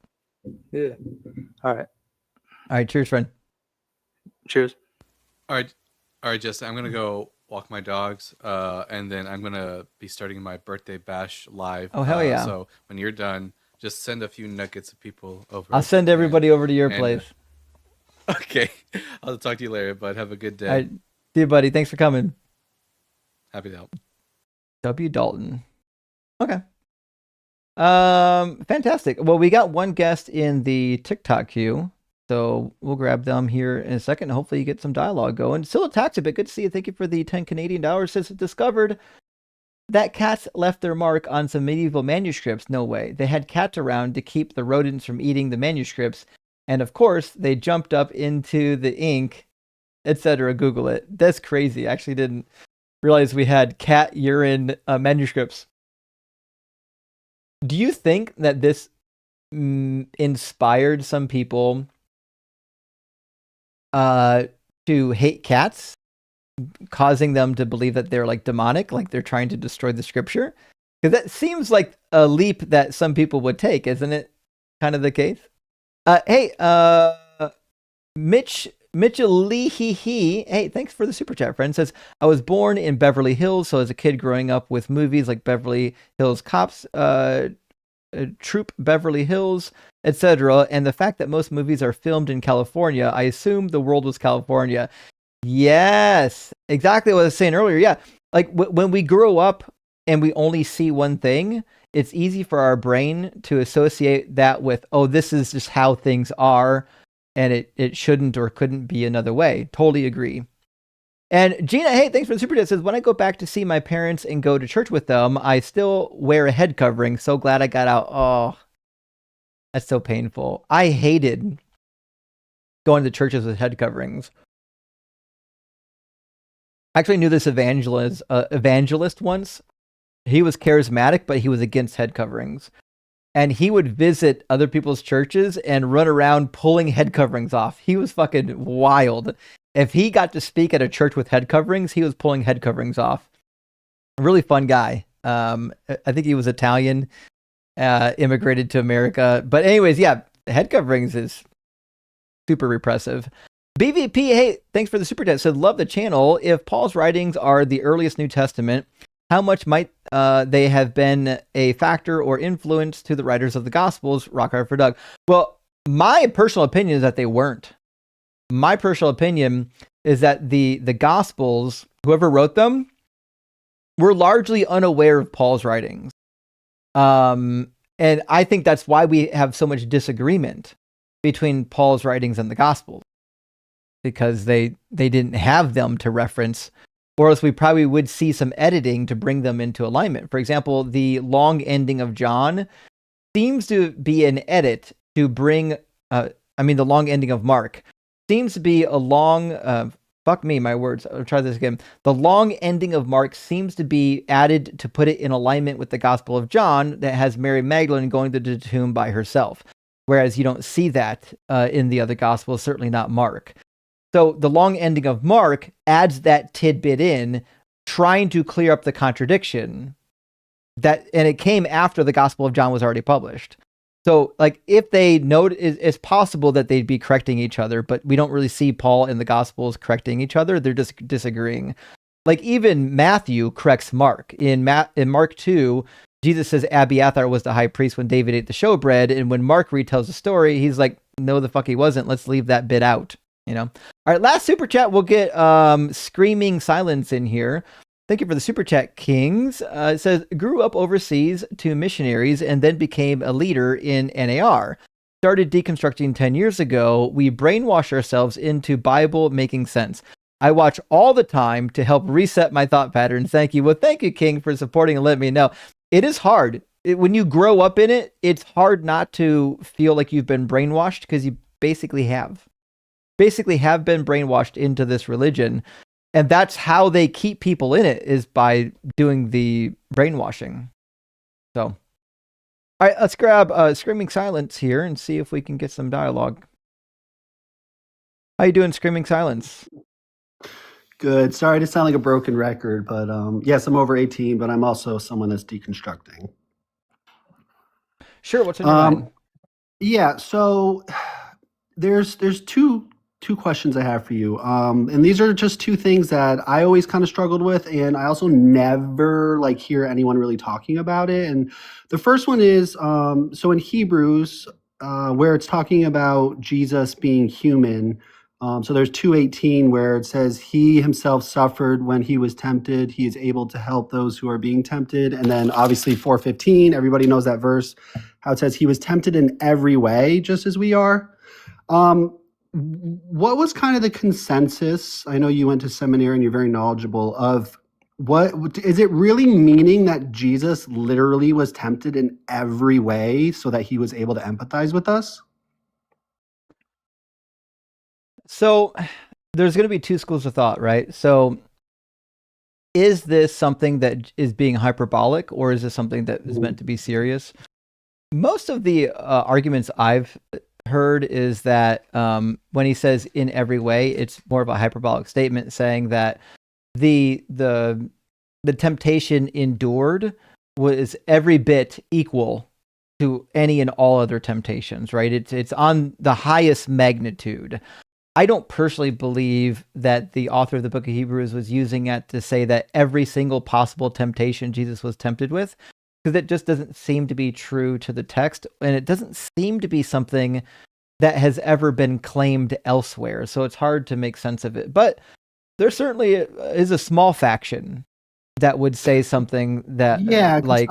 yeah. All right. All right, cheers, friend. Cheers. All right, Justin. I'm gonna go walk my dogs, and then I'm gonna be starting my birthday bash live. Oh, hell yeah. So when you're done, just send a few nuggets of people over. I'll send everybody over to your place. Okay. I'll talk to you later, bud. Have a good day. All right. See you, buddy. Thanks for coming. Happy to help. W. Dalton. Okay. Fantastic. Well, we got one guest in the TikTok queue, so we'll grab them here in a second. Hopefully you get some dialogue going. Still attacks a bit. Good to see you. Thank you for the 10 Canadian dollars. Says discovered that cats left their mark on some medieval manuscripts. No way. They had cats around to keep the rodents from eating the manuscripts. And of course, they jumped up into the ink, etc. Google it. That's crazy. I actually didn't realize we had cat urine manuscripts. Do you think that this inspired some people to hate cats, causing them to believe that they're like demonic, like they're trying to destroy the scripture? Because that seems like a leap that some people would take, isn't it? Kind of the case. Hey, Mitchell Lee, hey, thanks for the super chat, friend. Says, I was born in Beverly Hills, so as a kid growing up with movies like Beverly Hills Cops, Troop Beverly Hills, etc., and the fact that most movies are filmed in California, I assumed the world was California. Yes, exactly what I was saying earlier. Yeah, like when we grow up and we only see one thing, it's easy for our brain to associate that with, oh, this is just how things are, and it shouldn't or couldn't be another way. Totally agree. And Gina, hey, thanks for the super chat. Says, when I go back to see my parents and go to church with them, I still wear a head covering. So glad I got out. Oh, that's so painful. I hated going to churches with head coverings. I actually knew this evangelist once. He was charismatic, but he was against head coverings. And he would visit other people's churches and run around pulling head coverings off. He was fucking wild. If he got to speak at a church with head coverings, he was pulling head coverings off. A really fun guy. I think he was Italian, immigrated to America. But anyways, yeah, head coverings is super repressive. BVP, hey, thanks for the super chat. Said, love the channel. If Paul's writings are the earliest New Testament, how much might they have been a factor or influence to the writers of the Gospels? Rock hard for Doug. Well, my personal opinion is that they weren't. My personal opinion is that the Gospels, whoever wrote them, were largely unaware of Paul's writings. And I think that's why we have so much disagreement between Paul's writings and the Gospels, because they didn't have them to reference, or else we probably would see some editing to bring them into alignment. For example, the long ending of John seems to be an edit to bring, the long ending of Mark seems to be a long, fuck me, my words, I'll try this again. The long ending of Mark seems to be added to put it in alignment with the Gospel of John that has Mary Magdalene going to the tomb by herself. Whereas you don't see that in the other Gospels, certainly not Mark. So the long ending of Mark adds that tidbit in, trying to clear up the contradiction, and it came after the Gospel of John was already published. So, like, if they note, it's possible that they'd be correcting each other, but we don't really see Paul in the Gospels correcting each other. They're just disagreeing. Like, even Matthew corrects Mark. In Mark 2, Jesus says Abiathar was the high priest when David ate the showbread, and when Mark retells the story, he's like, no, the fuck he wasn't. Let's leave that bit out. All right, last super chat. We'll get Screaming Silence in here. Thank you for the super chat, Kings. It says, grew up overseas to missionaries and then became a leader in NAR. Started deconstructing 10 years ago. We brainwash ourselves into Bible making sense. I watch all the time to help reset my thought patterns. Thank you. Well, thank you, King, for supporting and letting me know. It is hard. when you grow up in it, it's hard not to feel like you've been brainwashed, because you basically have been brainwashed into this religion. And that's how they keep people in it, is by doing the brainwashing. So, all right, let's grab Screaming Silence here and see if we can get some dialogue. How you doing, Screaming Silence? Good. Sorry to sound like a broken record, but yes, I'm over 18, but I'm also someone that's deconstructing. Sure. What's on your mind? Yeah. So there's two questions I have for you, and these are just two things that I always kind of struggled with, and I also never like hear anyone really talking about it. And the first one is so in Hebrews, where it's talking about Jesus being human. So there's 2:18 where it says he himself suffered when he was tempted. He is able to help those who are being tempted. And then obviously 4:15, everybody knows that verse, how it says he was tempted in every way, just as we are. What was kind of the consensus? I know you went to seminary and you're very knowledgeable of what is it really meaning that Jesus literally was tempted in every way so that he was able to empathize with us? So there's going to be two schools of thought, right? So is this something that is being hyperbolic, or is this something that is meant to be serious? Most of the arguments I've heard is that when he says in every way, it's more of a hyperbolic statement, saying that the temptation endured was every bit equal to any and all other temptations, right? It's on the highest magnitude. I don't personally believe that the author of the book of Hebrews was using it to say that every single possible temptation Jesus was tempted with, because it just doesn't seem to be true to the text, and it doesn't seem to be something that has ever been claimed elsewhere. So it's hard to make sense of it. But there certainly is a small faction that would say something that, Yeah, 'cause like,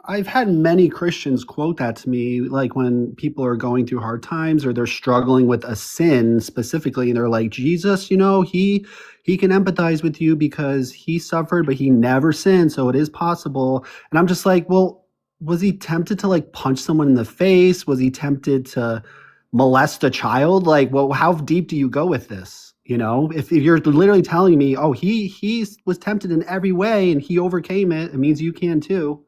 I've had many Christians quote that to me, like when people are going through hard times or they're struggling with a sin specifically, and they're like, Jesus, he can empathize with you because he suffered, but he never sinned, so it is possible. And I'm just like, well, was he tempted to like punch someone in the face? Was he tempted to molest a child? Like, well, how deep do you go with this? If you're literally telling me, oh, he was tempted in every way and he overcame it, it means you can too.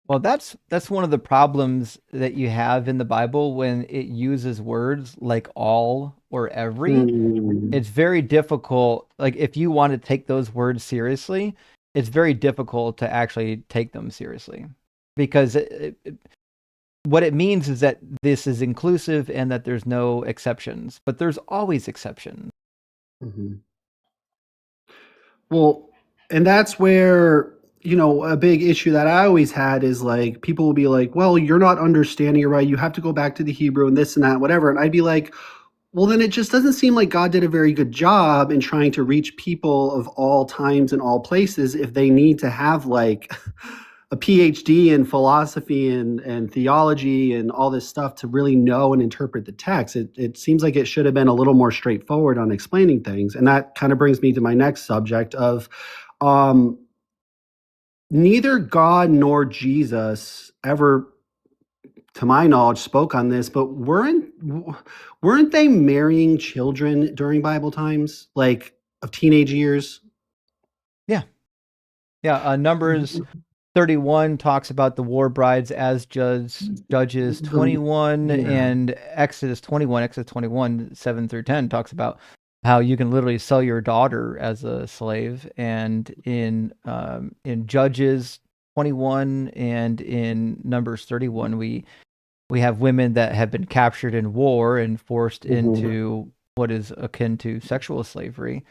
well, that's one of the problems that you have in the Bible when it uses words like all or every. It's very difficult. Like, if you want to take those words seriously, it's very difficult to actually take them seriously, because what it means is that this is inclusive and that there's no exceptions, but there's always exceptions. Mhm. Well, and that's where, a big issue that I always had is like people will be like, well, you're not understanding it right. You have to go back to the Hebrew and this and that, whatever. And I'd be like, well, then it just doesn't seem like God did a very good job in trying to reach people of all times and all places if they need to have like a PhD in philosophy and theology and all this stuff to really know and interpret the text. It seems like it should have been a little more straightforward on explaining things. And that kind of brings me to my next subject of neither God nor Jesus ever, to my knowledge, spoke on this, but weren't they marrying children during Bible times, like of teenage years? Yeah, Numbers 31 talks about the war brides, as Judges 21 and Exodus 21, 7 through 10 talks about how you can literally sell your daughter as a slave. And in Judges 21 and in Numbers 31, we have women that have been captured in war and forced into what is akin to sexual slavery.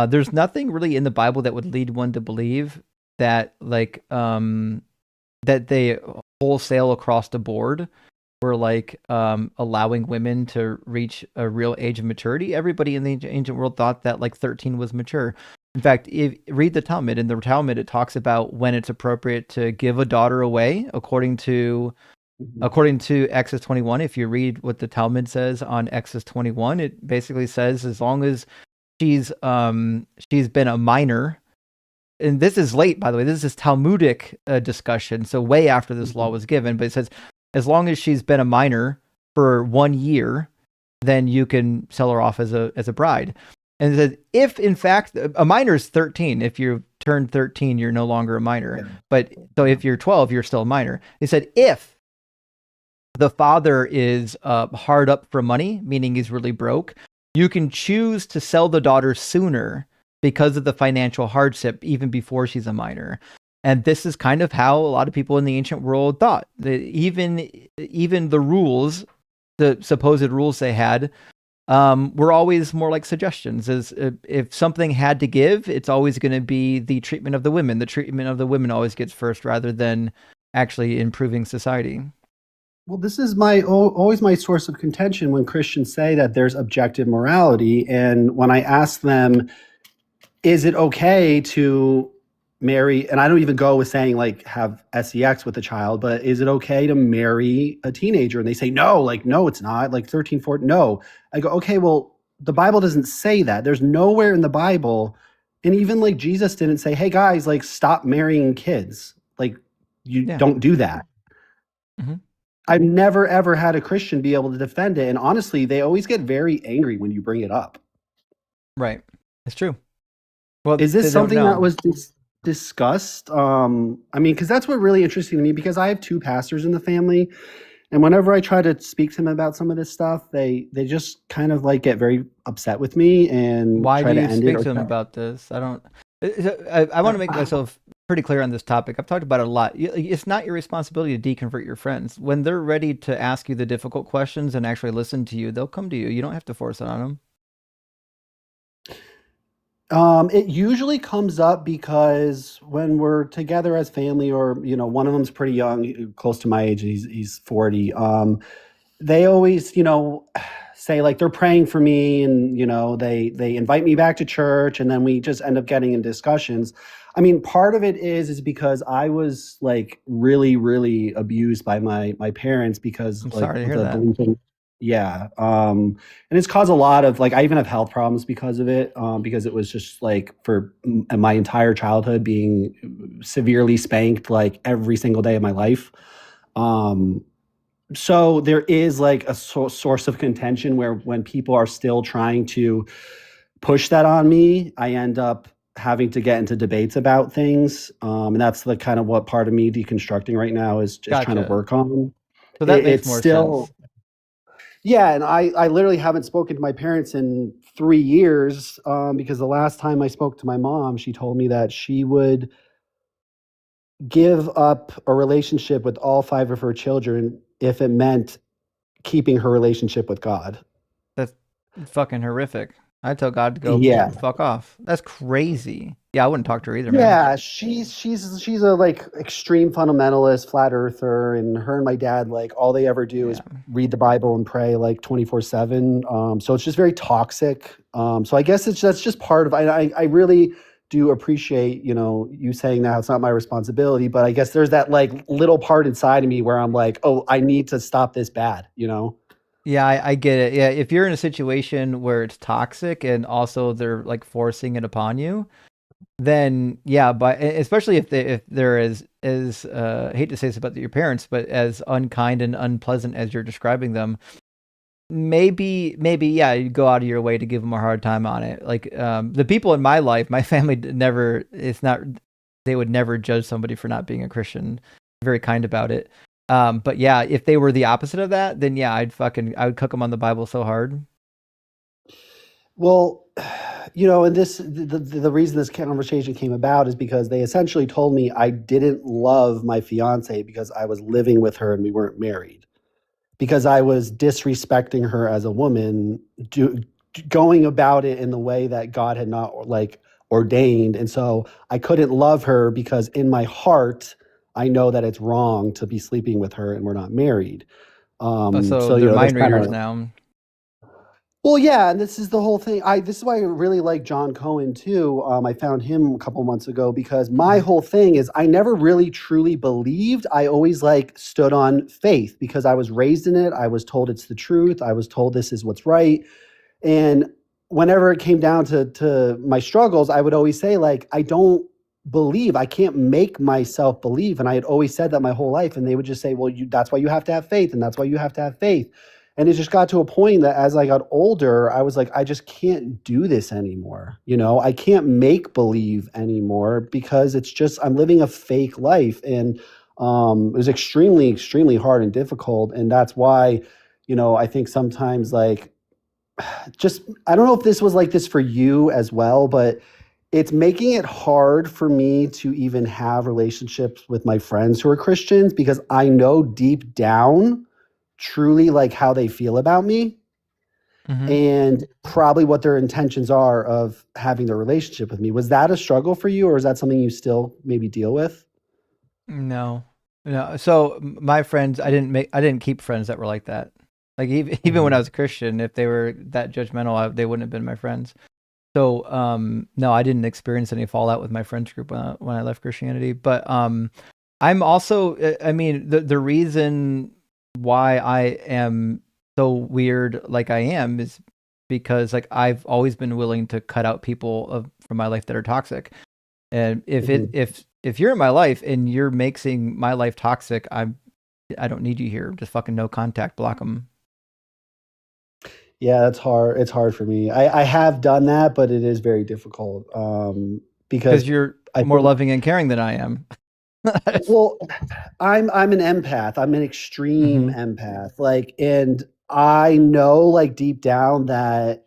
There's nothing really in the Bible that would lead one to believe that that they wholesale across the board were like allowing women to reach a real age of maturity. Everybody in the ancient world thought that like 13 was mature. In fact, if read the Talmud, in the Talmud it talks about when it's appropriate to give a daughter away according to Exodus 21. If you read what the Talmud says on Exodus 21, it basically says as long as she's been a minor and this is late, by the way, this is Talmudic discussion, so way after this law was given, but it says, as long as she's been a minor for 1 year, then you can sell her off as a bride. And it says, if in fact, a minor is 13. If you turn 13, you're no longer a minor. Yeah. But so if you're 12, you're still a minor. It said, if the father is hard up for money, meaning he's really broke, you can choose to sell the daughter sooner because of the financial hardship, even before she's a minor. And this is kind of how a lot of people in the ancient world thought. Even the rules, the supposed rules they had, were always more like suggestions. As if something had to give, it's always going to be the treatment of the women. The treatment of the women always gets first, rather than actually improving society. Well, this is always my source of contention when Christians say that there's objective morality, and when I ask them, is it okay to marry, and I don't even go with saying like have sex with a child, but is it okay to marry a teenager? And they say, no, it's not, like 13, 14, no. I go, okay, well, the Bible doesn't say that. There's nowhere in the Bible, and even like Jesus didn't say, hey guys, like stop marrying kids. Like don't do that. Mm-hmm. I've never ever had a Christian be able to defend it. And honestly, they always get very angry when you bring it up. Right. It's true. Well, is this something that was discussed? I mean, because that's what really interesting to me, because I have 2 pastors in the family, and whenever I try to speak to them about some of this stuff, they just kind of like get very upset with me and why try do to you end speak it. to them about this? I want to make myself pretty clear on this topic. I've talked about it a lot. It's not your responsibility to deconvert your friends. When they're ready to ask you the difficult questions and actually listen to you, they'll come to you. You don't have to force it on them. It usually comes up because when we're together as family, or one of them's pretty young, close to my age, he's 40. They always say like they're praying for me, and they invite me back to church, and then we just end up getting in discussions. I mean, part of it is because I was like really, really abused by my parents, because I'm like sorry to hear that. believing. Yeah. And it's caused a lot of, like, I even have health problems because of it, because it was just like for my entire childhood being severely spanked like every single day of my life. So there is like a source of contention where when people are still trying to push that on me, I end up having to get into debates about things. And that's the kind of what part of me deconstructing right now is just trying to work on. So that makes more sense. Yeah, and I literally haven't spoken to my parents in 3 years, because the last time I spoke to my mom, she told me that she would give up a relationship with all 5 of her children if it meant keeping her relationship with God. That's fucking horrific. I tell God to go fuck off. That's crazy. Yeah, I wouldn't talk to her either, man. Yeah, she's a like extreme fundamentalist, flat earther, and her and my dad, like all they ever do is read the Bible and pray like 24/7. So it's just very toxic. So I guess that's just part of. I really do appreciate you saying that it's not my responsibility, but I guess there's that like little part inside of me where I'm like, oh, I need to stop this bad. Yeah, I get it. Yeah, if you're in a situation where it's toxic and also they're like forcing it upon you, then yeah, but especially if they're as I hate to say this about your parents, but as unkind and unpleasant as you're describing them, maybe yeah, you go out of your way to give them a hard time on it. Like the people in my life, my family they would never judge somebody for not being a Christian. Very kind about it. But yeah, if they were the opposite of that, then yeah, I would cook them on the Bible so hard. Well, and the reason this conversation came about is because they essentially told me I didn't love my fiance because I was living with her and we weren't married, because I was disrespecting her as a woman, going about it in the way that God had not like ordained. And so I couldn't love her because in my heart, I know that it's wrong to be sleeping with her and we're not married. So they're mind readers now. Well, yeah, and this is the whole thing. This is why I really like John Cohen too. I found him a couple months ago because my whole thing is I never really truly believed. I always like stood on faith because I was raised in it. I was told it's the truth. I was told this is what's right. And whenever it came down to my struggles, I would always say like, I don't believe. I can't make myself believe. And I had always said that my whole life. And they would just say, well, that's why you have to have faith. And that's why you have to have faith. And it just got to a point that as I got older, I was like, I just can't do this anymore. You know, I can't make believe anymore because it's just, I'm living a fake life. And it was extremely, extremely hard and difficult. And that's why, you know, I think sometimes like, just, I don't know if this was like this for you as well, but it's making it hard for me to even have relationships with my friends who are Christians because I know deep down truly like how they feel about me and probably what their intentions are of having their relationship with me. Was that a struggle for you, or is that something you still maybe deal with? No. So my friends, I didn't keep friends that were like that. Like even when I was a Christian, if they were that judgmental, they wouldn't have been my friends. So no, I didn't experience any fallout with my friends group when I left Christianity. But I'm also, I mean, the reason why I am so weird like I am is because like I've always been willing to cut out people from my life that are toxic. And if you're in my life and you're making my life toxic, I don't need you here. Just fucking no contact, block them. Yeah, that's hard. It's hard for me. I have done that, but it is very difficult because you're more loving and caring than I am. Well, I'm an empath. I'm an extreme empath. Like, and I know like deep down that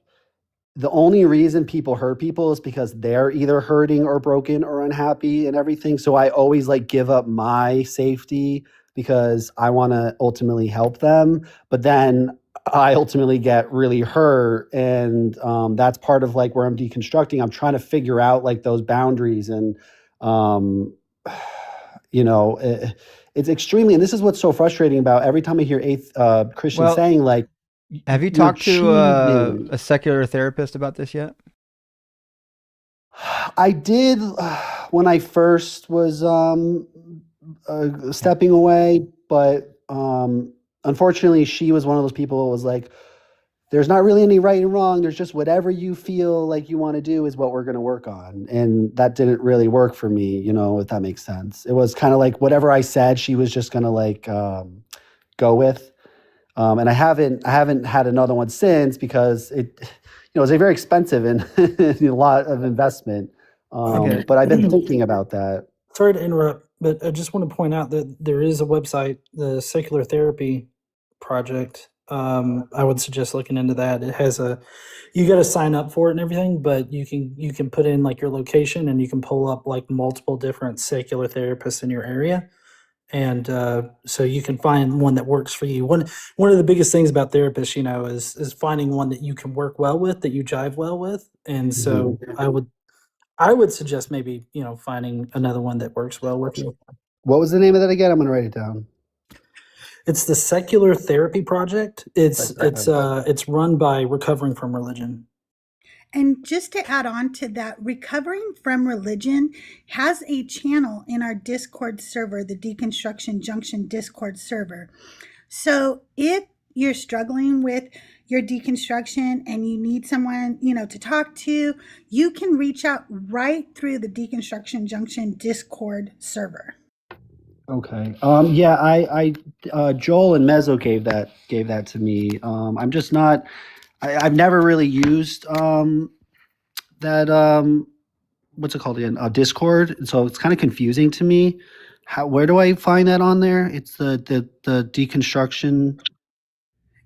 the only reason people hurt people is because they're either hurting or broken or unhappy and everything. So I always like give up my safety because I want to ultimately help them. But then I ultimately get really hurt. And that's part of like where I'm deconstructing. I'm trying to figure out like those boundaries and, you know, it's extremely, and this is what's so frustrating about every time I hear Christians saying like, have you talked to a secular therapist about this yet? I did when I first was stepping away, but unfortunately, she was one of those people who was like, there's not really any right and wrong. There's just whatever you feel like you want to do is what we're going to work on. And that didn't really work for me, you know, if that makes sense. It was kind of like whatever I said, she was just going to like go with. And I haven't had another one since because it, you know, it's a very expensive and a lot of investment. But I've been thinking about that. Sorry to interrupt, but I just want to point out that there is a website, the Secular Therapy Project. I would suggest looking into that. It has you got to sign up for it and everything, but you can put in like your location and you can pull up like multiple different secular therapists in your area. And so you can find one that works for you. One of the biggest things about therapists, you know, is finding one that you can work well with, that you jive well with. And so I would suggest maybe, you know, finding another one that works well with you. What was the name of that again? I'm going to write it down. It's the Secular Therapy Project. It's run by Recovering from Religion. And just to add on to that, Recovering from Religion has a channel in our Discord server, the Deconstruction Junction Discord server. So if you're struggling with your deconstruction and you need someone, you know, to talk to, you can reach out right through the Deconstruction Junction Discord server. Okay. Yeah, I Joel and Mezzo gave that to me. I'm just not, I've never really used that what's it called again? Discord. So it's kind of confusing to me. Where do I find that on there? It's the deconstruction.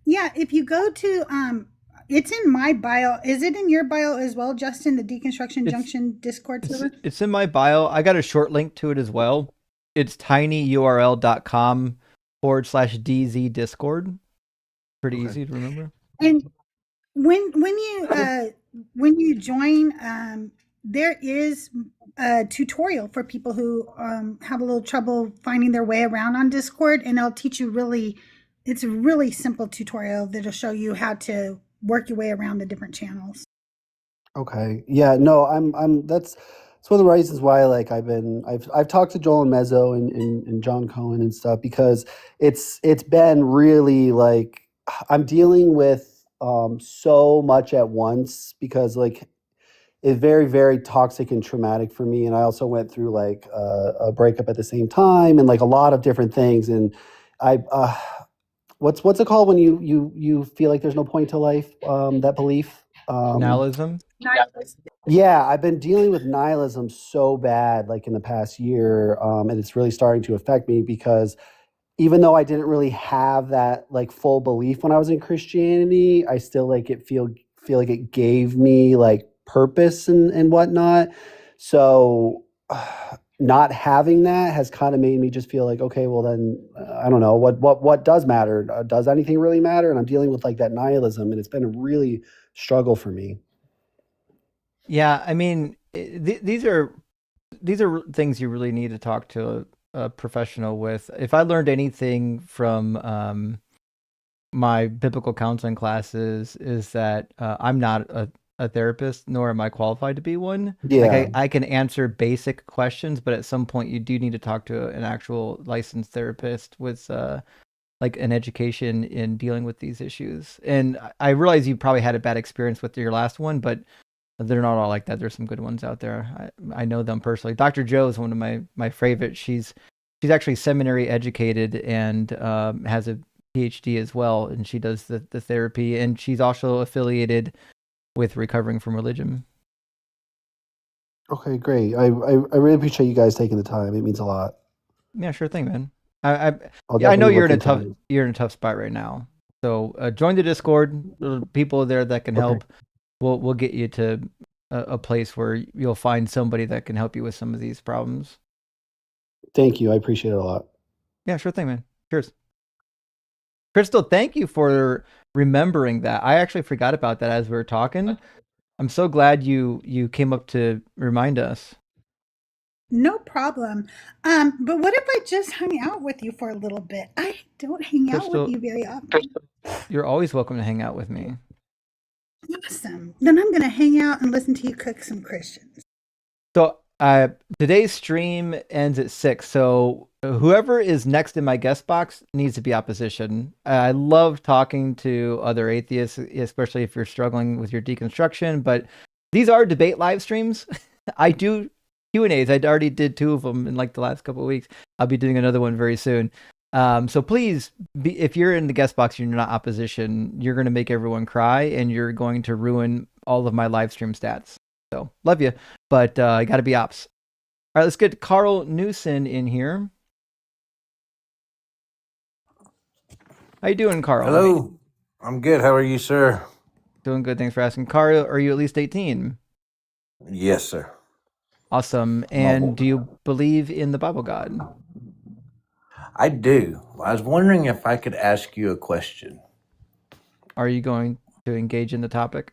Yeah, if you go to it's in my bio. Is it in your bio as well, Justin, the Deconstruction Junction Discord server? It's in my bio. I got a short link to it as well. It's tinyurl.com/DZ Discord. Pretty easy to remember. And when you join, there is a tutorial for people who have a little trouble finding their way around on Discord, and it'll teach you it's a really simple tutorial that'll show you how to work your way around the different channels. Okay. Yeah, no, that's one of the reasons why like I've talked to Joel and Mezzo and John Cohen and stuff, because it's been really like I'm dealing with so much at once, because like is very, very toxic and traumatic for me. And I also went through like a breakup at the same time, and like a lot of different things. And I, what's it called when you feel like there's no point to life? That belief. Nihilism. Yeah, I've been dealing with nihilism so bad, like in the past year, and it's really starting to affect me because even though I didn't really have that like full belief when I was in Christianity, I still like feel like it gave me like purpose and whatnot. So not having that has kind of made me just feel like, okay, well then I don't know what does matter. Does anything really matter? And I'm dealing with like that nihilism, and it's been a really struggle for me. Yeah, I mean, these are things you really need to talk to a professional with. If I learned anything from my biblical counseling classes, is that I'm not a therapist, nor am I qualified to be one. Like Yeah. I can answer basic questions, but at some point you do need to talk to an actual licensed therapist with like an education in dealing with these issues. And I realize you probably had a bad experience with your last one, but they're not all like that. There's some good ones out there. I know them personally. Dr. Joe is one of my favorites. She's actually seminary educated and has a PhD as well, and she does the therapy, and she's also affiliated with Recovering from Religion. Okay, great. I really appreciate you guys taking the time. It means a lot. Yeah, sure thing, man. I'll I know definitely you're look in a into tough it. you're in a tough spot right now. So join the Discord. There are people there that can Okay. help. We'll get you to a place where you'll find somebody that can help you with some of these problems. Thank you. I appreciate it a lot. Yeah, sure thing, man. Cheers. Crystal, thank you for remembering that. I actually forgot about that as we were talking. I'm so glad you came up to remind us. No problem. But what if I just hung out with you for a little bit? I don't hang out with Crystal, you very often. you're always welcome to hang out with me. Awesome. Then I'm going to hang out and listen to you cook some Christians. So today's stream ends at 6. So whoever is next in my guest box needs to be opposition. I love talking to other atheists, especially if you're struggling with your deconstruction. But these are debate live streams. I do Q&As. I already did 2 of them in like the last couple of weeks. I'll be doing another one very soon. So please, if you're in the guest box and you're not opposition, you're going to make everyone cry and you're going to ruin all of my live stream stats. So love you, but I got to be ops. All right, let's get Carl Newson in here. How you doing, Carl? Hello. I'm good. How are you, sir? Doing good. Thanks for asking. Carl, are you at least 18? Yes, sir. Awesome. And do you believe in the Bible God? I do. I was wondering if I could ask you a question. Are you going to engage in the topic?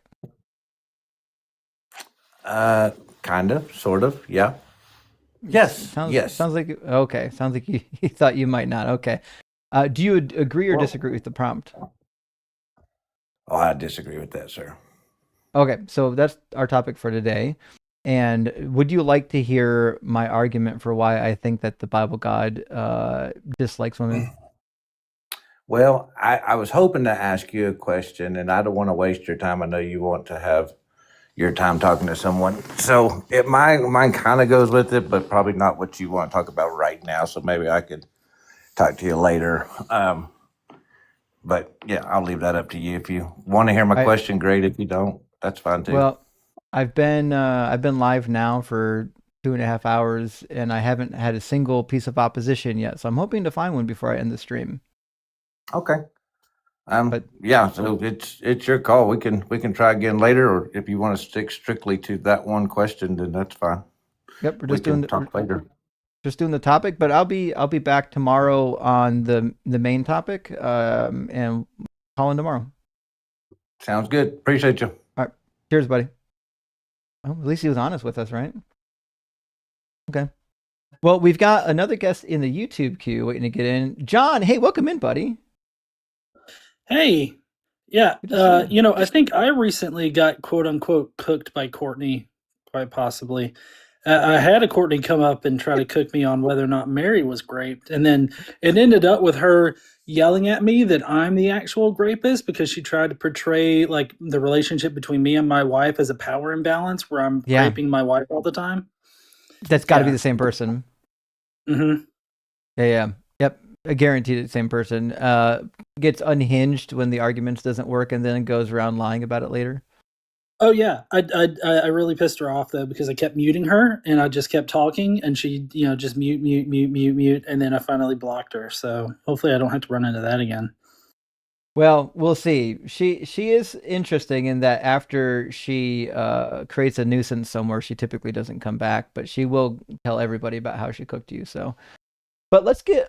Kind of, sort of, yeah. Yes, yes. Sounds like okay. Sounds like you thought you might not. Okay. Do you agree or disagree with the prompt? Oh, I disagree with that, sir. Okay, so that's our topic for today. And would you like to hear my argument for why I think that the Bible God dislikes women? Well, I was hoping to ask you a question, and I don't want to waste your time. I know you want to have your time talking to someone. So mine kind of goes with it, but probably not what you want to talk about right now. So maybe I could talk to you later. But yeah, I'll leave that up to you. If you want to hear my question, great. If you don't, that's fine too. Well, I've been live now for 2.5 hours, and I haven't had a single piece of opposition yet. So I'm hoping to find one before I end the stream. Okay. Yeah, so it's your call. We can try again later, or if you want to stick strictly to that one question, then that's fine. Yep, we can talk later. Just doing the topic, but I'll be back tomorrow on the main topic, and call in tomorrow. Sounds good. Appreciate you. All right, cheers, buddy. Oh, at least he was honest with us, right? Okay. Well, we've got another guest in the YouTube queue waiting to get in. John, hey, welcome in, buddy. Hey, yeah, I think I recently got quote unquote cooked by Courtney, quite possibly. I had a Courtney come up and try to cook me on whether or not Mary was raped, and then it ended up with her yelling at me that I'm the actual rapist because she tried to portray like the relationship between me and my wife as a power imbalance where I'm Yeah. raping my wife all the time. That's got to be Yeah. the same person. Mm-hmm. Yeah. Yep. I guarantee it's the same person. Gets unhinged when the arguments doesn't work, and then goes around lying about it later. Oh yeah, I really pissed her off though because I kept muting her and I just kept talking and she just mute, and then I finally blocked her. So hopefully I don't have to run into that again. Well, we'll see. She is interesting in that after she creates a nuisance somewhere, she typically doesn't come back, but she will tell everybody about how she cooked you. So, but let's get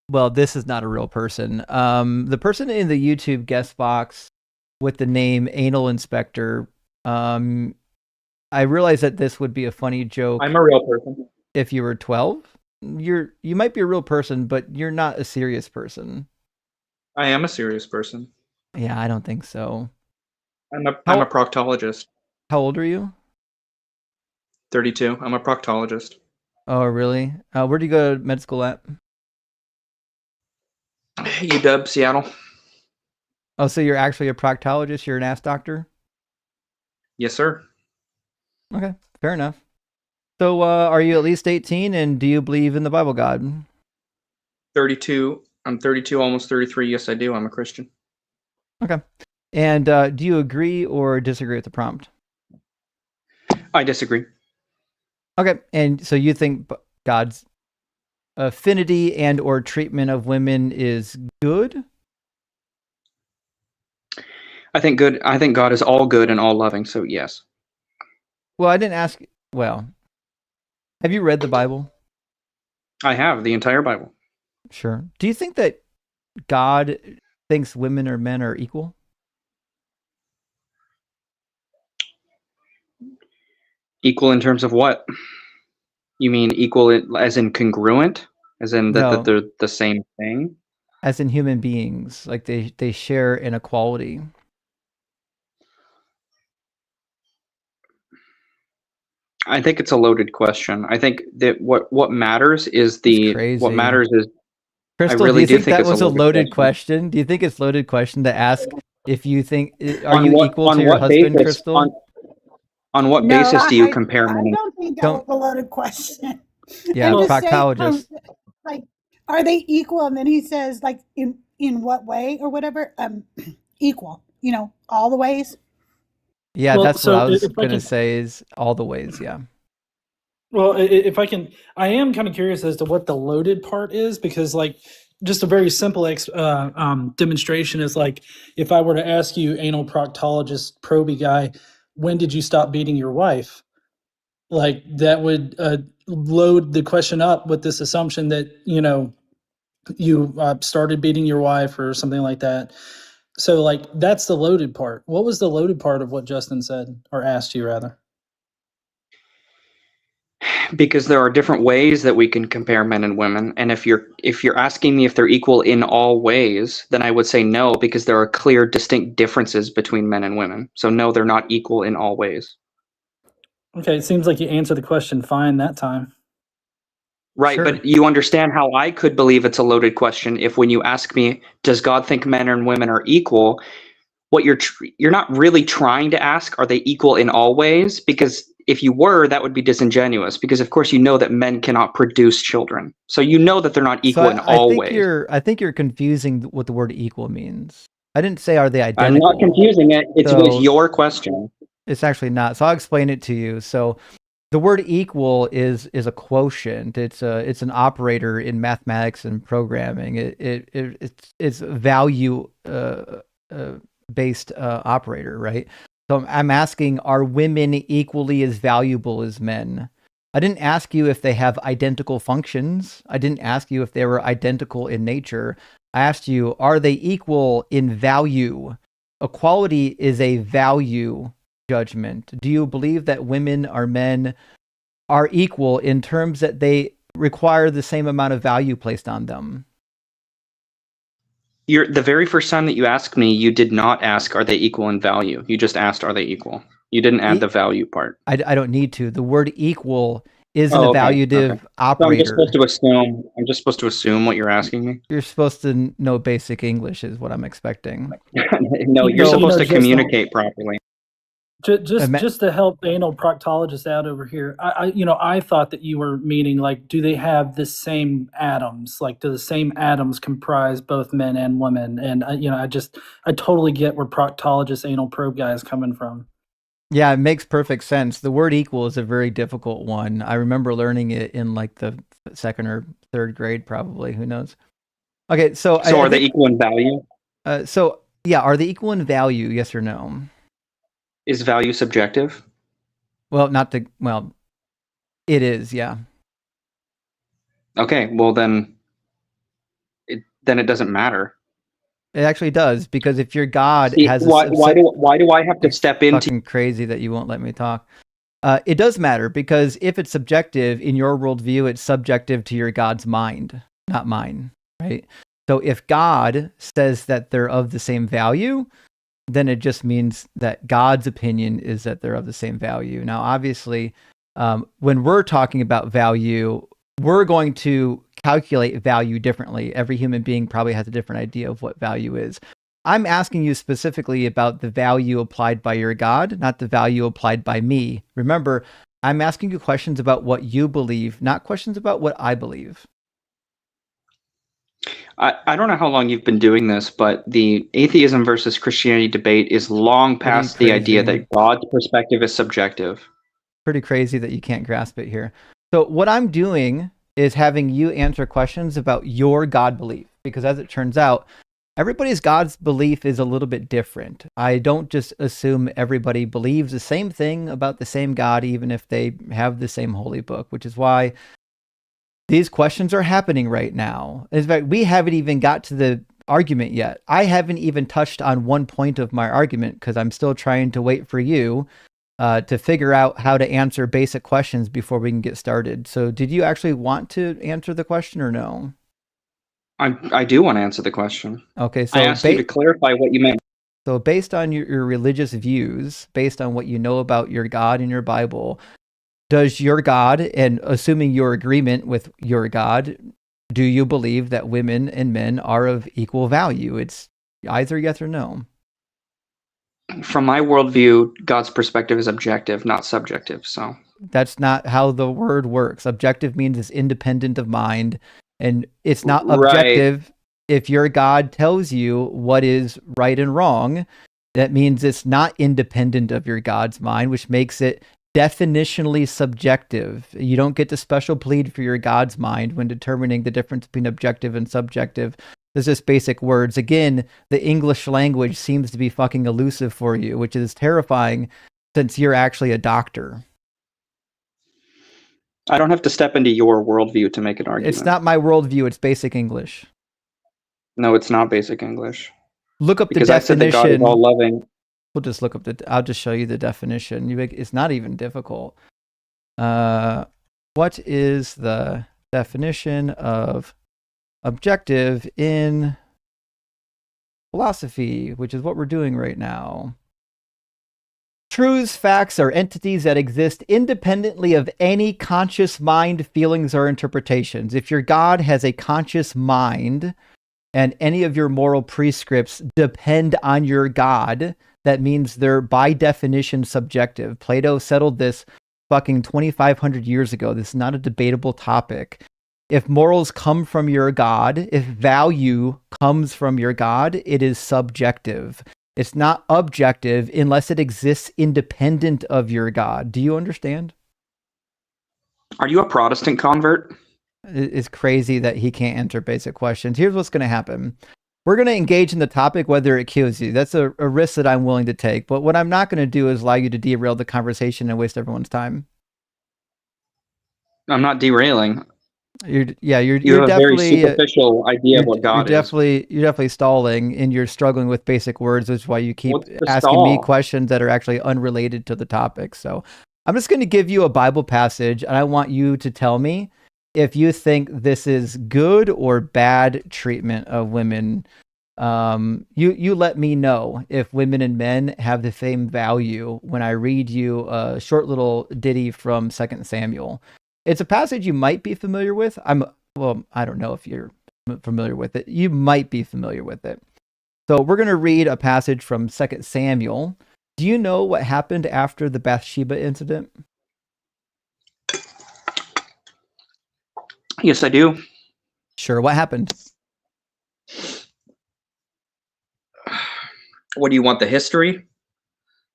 well, this is not a real person. The person in the YouTube guest box with the name Anal Inspector. I realize that this would be a funny joke. I'm a real person. If you were 12. You might be a real person, but you're not a serious person. I am a serious person. Yeah, I don't think so. I'm a proctologist. How old are you? 32. I'm a proctologist. Oh, really? Where do you go to med school at? UW, Seattle. Oh, so you're actually a proctologist? You're an ass doctor? Yes, sir. Okay, fair enough. So, are you at least 18, and do you believe in the Bible God? 32. I'm 32, almost 33. Yes, I do. I'm a Christian. Okay. And do you agree or disagree with the prompt? I disagree. Okay. And so you think God's affinity and or treatment of women is good? I think God is all good and all loving, so yes. Well, I didn't ask. Well, have you read the Bible? I have, the entire Bible. Sure. Do you think that God thinks women or men are equal? Equal in terms of what? You mean equal as in congruent? As in that, No. that they're the same thing? As in human beings, like they share an equality. I think it's a loaded question. I think that what matters is what matters is Crystal, I really do you think think that it's was a loaded question? Do you think it's a loaded question to ask if you think are you equal to your husband, Crystal? On what No, basis do you I compare men? don't think that was a loaded question. Yeah, And to say, proctologist. like, are they equal? And then he says, like, in what way or whatever? Equal. All the ways. Yeah, Well, that's so what I was if I going to can- say is all the ways, yeah. Well, if I can, I am kind of curious as to what the loaded part is because, like, just a very simple demonstration is like if I were to ask you, anal proctologist, proby guy, when did you stop beating your wife? Like that would load the question up with this assumption that you started beating your wife or something like that. So, like, that's the loaded part. What was the loaded part of what Justin said or asked you rather? Because there are different ways that we can compare men and women, and if you're asking me if they're equal in all ways, then I would say no, because there are clear, distinct differences between men and women. So no, they're not equal in all ways. Okay, it seems like you answered the question fine that time. Right, but you understand how I could believe it's a loaded question if when you ask me, does God think men and women are equal, what you're not really trying to ask, are they equal in all ways? Because if you were, that would be disingenuous, because of course you know that men cannot produce children. So you know that they're not equal in all ways. I think you're confusing what the word equal means. I didn't say are they identical. I'm not confusing it. It was your question. It's actually not. So I'll explain it to you. So the word equal is a quotient. It's an operator in mathematics and programming. It's a value based operator, right? So I'm asking, are women equally as valuable as men? I didn't ask you if they have identical functions. I didn't ask you if they were identical in nature. I asked you, are they equal in value? Equality is a value judgment. Do you believe that women or men are equal in terms that they require the same amount of value placed on them? The very first time that you asked me, you did not ask, are they equal in value? You just asked, are they equal? You didn't add the value part. I don't need to. The word equal is an Oh, okay. evaluative Okay. So operator. I'm just supposed to assume what you're asking me. You're supposed to know basic English is what I'm expecting. No, you're So, supposed to just communicate properly. just to help the anal proctologist out over here, I thought that you were meaning, like, do they have the same atoms? Like, do the same atoms comprise both men and women? And I totally get where proctologist anal probe guy is coming from. Yeah, it makes perfect sense. The word equal is a very difficult one. I remember learning it in like the second or third grade, probably. Who knows? Okay, so So are they equal in value? So yeah, are they equal in value? Yes or no? Is value subjective? Well, it is. Yeah. Okay, well then it doesn't matter. It actually does, because if your God See, has why do I have to step into? Fucking crazy that you won't let me talk. It does matter, because if it's subjective in your worldview, it's subjective to your God's mind, not mine, right? So if God says that they're of the same value, then it just means that God's opinion is that they're of the same value. Now, obviously, when we're talking about value, we're going to calculate value differently. Every human being probably has a different idea of what value is. I'm asking you specifically about the value applied by your God, not the value applied by me. Remember, I'm asking you questions about what you believe, not questions about what I believe. I don't know how long you've been doing this, but the atheism versus Christianity debate is long past the idea that God's perspective is subjective. Pretty crazy that you can't grasp it here. So what I'm doing is having you answer questions about your God belief, because as it turns out, everybody's God's belief is a little bit different. I don't just assume everybody believes the same thing about the same God, even if they have the same holy book, which is why these questions are happening right now. In fact, we haven't even got to the argument yet. I haven't even touched on one point of my argument, because I'm still trying to wait for you to figure out how to answer basic questions before we can get started. So did you actually want to answer the question or no? I do want to answer the question. Okay, so I asked you to clarify what you meant. So based on your religious views, based on what you know about your God and your Bible, does your God, and assuming your agreement with your God, do you believe that women and men are of equal value? It's either yes or no. From my worldview, God's perspective is objective, not subjective. So that's not how the word works. Objective means it's independent of mind, and it's not objective. Right. If your God tells you what is right and wrong, that means it's not independent of your God's mind, which makes it definitionally subjective. You don't get to special plead for your God's mind when determining the difference between objective and subjective. There's just basic words. Again, the English language seems to be fucking elusive for you, which is terrifying since you're actually a doctor. I don't have to step into your worldview to make an argument. It's not my worldview. It's basic English. No, it's not basic English. Look up because the definition. I said that God is all loving. We'll just look up I'll just show you the definition. It's not even difficult. What is the definition of objective in philosophy, which is what we're doing right now? Truths, facts, are entities that exist independently of any conscious mind, feelings, or interpretations. If your God has a conscious mind and any of your moral prescripts depend on your God, that means they're by definition subjective. Plato settled this fucking 2,500 years ago. This is not a debatable topic. If morals come from your God, if value comes from your God, it is subjective. It's not objective unless it exists independent of your God. Do you understand? Are you a Protestant convert? It's crazy that he can't answer basic questions. Here's what's going to happen. We're going to engage in the topic whether it kills you. That's a risk that I'm willing to take. But what I'm not going to do is allow you to derail the conversation and waste everyone's time. I'm not derailing. You're have a very superficial idea of what God is. You're definitely stalling, and you're struggling with basic words, which is why you keep asking me questions that are actually unrelated to the topic. So I'm just going to give you a Bible passage, and I want you to tell me if you think this is good or bad treatment of women You let me know if women and men have the same value when I read you a short little ditty from 2 Samuel. It's a passage you might be familiar with. I don't know if you're familiar with it. You might be familiar with it. So we're going to read a passage from 2 Samuel. Do you know what happened after the Bathsheba incident? Yes, I do. Sure. What happened? What do you want, the history?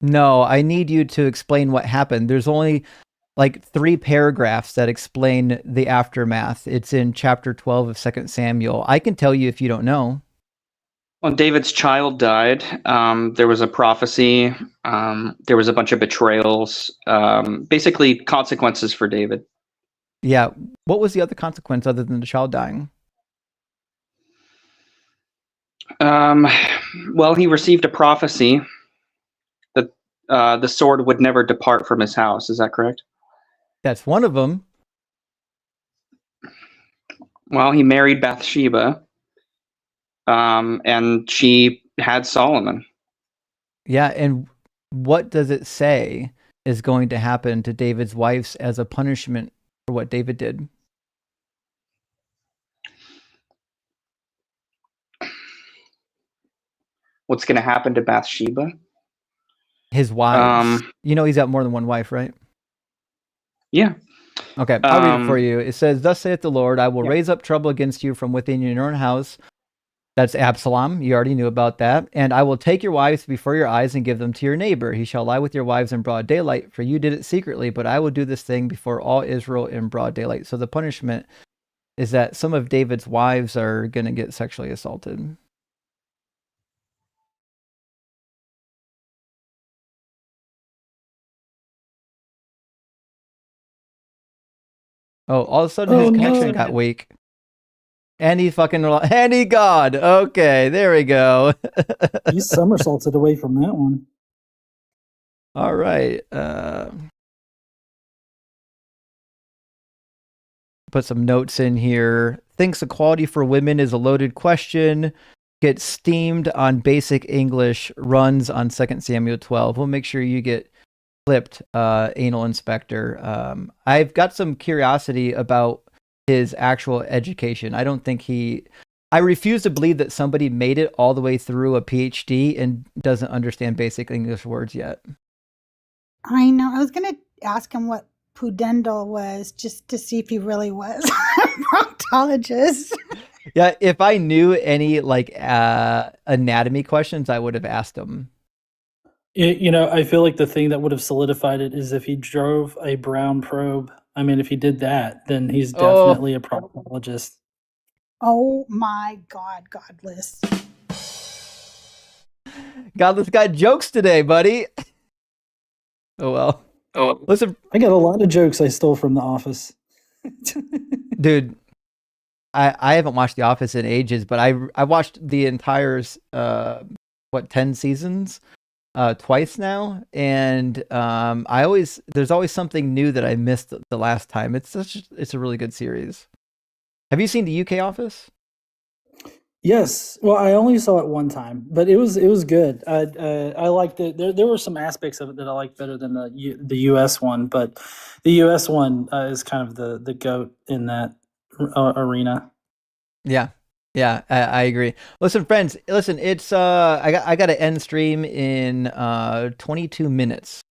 No, I need you to explain what happened. There's only like 3 paragraphs that explain the aftermath. It's in chapter 12 of 2 Samuel. I can tell you if you don't know. When David's child died, there was a prophecy. There was a bunch of betrayals. Basically, consequences for David. Yeah. What was the other consequence other than the child dying? Well, he received a prophecy that the sword would never depart from his house. Is that correct? That's one of them. Well, he married Bathsheba, and she had Solomon. Yeah. And what does it say is going to happen to David's wives as a punishment for what David did? What's going to happen to Bathsheba? His wives. You know he's got more than one wife, right? Yeah. Okay, I'll read it for you. It says, "Thus saith the Lord, I will raise up trouble against you from within your own house." That's Absalom. You already knew about that. "And I will take your wives before your eyes and give them to your neighbor. He shall lie with your wives in broad daylight, for you did it secretly, but I will do this thing before all Israel in broad daylight." So the punishment is that some of David's wives are going to get sexually assaulted. Oh, all of a sudden his connection got weak. And he God. Okay, there we go. You somersaulted away from that one. All right. Put some notes in here. Thinks equality for women is a loaded question. Gets steamed on basic English. Runs on 2 Samuel 12. We'll make sure you get clipped, anal inspector. I've got some curiosity about his actual education. I don't think I refuse to believe that somebody made it all the way through a PhD and doesn't understand basic English words yet. I know. I was going to ask him what pudendal was just to see if he really was a proctologist. Yeah, if I knew any anatomy questions, I would have asked him. I feel like the thing that would have solidified it is if he drove a brown probe. I mean, if he did that, then he's definitely a proctologist. Oh my God, Godless. Godless got jokes today, buddy. Oh well. Oh, listen. I got a lot of jokes I stole from The Office. Dude, I haven't watched The Office in ages, but I watched the entire 10 seasons twice now, and there's always something new that I missed the last time. It's a really good series. Have you seen the UK Office? Yes. Well, I only saw it one time, but it was good. I liked it. There were some aspects of it that I liked better than the US one, but the US one is kind of the GOAT in that arena. Yeah. Yeah, I agree. Listen, friends, it's I got to end stream in 22 minutes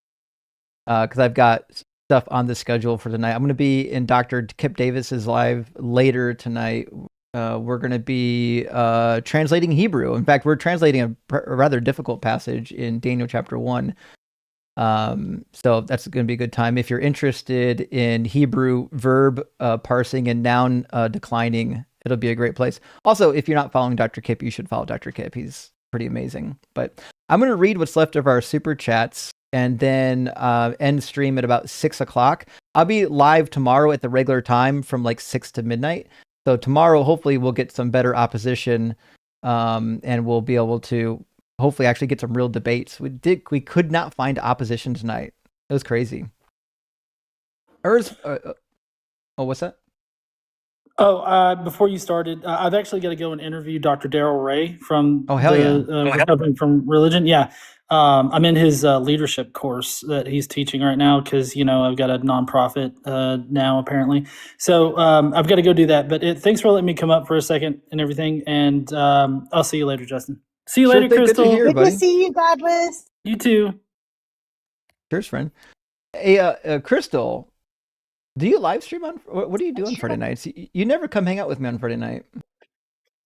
because I've got stuff on the schedule for tonight. I'm going to be in Dr. Kip Davis's live later tonight. We're going to be translating Hebrew. In fact, we're translating a rather difficult passage in Daniel chapter 1. So that's going to be a good time. If you're interested in Hebrew verb parsing and noun declining, it'll be a great place. Also, if you're not following Dr. Kip, you should follow Dr. Kip. He's pretty amazing. But I'm going to read what's left of our super chats and then end stream at about 6 o'clock. I'll be live tomorrow at the regular time from like 6 to midnight. So tomorrow, hopefully, we'll get some better opposition and we'll be able to hopefully actually get some real debates. We could not find opposition tonight. It was crazy. What's that? Oh, before you started, I've actually got to go and interview Dr. Daryl Ray from Oh, hell yeah. Recovering from Religion. Yeah. I'm in his leadership course that he's teaching right now because, I've got a nonprofit now, apparently. So I've got to go do that. But thanks for letting me come up for a second and everything. And I'll see you later, Justin. See you Sure later, thing. Good to Crystal. hear, Good to buddy. see you, Godless. You too. Cheers, friend. Hey, Crystal, do you live stream on? What do you do on Friday nights? You never come hang out with me on Friday night.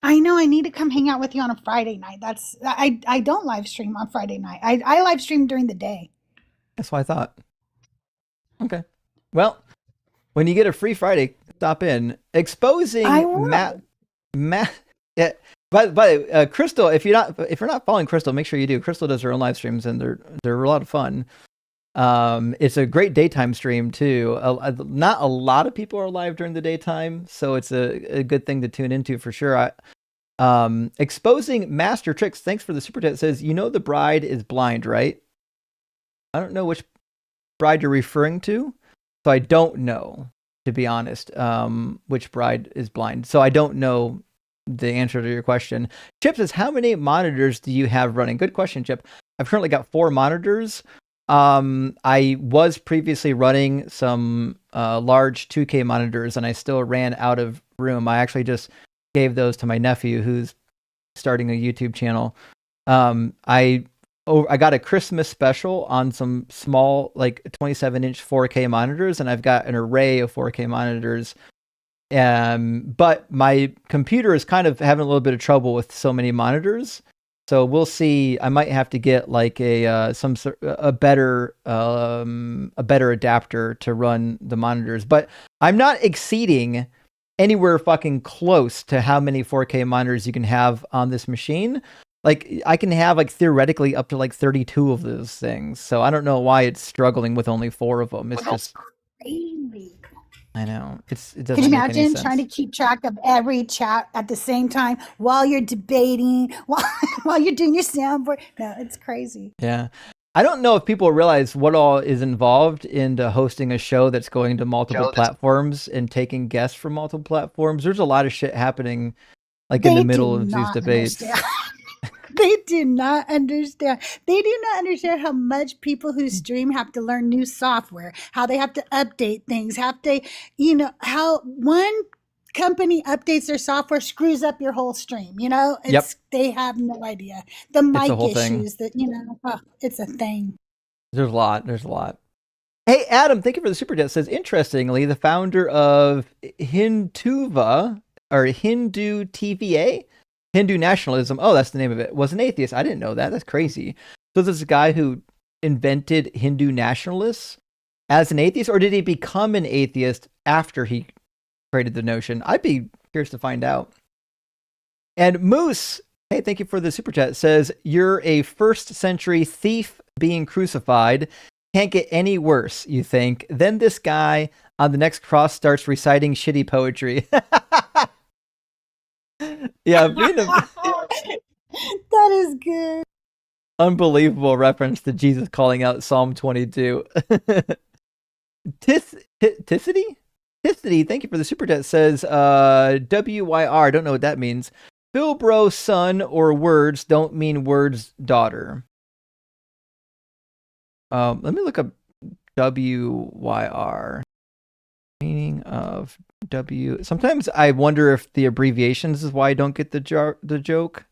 I know I need to come hang out with you on a Friday night. I don't live stream on Friday night. I live stream during the day. That's what I thought. Okay. Well, when you get a free Friday, stop in. Exposing Matt. Yeah. By the way, Crystal, if you're not following Crystal, make sure you do. Crystal does her own live streams, and they're a lot of fun. It's a great daytime stream too. Not a lot of people are live during the daytime, so it's a good thing to tune into for sure. Exposing master tricks. Thanks for the super chat. It says, the bride is blind, right? I don't know which bride you're referring to, so I don't know, to be honest, which bride is blind. So I don't know the answer to your question. Chip says, how many monitors do you have running? Good question, Chip. I've currently got 4 monitors. I was previously running some large 2K monitors, and I still ran out of room. I actually just gave those to my nephew, who's starting a YouTube channel. I got a Christmas special on some small, like 27-inch 4K monitors, and I've got an array of 4K monitors. But my computer is kind of having a little bit of trouble with so many monitors. So we'll see. I might have to get like a better adapter to run the monitors. But I'm not exceeding anywhere fucking close to how many 4K monitors you can have on this machine. Like I can have like theoretically up to like 32 of those things. So I don't know why it's struggling with only 4 of them. It's just Crazy. I know. It doesn't Could you make any imagine sense. trying to keep track of every chat at the same time while you're debating, while you're doing your soundboard? No, it's crazy. Yeah. I don't know if people realize what all is involved into hosting a show that's going to multiple platforms and taking guests from multiple platforms. There's a lot of shit happening like in the middle of these debates. They do not understand. They do not understand how much people who stream have to learn new software, how they have to update things, how how one company updates their software screws up your whole stream. They have no idea. The mic issues that, it's a thing. There's a lot. Hey, Adam, thank you for the super chat. Says, interestingly, the founder of Hinduva or Hindu TVA, Hindu nationalism, oh, that's the name of it, was an atheist. I didn't know that. That's crazy. So this is a guy who invented Hindu nationalists as an atheist, or did he become an atheist after he created the notion? I'd be curious to find out. And Moose, hey, thank you for the super chat, says, you're a first century thief being crucified. Can't get any worse, you think. Then this guy on the next cross starts reciting shitty poetry. Yeah, that is good. Unbelievable reference to Jesus calling out Psalm 22. Ticity, thank you for the super chat. Says WYR, don't know what that means. Philbro son or words don't mean words daughter. Let me look up WYR. Meaning of W. Sometimes I wonder if the abbreviations is why I don't get the joke,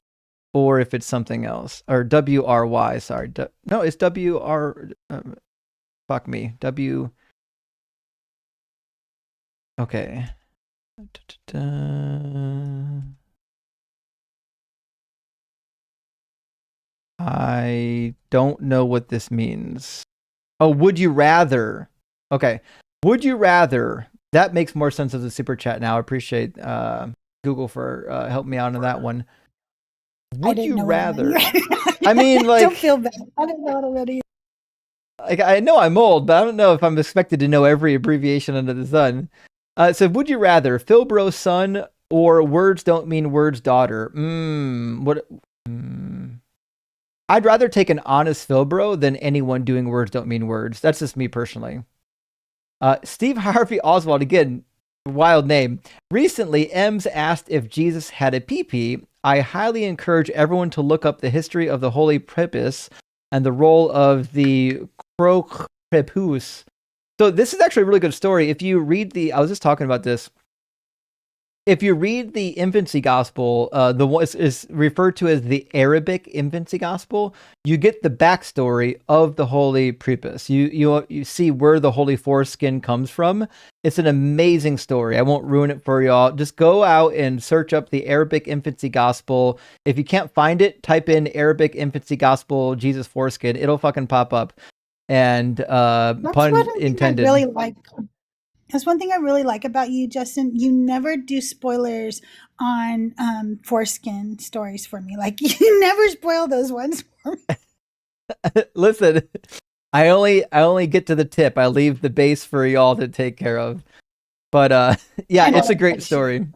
or if it's something else. Or WRY. Sorry, no, it's WR. Fuck me. W. Okay. I don't know what this means. Oh, would you rather? Okay. Would you rather? That makes more sense as a super chat now. I appreciate Google for helping me out on that one. Would you rather? I mean, like, don't feel bad. I don't know what it is. Like, I know I'm old, but I don't know if I'm expected to know every abbreviation under the sun. So, would you rather Philbro son or words don't mean words daughter? I'd rather take an honest Philbro than anyone doing words don't mean words. That's just me personally. Steve Harvey Oswald, again, wild name. Recently, Ems asked if Jesus had a pee-pee. I highly encourage everyone to look up the history of the Holy Prepuce and the role of the Prepuce. So this is actually a really good story. If you read I was just talking about this. If you read the infancy gospel, the one is referred to as the Arabic infancy gospel. You get the backstory of the Holy Prepuce. You see where the holy foreskin comes from. It's an amazing story. I won't ruin it for y'all. Just go out and search up the Arabic infancy gospel. If you can't find it, type in Arabic infancy gospel Jesus foreskin. It'll fucking pop up. And pun intended. I really like. That's one thing I really like about you, Justin. You never do spoilers on foreskin stories for me. Like, you never spoil those ones for me. Listen, I only get to the tip. I leave the base for y'all to take care of. But yeah, it's a great story.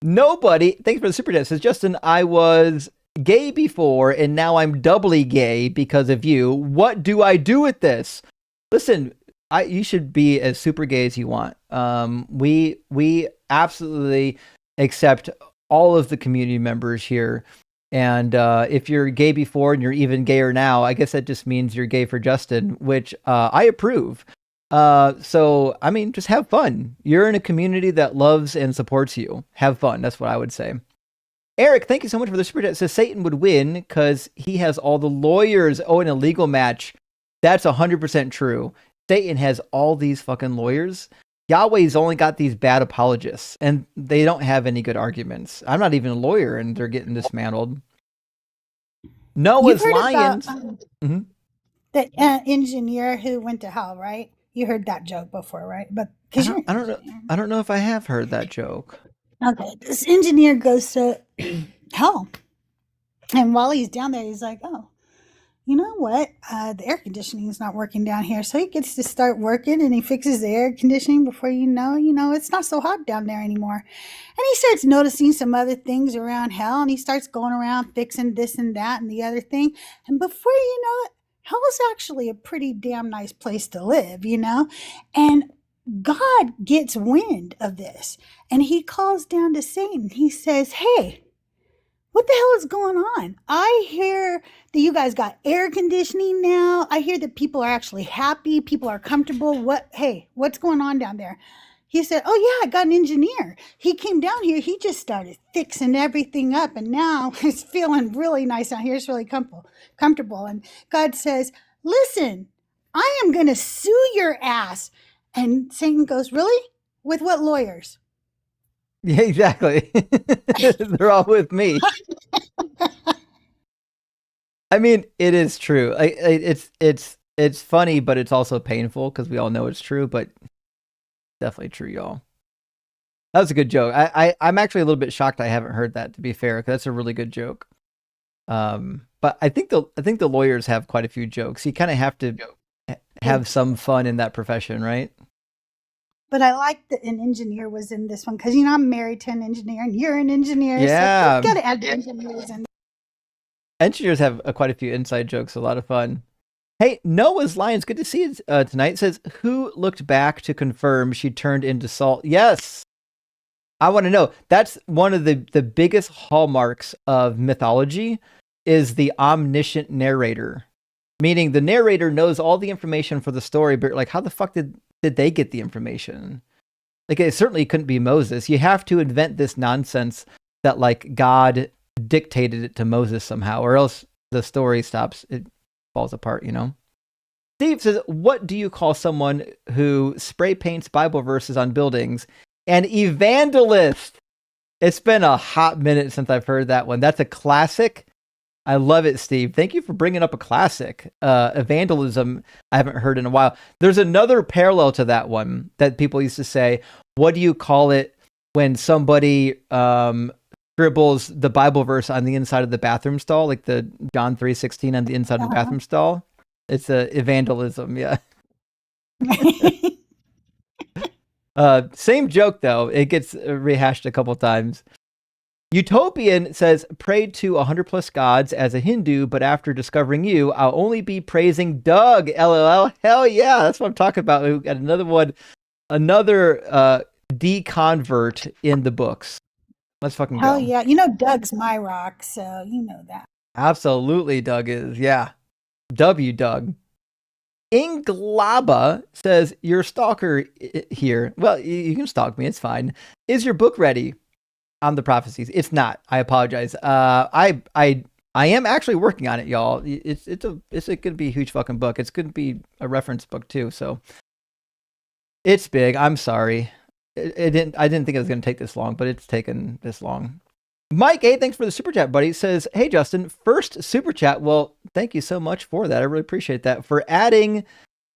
Nobody, thanks for the super chat, says Justin, I was gay before and now I'm doubly gay because of you. What do I do with this? Listen, you should be as super gay as you want. We absolutely accept all of the community members here. And if you're gay before and you're even gayer now, I guess that just means you're gay for Justin, which I approve. So, I mean, just have fun. You're in a community that loves and supports you. Have fun. That's what I would say. Eric, thank you so much for the super chat. It says Satan would win because he has all the lawyers. Oh, in a legal match. That's 100% true. Satan has all these fucking lawyers. Yahweh's only got these bad apologists, and they don't have any good arguments. I'm not even a lawyer, and they're getting dismantled. Noah's lions. About, the engineer who went to hell, right? You heard that joke before, right? But I don't know. I don't know if I have heard that joke. Okay, this engineer goes to hell, and while he's down there, he's like, "Oh, you know what? The air conditioning is not working down here." So he gets to start working and he fixes the air conditioning before you know, it's not so hot down there anymore. And he starts noticing some other things around hell, and he starts going around fixing this and that and the other thing. And before you know it, hell is actually a pretty damn nice place to live, And God gets wind of this, and he calls down to Satan. He says, "Hey, what the hell is going on? I hear that you guys got air conditioning now. I hear that people are actually happy. People are comfortable. What's going on down there?" He said, "Oh yeah, I got an engineer. He came down here. He just started fixing everything up. And now it's feeling really nice down here. It's really comfortable." And God says, "Listen, I am going to sue your ass." And Satan goes, "Really? With what lawyers?" Yeah, exactly. They're all with me. I mean, it is true. It's funny, but it's also painful because we all know it's true. But definitely true, y'all. That was a good joke. I'm actually a little bit shocked I haven't heard that. To be fair, because that's a really good joke. But I think the lawyers have quite a few jokes. You kind of have to have some fun in that profession, right? But I like that an engineer was in this one because, I'm married to an engineer and you're an engineer. Yeah. So you got to add the engineers in. Engineers have quite a few inside jokes. A lot of fun. Hey, Noah's Lions, good to see you tonight. It says, who looked back to confirm she turned into salt? Yes. I want to know. That's one of the biggest hallmarks of mythology is the omniscient narrator. Meaning the narrator knows all the information for the story, but like, how the fuck did they get the information? Like, it certainly couldn't be Moses. You have to invent this nonsense that like God dictated it to Moses somehow, or else the story stops. It falls apart, Steve says, what do you call someone who spray paints Bible verses on buildings? An evangelist. It's been a hot minute since I've heard that one. That's a classic. I love it, Steve. Thank you for bringing up a classic. Evangelism, I haven't heard in a while. There's another parallel to that one that people used to say, what do you call it when somebody scribbles the Bible verse on the inside of the bathroom stall, like the John 3:16 on the inside of the bathroom stall? It's a evangelism, yeah. Same joke, though. It gets rehashed a couple times. Utopian says, prayed to 100+ gods as a Hindu, but after discovering you, I'll only be praising Doug. LOL. Hell yeah, that's what I'm talking about. We got another one Another deconvert in the books. Let's fucking Hell go. yeah. You know Doug's my rock, so you know that. Absolutely, Doug is. Yeah. W Doug. Inglaba says, your stalker here. Well, you can stalk me. It's fine. Is your book ready on the prophecies? It's not. I apologize. I am actually working on it, y'all. It's gonna be a huge fucking book. It's gonna be a reference book too. So it's big. I'm sorry. I didn't think it was gonna take this long, but it's taken this long. Mike A, thanks for the super chat, buddy. Says, hey, Justin, first super chat. Well, thank you so much for that. I really appreciate that. For adding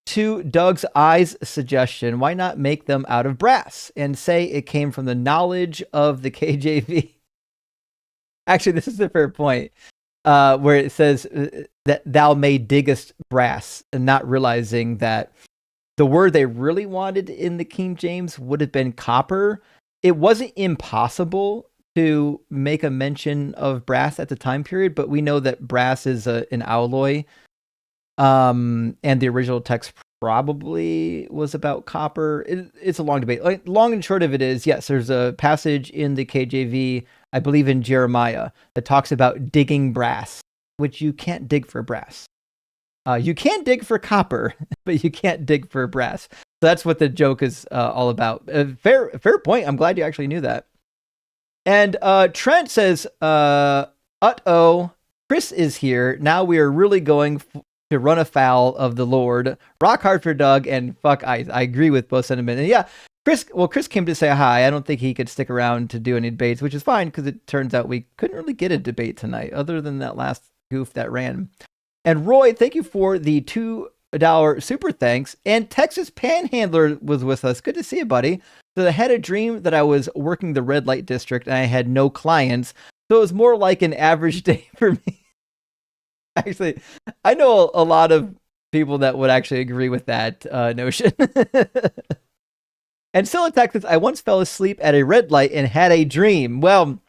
to Doug's eyes suggestion, why not make them out of brass and say it came from the knowledge of the KJV? Actually, this is a fair point, where it says that thou may diggest brass, and not realizing that the word they really wanted in the King James would have been copper. It wasn't impossible to make a mention of brass at the time period, but we know that brass is an alloy, and the original text probably was about copper. It's a long debate. Like, long and short of it is, yes, there's a passage in the KJV, I believe in Jeremiah, that talks about digging brass, which you can't dig for brass. You can dig for copper, but you can't dig for brass. So that's what the joke is all about. Fair point. I'm glad you actually knew that. And Trent says, uh-oh, Chris is here. Now we are really going to run afoul of the Lord. Rock hard for Doug, and fuck ice. I agree with both sentiment. And yeah, Chris came to say hi. I don't think he could stick around to do any debates, which is fine, because it turns out we couldn't really get a debate tonight, other than that last goof that ran. And Roy, thank you for the $2 super thanks. And Texas Panhandler was with us. Good to see you, buddy. So I had a dream that I was working the red light district and I had no clients. So it was more like an average day for me. Actually, I know a lot of people that would actually agree with that notion. And still in Texas, I once fell asleep at a red light and had a dream. Well,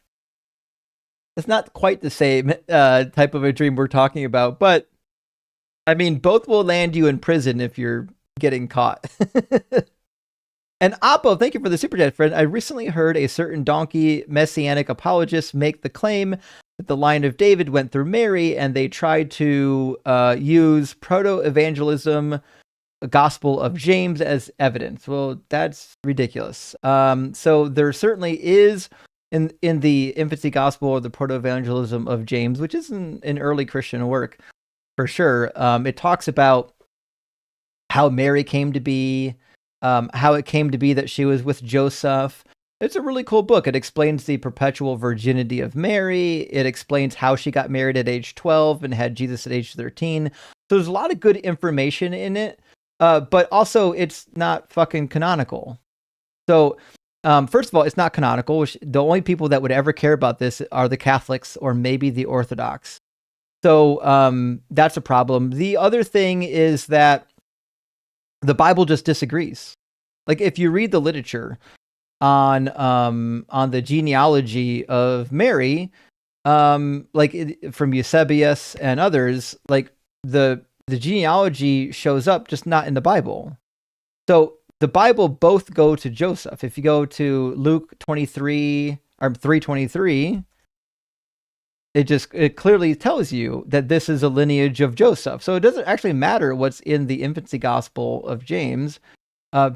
it's not quite the same type of a dream we're talking about, but I mean, both will land you in prison if you're getting caught. And Oppo, thank you for the super chat, friend. I recently heard a certain donkey messianic apologist make the claim that the line of David went through Mary, and they tried to use proto-evangelism, Gospel of James, as evidence. Well, that's ridiculous. So there certainly is in the infancy gospel or the proto-evangelism of James, which is an early Christian work for sure. It talks about how Mary came to be, how it came to be that she was with Joseph. It's a really cool book. It explains the perpetual virginity of Mary. It explains how she got married at age 12 and had Jesus at age 13. So there's a lot of good information in it, but also it's not fucking canonical. So first of all, it's not canonical, which the only people that would ever care about this are the Catholics or maybe the Orthodox. So that's a problem. The other thing is that the Bible just disagrees. Like, if you read the literature on the genealogy of Mary, from Eusebius and others, like the genealogy shows up, just not in the Bible. So the Bible both go to Joseph. If you go to Luke 23 or 3:23, it clearly tells you that this is a lineage of Joseph. So it doesn't actually matter what's in the infancy gospel of James,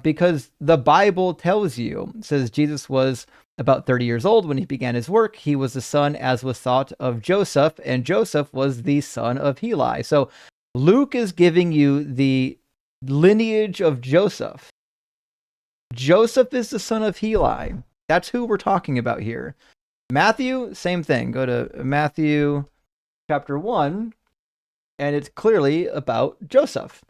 because the Bible tells you. It says Jesus was about 30 years old when he began his work. He was the son, as was thought, of Joseph, and Joseph was the son of Heli. So Luke is giving you the lineage of Joseph. Joseph is the son of Heli. That's who we're talking about here. Matthew, same thing. Go to Matthew chapter 1, and it's clearly about Joseph.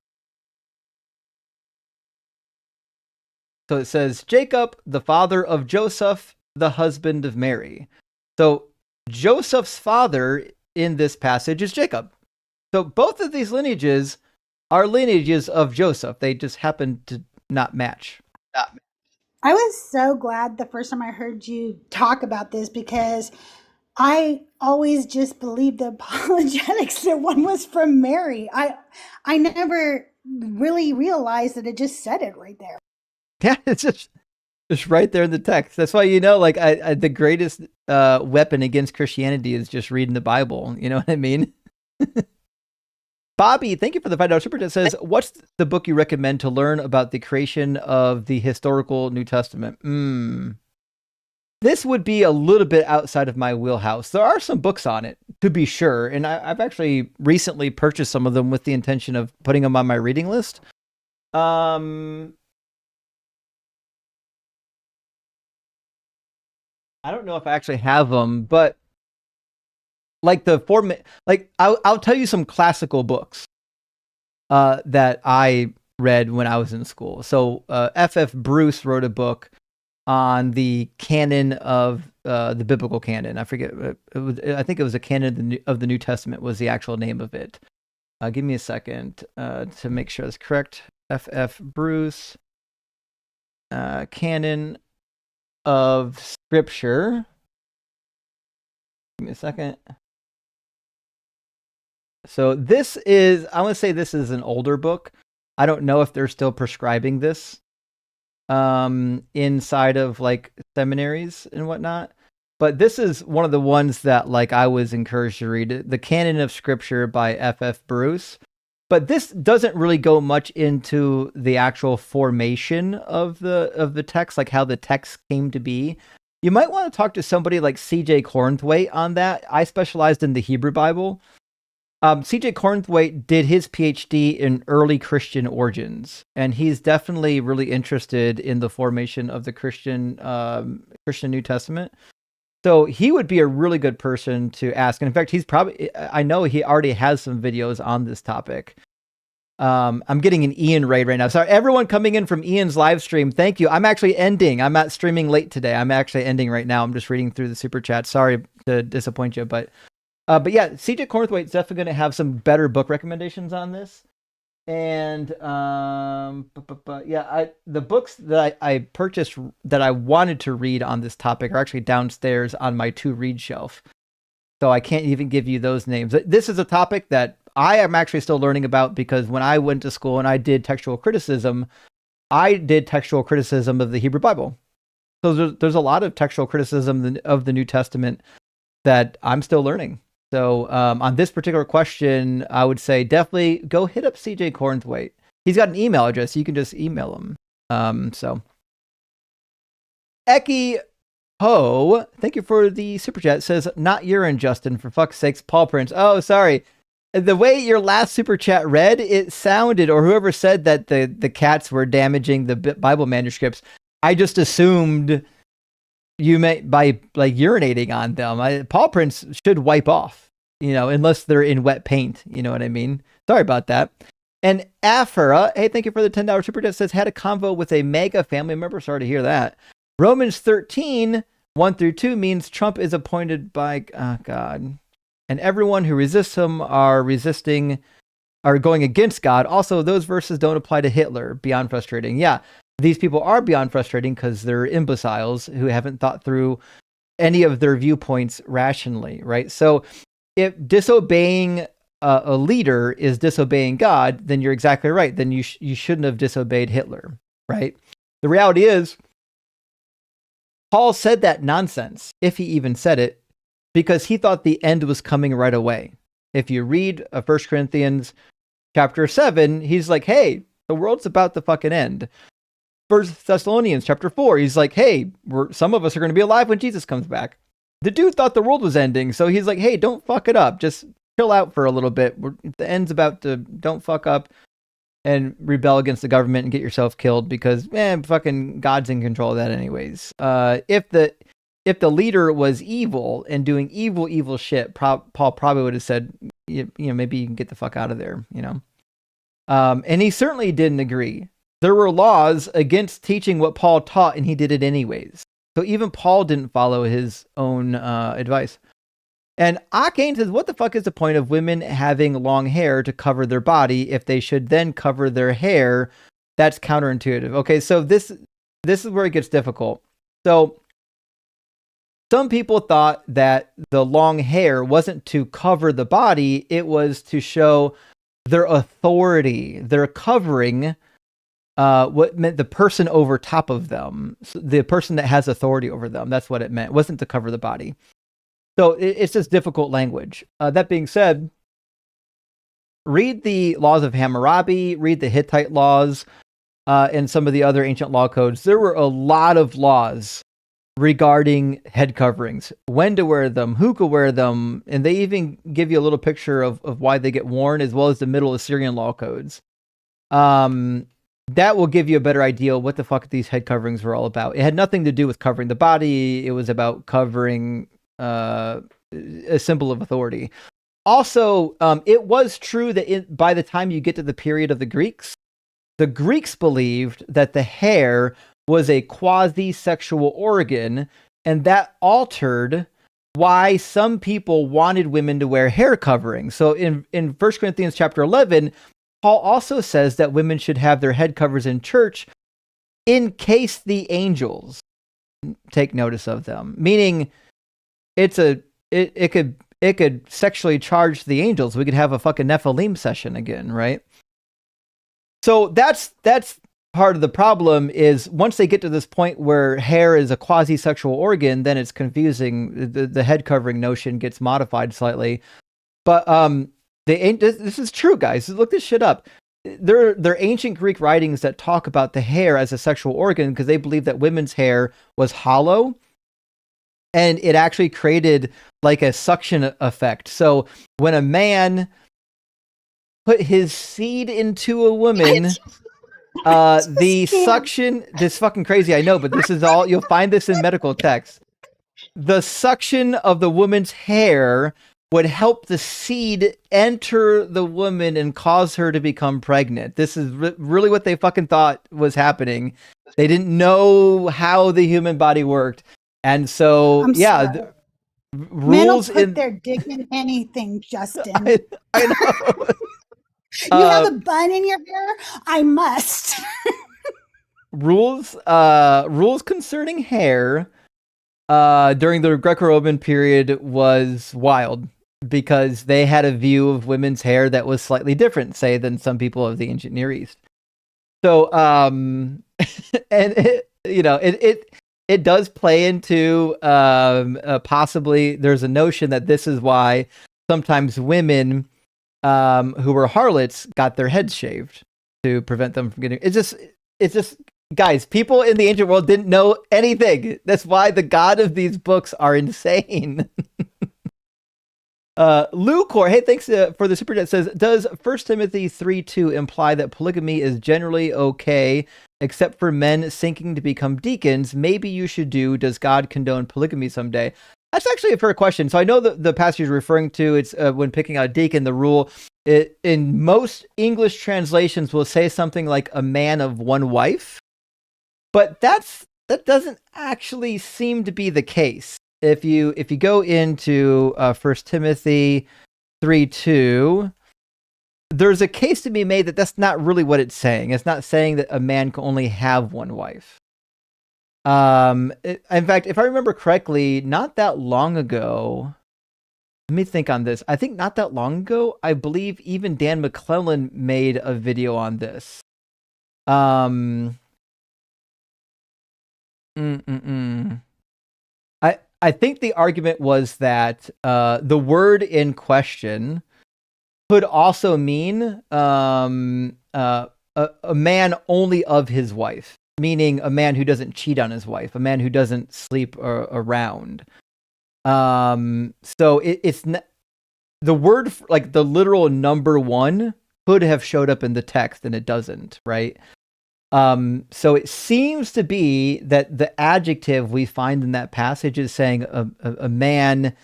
So it says, Jacob, the father of Joseph, the husband of Mary. So Joseph's father in this passage is Jacob. So both of these lineages are lineages of Joseph. They just happen to not match. I was so glad the first time I heard you talk about this, because I always just believed the apologetics that one was from Mary. I never really realized that it just said it right there. Yeah, it's just right there in the text. That's why, like the greatest weapon against Christianity is just reading the Bible. You know what I mean? Bobby, thank you for the $5 super chat. Says, what's the book you recommend to learn about the creation of the historical New Testament? This would be a little bit outside of my wheelhouse. There are some books on it, to be sure, and I've actually recently purchased some of them with the intention of putting them on my reading list. I don't know if I actually have them, but like I'll tell you some classical books that I read when I was in school. So F.F. Bruce wrote a book on the canon of the biblical canon. I forget. I think it was a canon of the New Testament was the actual name of it. Give me a second to make sure that's correct. F.F. Bruce, canon of Scripture. Give me a second. So this is, I want to say this is an older book. I don't know if they're still prescribing this inside of like seminaries and whatnot. But this is one of the ones that like I was encouraged to read, The Canon of Scripture by F.F. Bruce. But this doesn't really go much into the actual formation of the text, like how the text came to be. You might want to talk to somebody like C.J. Cornthwaite on that. I specialized in the Hebrew Bible. C.J. Cornthwaite did his PhD in early Christian origins, and he's definitely really interested in the formation of the Christian New Testament. So he would be a really good person to ask. And in fact, I know he already has some videos on this topic. I'm getting an Ian raid right now. Sorry, everyone coming in from Ian's live stream. Thank you. I'm actually ending. I'm not streaming late today. I'm actually ending right now. I'm just reading through the super chat. Sorry to disappoint you, but yeah, CJ Cornthwaite's definitely going to have some better book recommendations on this. And yeah, the books that I purchased that I wanted to read on this topic are actually downstairs on my to-read shelf. So I can't even give you those names. This is a topic that I am actually still learning about, because when I went to school and I did textual criticism of the Hebrew Bible. So there's a lot of textual criticism of the New Testament that I'm still learning. So on this particular question, I would say definitely go hit up CJ Cornthwaite. He's got an email address. You can just email him. So Eki Ho, thank you for the super chat. Says, not urine, Justin, for fuck's sakes, Paul Prince. Oh, sorry. The way your last super chat read, it sounded, or whoever said that the cats were damaging the Bible manuscripts, I just assumed you meant by like urinating on them. Paw prints should wipe off, unless they're in wet paint. You know what I mean? Sorry about that. And Afra, hey, thank you for the $10 super chat. Says, had a convo with a mega family member. Sorry to hear that. Romans 13, 1-2 means Trump is appointed by God. And everyone who resists him are going against God. Also, those verses don't apply to Hitler. Beyond frustrating. Yeah. These people are beyond frustrating because they're imbeciles who haven't thought through any of their viewpoints rationally, right? So if disobeying a leader is disobeying God, then you're exactly right. Then you shouldn't have disobeyed Hitler, right? The reality is, Paul said that nonsense, if he even said it, because he thought the end was coming right away. If you read 1 Corinthians chapter 7, he's like, hey, the world's about to fucking end. 1 Thessalonians chapter 4, he's like, hey, some of us are going to be alive when Jesus comes back. The dude thought the world was ending, so he's like, hey, don't fuck it up. Just chill out for a little bit. The end's about to, don't fuck up and rebel against the government and get yourself killed, because, fucking God's in control of that anyways. If the leader was evil and doing evil shit, Paul probably would have said, maybe you can get the fuck out of there, and he certainly didn't agree. There were laws against teaching what Paul taught, and he did it anyways. So even Paul didn't follow his own advice. And Akane says, what the fuck is the point of women having long hair to cover their body if they should then cover their hair? That's counterintuitive. Okay, so this is where it gets difficult. So some people thought that the long hair wasn't to cover the body, it was to show their authority, their covering what meant the person over top of them, the person that has authority over them. That's what it meant. It wasn't to cover the body. So it's just difficult language. That being said, read the laws of Hammurabi, read the Hittite laws, and some of the other ancient law codes. There were a lot of laws regarding head coverings, when to wear them, who could wear them, and they even give you a little picture of why they get worn, as well as the Middle Assyrian law codes. That will give you a better idea of what the fuck these head coverings were all about. It had nothing to do with covering the body. It was about covering a symbol of authority. Also, it was true that by the time you get to the period of the Greeks believed that the hair was a quasi-sexual organ, and that altered why some people wanted women to wear hair covering. So in 1 Corinthians chapter 11, Paul also says that women should have their head covers in church in case the angels take notice of them. Meaning, it could sexually charge the angels. We could have a fucking Nephilim session again, right? So that's part of the problem. Is once they get to this point where hair is a quasi-sexual organ, then it's confusing. The head covering notion gets modified slightly. But this is true, guys. Look this shit up. There are ancient Greek writings that talk about the hair as a sexual organ because they believe that women's hair was hollow, and it actually created like a suction effect. So when a man put his seed into a woman, the suction, this fucking crazy, I know, but this is all, you'll find this in medical texts. The suction of the woman's hair would help the seed enter the woman and cause her to become pregnant. This is really what they fucking thought was happening. They didn't know how the human body worked. And so, yeah, Men will rules put in their dick in anything, Justin. I know. You have a bun in your hair? I must. rules concerning hair during the Greco-Roman period was wild because they had a view of women's hair that was slightly different, say, than some people of the ancient Near East. So, and it does play into possibly there's a notion that this is why sometimes women who were harlots got their heads shaved to prevent them from getting. It's just guys, people in the ancient world didn't know anything. That's why the god of these books are insane. Lucor, hey, thanks for the super chat. Says, does 1 Timothy 3:2 imply that polygamy is generally okay, except for men sinking to become deacons? Maybe you should do. Does God condone polygamy someday? That's actually a fair question. So I know that the passage you're referring to, it's when picking out a deacon, the rule in most English translations will say something like a man of one wife, but that doesn't actually seem to be the case. If you go into 1 Timothy 3:2, there's a case to be made that that's not really what it's saying. It's not saying that a man can only have one wife. In fact, if I remember correctly, not that long ago, let me think on this. I think not that long ago, I believe even Dan McClellan made a video on this. I think the argument was that the word in question could also mean a man only of his wife, meaning a man who doesn't cheat on his wife, a man who doesn't sleep around. So it's the word, like the literal number one, could have showed up in the text, and it doesn't, right? So it seems to be that the adjective we find in that passage is saying a man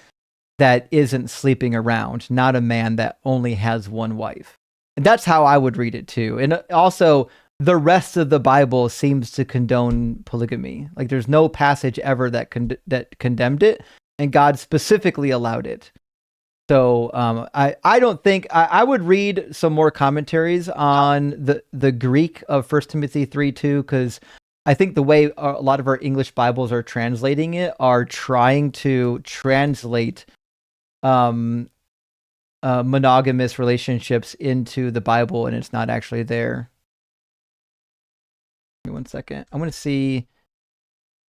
that isn't sleeping around, not a man that only has one wife. And that's how I would read it too. And also, the rest of the Bible seems to condone polygamy. Like there's no passage ever that condemned it, and God specifically allowed it. So I don't think I would read some more commentaries on the Greek of 1 Timothy 3:2, because I think the way a lot of our English Bibles are translating it are trying to translate monogamous relationships into the Bible, and it's not actually there. Give me 1 second. I want to see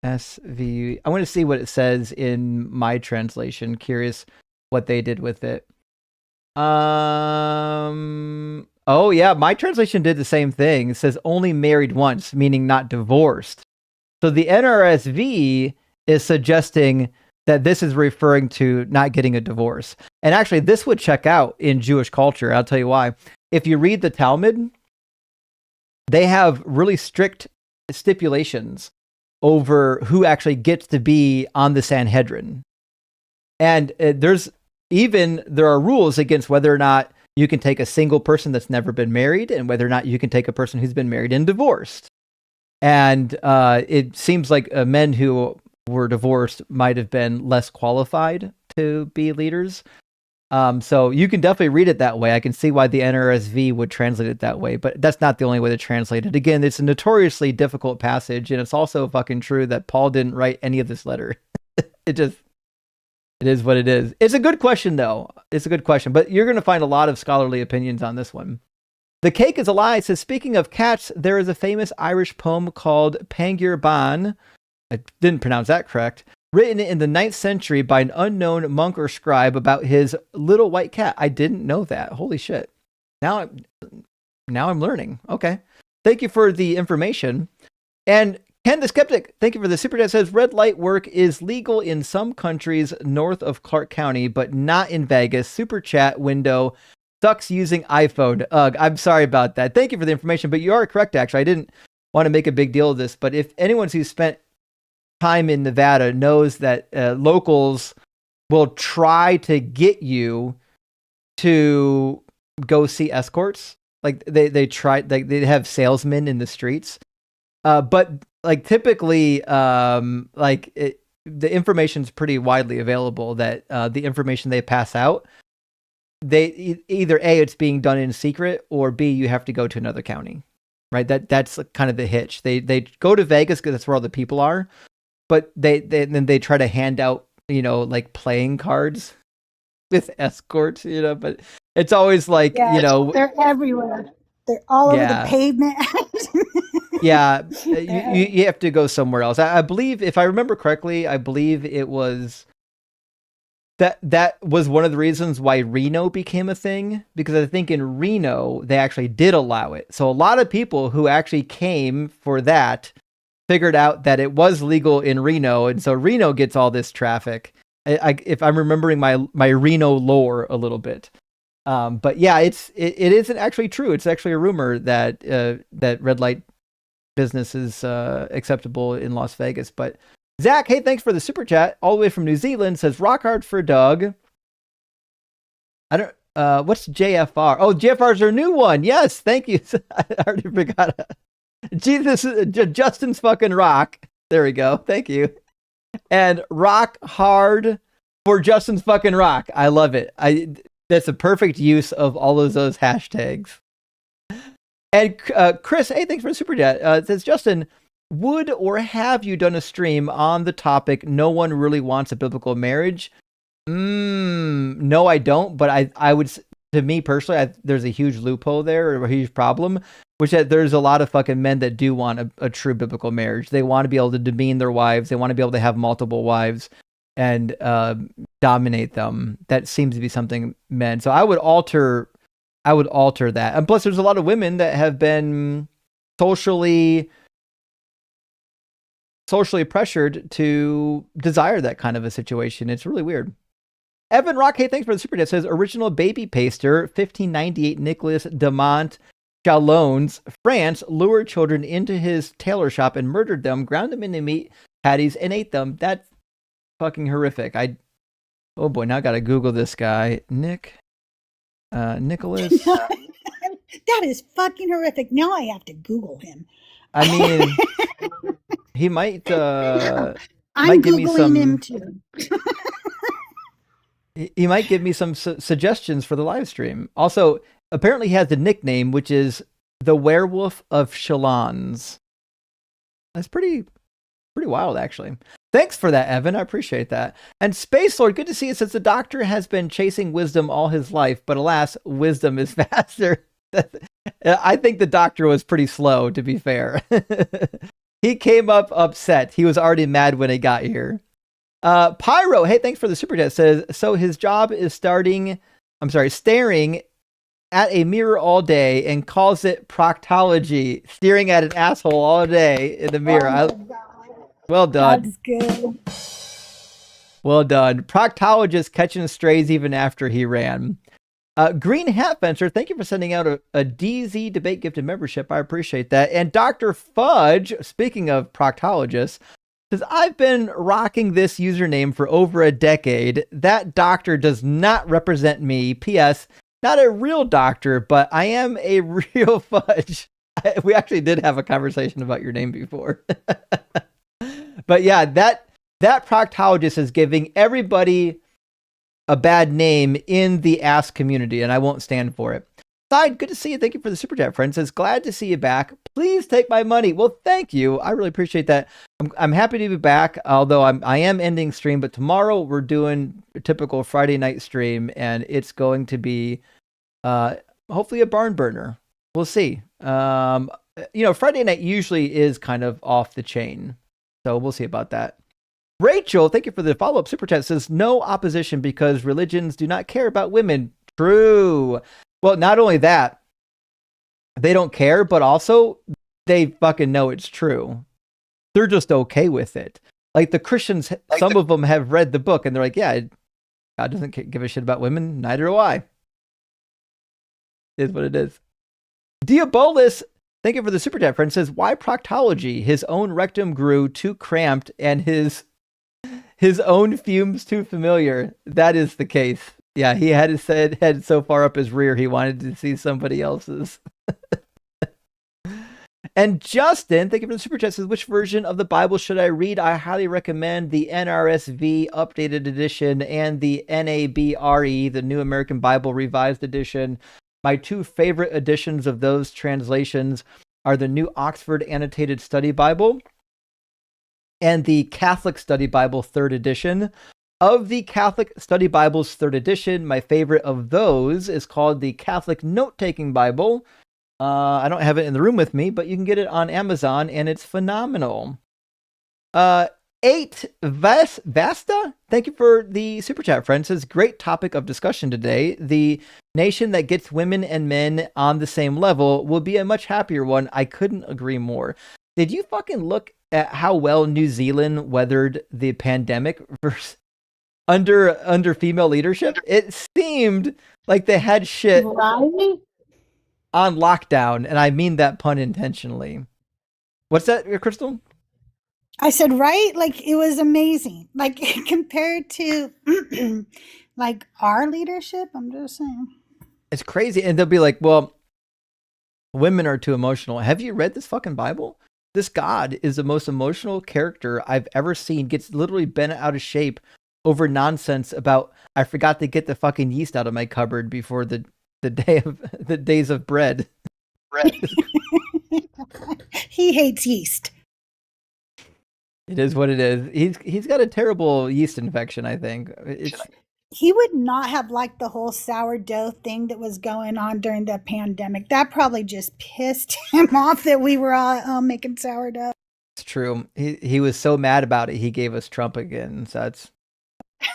SV. I want to see what it says in my translation. Curious what they did with it. Oh yeah, my translation did the same thing. It says only married once, meaning not divorced. So the NRSV is suggesting that this is referring to not getting a divorce. And actually, this would check out in Jewish culture. I'll tell you why. If you read the Talmud, they have really strict stipulations over who actually gets to be on the Sanhedrin. And there are rules against whether or not you can take a single person that's never been married and whether or not you can take a person who's been married and divorced. And it seems like men who were divorced might have been less qualified to be leaders. So you can definitely read it that way. I can see why the NRSV would translate it that way, but that's not the only way to translate it. Again, it's a notoriously difficult passage, and it's also fucking true that Paul didn't write any of this letter. It is what it is. It's a good question, though. It's a good question, but you're going to find a lot of scholarly opinions on this one. The Cake is a Lie says, speaking of cats, there is a famous Irish poem called Pangyr Ban. I didn't pronounce that correct. Written in the 9th century by an unknown monk or scribe about his little white cat. I didn't know that. Holy shit. Now I'm learning. Okay. Thank you for the information. And Ken the Skeptic, thank you for the super chat. Says red light work is legal in some countries north of Clark County, but not in Vegas. Super chat window sucks using iPhone. Ugh, I'm sorry about that. Thank you for the information, but you are correct, actually. I didn't want to make a big deal of this, but if anyone who's spent time in Nevada knows that locals will try to get you to go see escorts. Like they have salesmen in the streets. But like typically, the information's pretty widely available that the information they pass out, either A, it's being done in secret, or B, you have to go to another county, right? That's kind of the hitch. They go to Vegas because that's where all the people are, but then they try to hand out, like playing cards with escorts, but it's always like, they're everywhere. They're all over the pavement. Yeah, you have to go somewhere else. I believe, if I remember correctly, it was that was one of the reasons why Reno became a thing, because I think in Reno they actually did allow it. So a lot of people who actually came for that figured out that it was legal in Reno, and so Reno gets all this traffic. If I'm remembering my Reno lore a little bit. But yeah, it isn't actually true. It's actually a rumor that that red light business is acceptable in Las Vegas. But Zach, hey, thanks for the super chat all the way from New Zealand. Says rock hard for Doug. I don't. What's JFR? Oh, JFR's our new one. Yes, thank you. I already forgot. Jesus, Justin's fucking rock. There we go. Thank you. And rock hard for Justin's fucking rock. I love it. That's a perfect use of all of those hashtags. And Chris, hey, thanks for the super chat. It says, Justin, would or have you done a stream on the topic, no one really wants a biblical marriage? No, I don't. But I would, to me personally, there's a huge loophole there, or a huge problem, which that there's a lot of fucking men that do want a true biblical marriage. They want to be able to demean their wives. They want to be able to have multiple wives and dominate them. That seems to be something men. So I would alter that. And plus there's a lot of women that have been socially pressured to desire that kind of a situation. It's really weird. Evan Rock, hey, thanks for the super chat. Says original baby paster 1598 Nicholas Demont Chalons, France, lured children into his tailor shop and murdered them, ground them into meat patties and ate them. That's fucking horrific. Oh boy, now I gotta Google this guy. Nicholas. That is fucking horrific. Now I have to Google him. I mean, he might I'm Googling him too. He might give me some suggestions for the live stream. Also, apparently he has a nickname, which is the Werewolf of Chalons. That's pretty wild, actually. Thanks for that, Evan. I appreciate that. And Space Lord, good to see you. Since the Doctor has been chasing wisdom all his life, but alas, wisdom is faster. I think the doctor was pretty slow, to be fair. He came up upset. He was already mad when he got here. Pyro, hey, thanks for the super chat. Says, so his job is staring at a mirror all day and calls it proctology, staring at an asshole all day in the mirror. Well done. That's good. Well done. Proctologist catching strays even after he ran. Green Hat Fencer, thank you for sending out a DZ debate gifted membership. I appreciate that. And Dr. Fudge, speaking of proctologists, says, I've been rocking this username for over a decade. That doctor does not represent me. P.S. Not a real doctor, but I am a real Fudge. We actually did have a conversation about your name before. But yeah, that proctologist is giving everybody a bad name in the ass community, and I won't stand for it. Side, good to see you. Thank you for the super chat, friend. Says, glad to see you back. Please take my money. Well, thank you. I really appreciate that. I'm happy to be back, although I am ending stream, but tomorrow we're doing a typical Friday night stream, and it's going to be hopefully a barn burner. We'll see. Friday night usually is kind of off the chain, so we'll see about that. Rachel, thank you for the follow-up super chat, says, no opposition because religions do not care about women. True. Well, not only that, they don't care, but also they fucking know it's true. They're just okay with it. Like the Christians, some of them have read the book and they're like, yeah, God doesn't give a shit about women. Neither do I. Is what it is. Diabolus, thank you for the super chat, friend, says, why proctology? His own rectum grew too cramped and his own fumes too familiar. That is the case. Yeah, he had his head so far up his rear, he wanted to see somebody else's. And Justin, thank you for the super chat, says, which version of the Bible should I read? I highly recommend the NRSV updated edition and the NABRE, the New American Bible Revised Edition. My two favorite editions of those translations are the New Oxford Annotated Study Bible and the Catholic Study Bible 3rd edition. Of the Catholic Study Bible's 3rd edition, my favorite of those is called the Catholic Note-Taking Bible. I don't have it in the room with me, but you can get it on Amazon, and it's phenomenal. 8 Vasta, thank you for the super chat, friend. Says, great topic of discussion today. The nation that gets women and men on the same level will be a much happier one. I couldn't agree more. Did you fucking look at how well New Zealand weathered the pandemic under female leadership? It seemed like they had shit on lockdown, and I mean that pun intentionally. What's that, Crystal? I said, right? Like, it was amazing. Like, compared to, like, our leadership, I'm just saying. It's crazy. And they'll be like, well, women are too emotional. Have you read this fucking Bible? This God is the most emotional character I've ever seen. Gets literally bent out of shape over nonsense about, I forgot to get the fucking yeast out of my cupboard before the days of bread. He hates yeast. It is what it is. He's got a terrible yeast infection, I think. He would not have liked the whole sourdough thing that was going on during the pandemic. That probably just pissed him off that we were all making sourdough. It's true. He was so mad about it, he gave us Trump again. So that's,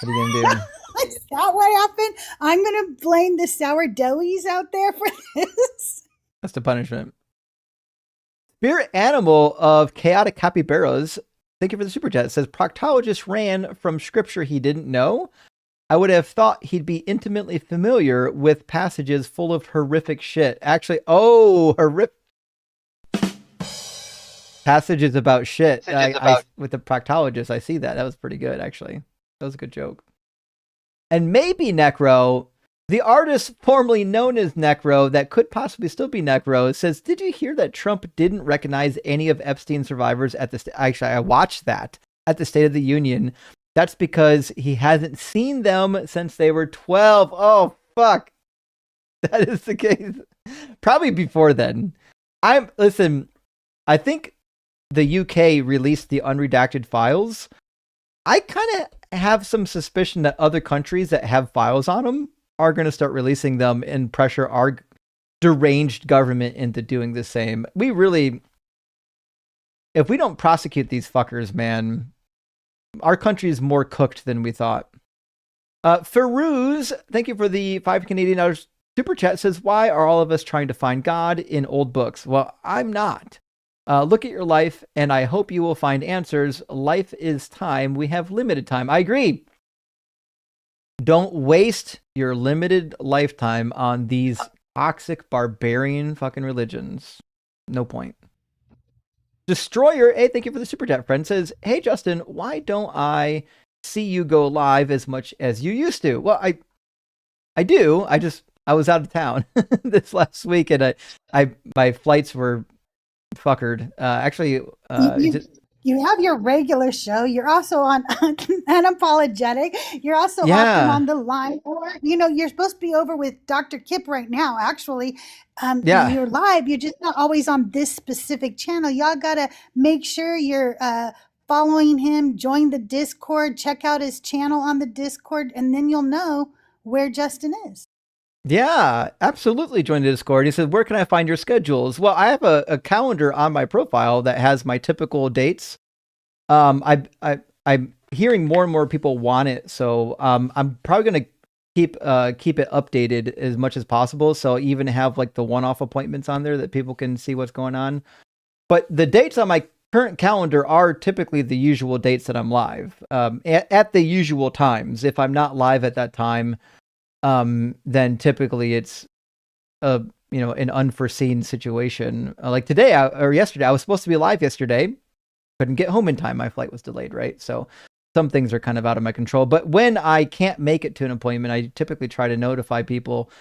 what are you going to do? Is that what happened? I'm going to blame the sourdoughs out there for this. That's the punishment. Spirit Animal of Chaotic Capybaras, thank you for the super chat. It says, proctologist ran from scripture he didn't know. I would have thought he'd be intimately familiar with passages full of horrific shit. Actually, horrific passages about shit. With the proctologist, I see that. That was pretty good, actually. That was a good joke. And maybe Necro, the artist formerly known as Necro, that could possibly still be Necro, says, did you hear that Trump didn't recognize any of Epstein's survivors at the... Actually, I watched that at the State of the Union. That's because he hasn't seen them since they were 12. Oh, fuck. That is the case. Probably before then. Listen, I think the UK released the unredacted files. I kind of have some suspicion that other countries that have files on them are going to start releasing them and pressure our deranged government into doing the same. We really, if we don't prosecute these fuckers, man, our country is more cooked than we thought. Ferouz, thank you for the $5 super chat, says, why are all of us trying to find God in old books? Well, I'm not. Look at your life, and I hope you will find answers. Life is time. We have limited time. I agree. Don't waste your limited lifetime on these toxic, barbarian fucking religions. No point. Destroyer, hey, thank you for the super chat, friend, says, hey, Justin, why don't I see you go live as much as you used to? Well, I do. I was out of town this last week, and my flights were fuckered. Actually, you have your regular show. You're also on Unapologetic. You're also often Yeah. on the line. Or, you're supposed to be over with Dr. Kip right now, actually. Yeah. You're live. You're just not always on this specific channel. Y'all got to make sure you're following him, join the Discord, check out his channel on the Discord, and then you'll know where Justin is. Yeah, absolutely. Join the Discord. He said, where can I find your schedules? Well, I have a calendar on my profile that has my typical dates. I'm hearing more and more people want it. So I'm probably going to keep it updated as much as possible. So I even have like the one-off appointments on there that people can see what's going on. But the dates on my current calendar are typically the usual dates that I'm live at the usual times. If I'm not live at that time, then typically it's an unforeseen situation. Like today or yesterday, I was supposed to be live yesterday, couldn't get home in time. My flight was delayed, right? So some things are kind of out of my control. But when I can't make it to an appointment, I typically try to notify people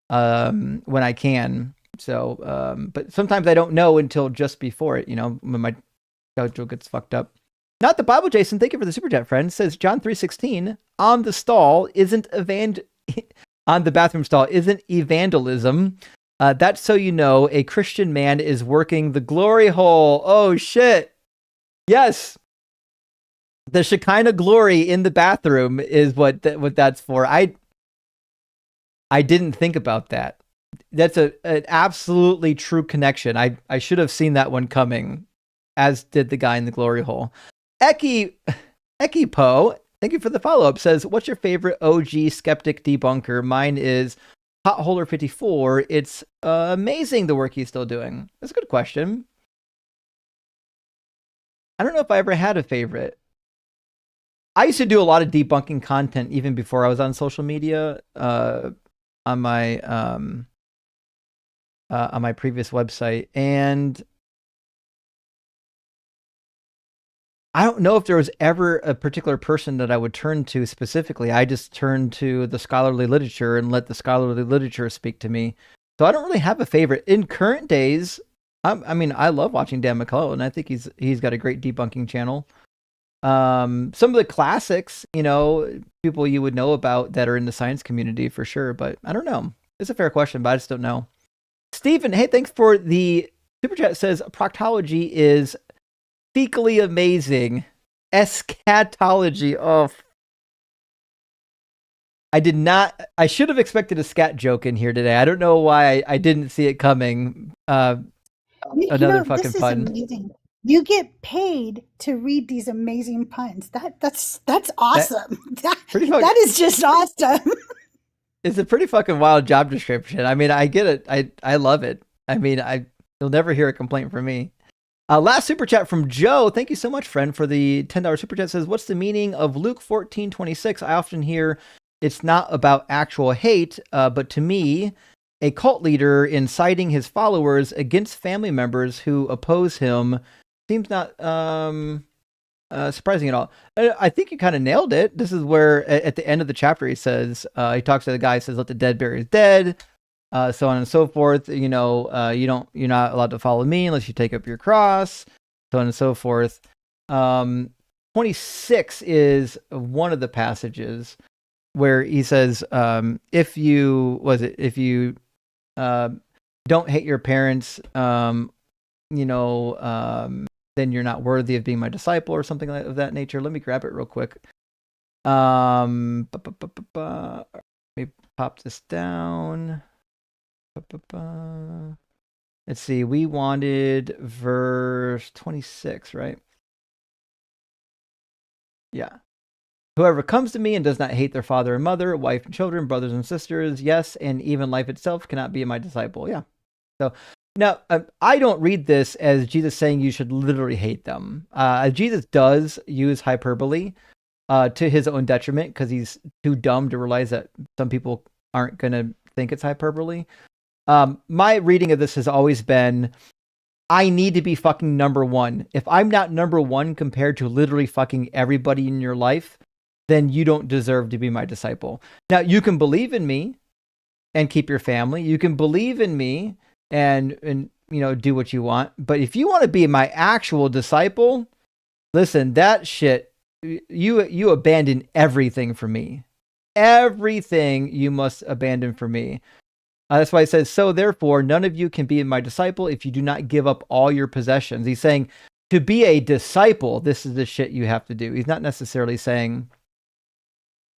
when I can. So, but sometimes I don't know until just before it, when my schedule gets fucked up. Not the Bible, Jason. Thank you for the super chat, friend. Says John 3:16 on the stall isn't on the bathroom stall isn't evangelism. That's so you know a Christian man is working the glory hole. Oh shit. Yes. The Shekinah glory in the bathroom is what that's for. I didn't think about that. That's an absolutely true connection. I should have seen that one coming, as did the guy in the glory hole. Eki Poe, thank you for the follow-up, says, what's your favorite OG skeptic debunker? Mine is Potholder54. It's amazing the work he's still doing. That's a good question. I don't know if I ever had a favorite. I used to do a lot of debunking content even before I was on social media on my previous website, and I don't know if there was ever a particular person that I would turn to specifically. I just turned to the scholarly literature and let the scholarly literature speak to me. So I don't really have a favorite. In current days, I love watching Dan McCullough, and I think he's got a great debunking channel. Some of the classics, people you would know about that are in the science community for sure, but I don't know. It's a fair question, but I just don't know. Stephen, hey, thanks for the super chat. Says proctology is fecally amazing. Eschatology. Oh, I should have expected a scat joke in here today. I don't know why I didn't see it coming. Another fucking this is pun. amazing. You get paid to read these amazing puns. That's awesome. That is just awesome. It's a pretty fucking wild job description. I mean, I get it. I love it. I mean, you'll never hear a complaint from me. Last super chat from Joe. Thank you so much, friend, for the $10 super chat. Says, what's the meaning of Luke 14:26? I often hear it's not about actual hate, but to me, a cult leader inciting his followers against family members who oppose him seems not surprising at all. I think you kind of nailed it. This is where at the end of the chapter he says, he talks to the guy, says, let the dead bury his dead, so on and so forth. You're not allowed to follow me unless you take up your cross, so on and so forth. 26 is one of the passages where he says, if you don't hate your parents, then you're not worthy of being my disciple, or something of that nature. Let me grab it real quick. Let me pop this down. Let's see. We wanted verse 26, right? Yeah. Whoever comes to me and does not hate their father and mother, wife and children, brothers and sisters, yes, and even life itself cannot be my disciple. Yeah. So now I don't read this as Jesus saying you should literally hate them. Jesus does use hyperbole to his own detriment because he's too dumb to realize that some people aren't going to think it's hyperbole. My reading of this has always been, I need to be fucking number one. If I'm not number one compared to literally fucking everybody in your life, then you don't deserve to be my disciple. Now, you can believe in me and keep your family. You can believe in me and do what you want. But if you want to be my actual disciple, listen, that shit, you abandon everything for me. Everything you must abandon for me. That's why it says, so therefore, none of you can be my disciple if you do not give up all your possessions. He's saying to be a disciple, this is the shit you have to do. He's not necessarily saying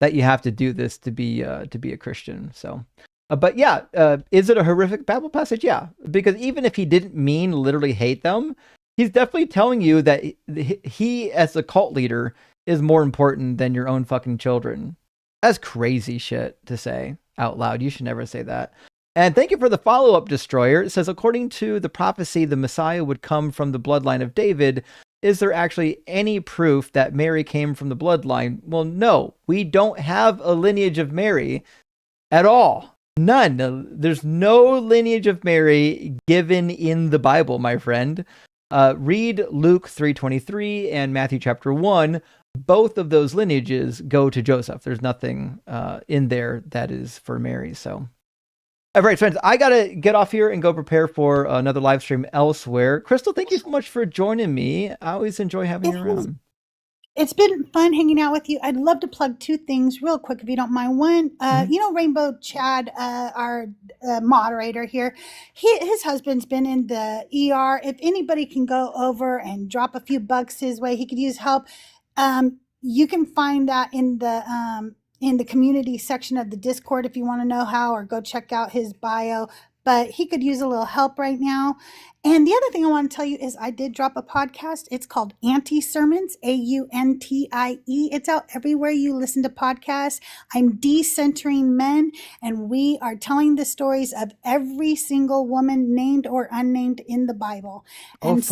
that you have to do this to be a Christian. So, but yeah, is it a horrific Bible passage? Yeah, because even if he didn't mean literally hate them, he's definitely telling you that he as a cult leader is more important than your own fucking children. That's crazy shit to say out loud. You should never say that. And thank you for the follow-up, Destroyer. It says, according to the prophecy, the Messiah would come from the bloodline of David. Is there actually any proof that Mary came from the bloodline? Well, no, we don't have a lineage of Mary at all. None. There's no lineage of Mary given in the Bible, my friend. Read Luke 3:23 and Matthew chapter 1. Both of those lineages go to Joseph. There's nothing in there that is for Mary. So, all right, friends, I got to get off here and go prepare for another live stream elsewhere. Crystal, thank you so much for joining me. I always enjoy having you around. It's been fun hanging out with you. I'd love to plug two things real quick, if you don't mind. One, Rainbow Chad, our moderator here, his husband's been in the ER. If anybody can go over and drop a few bucks his way, he could use help. You can find that in the community section of the Discord if you want to know how, or go check out his bio. But he could use a little help right now. And the other thing I want to tell you is I did drop a podcast. It's called Anti-Sermons, AUNTIE. It's out everywhere you listen to podcasts. I'm decentering men, and we are telling the stories of every single woman, named or unnamed, in the Bible. And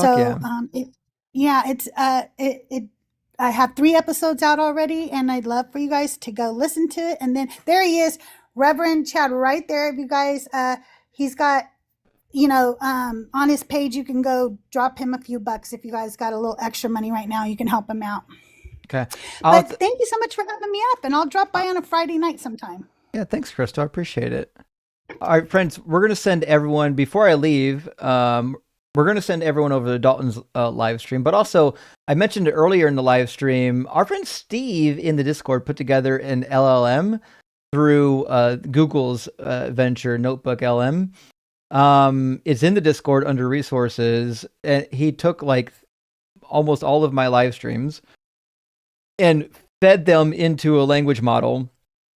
I have 3 episodes out already, and I'd love for you guys to go listen to it. And then there he is, Reverend Chad, right there. If you guys, he's got, on his page, you can go drop him a few bucks. If you guys got a little extra money right now, you can help him out. Okay. But thank you so much for having me up, and I'll drop by on a Friday night sometime. Yeah, thanks, Crystal. I appreciate it. All right, friends, we're going to send everyone, before I leave, we're going to send everyone over to Dalton's live stream. But also, I mentioned it earlier in the live stream, our friend Steve in the Discord put together an LLM through Google's venture, Notebook LM. It's in the Discord under resources. And he took like almost all of my live streams and fed them into a language model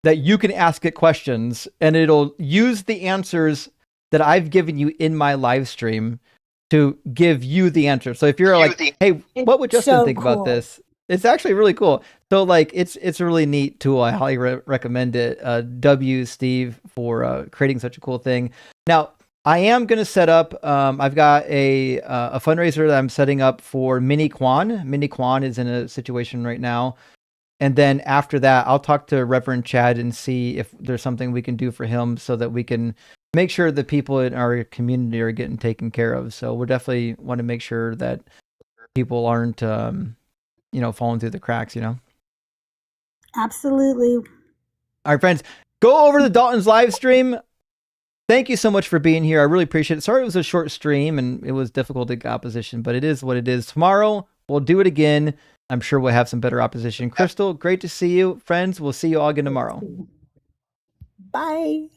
that you can ask it questions, and it'll use the answers that I've given you in my live stream to give you the answer. So if you're like, hey, what would Justin think about this? It's actually really cool. So like, it's a really neat tool. I highly recommend it. W Steve for creating such a cool thing. Now, I am going to set up, I've got a fundraiser that I'm setting up for Mini Kwan. Mini Kwan is in a situation right now. And then after that, I'll talk to Reverend Chad and see if there's something we can do for him so that we can make sure the people in our community are getting taken care of. So we definitely want to make sure that people aren't, falling through the cracks, Absolutely. All right, friends, go over to Dalton's live stream. Thank you so much for being here. I really appreciate it. Sorry it was a short stream and it was difficult to get opposition, but it is what it is. Tomorrow, we'll do it again. I'm sure we'll have some better opposition. Crystal, great to see you. Friends, we'll see you all again tomorrow. Bye.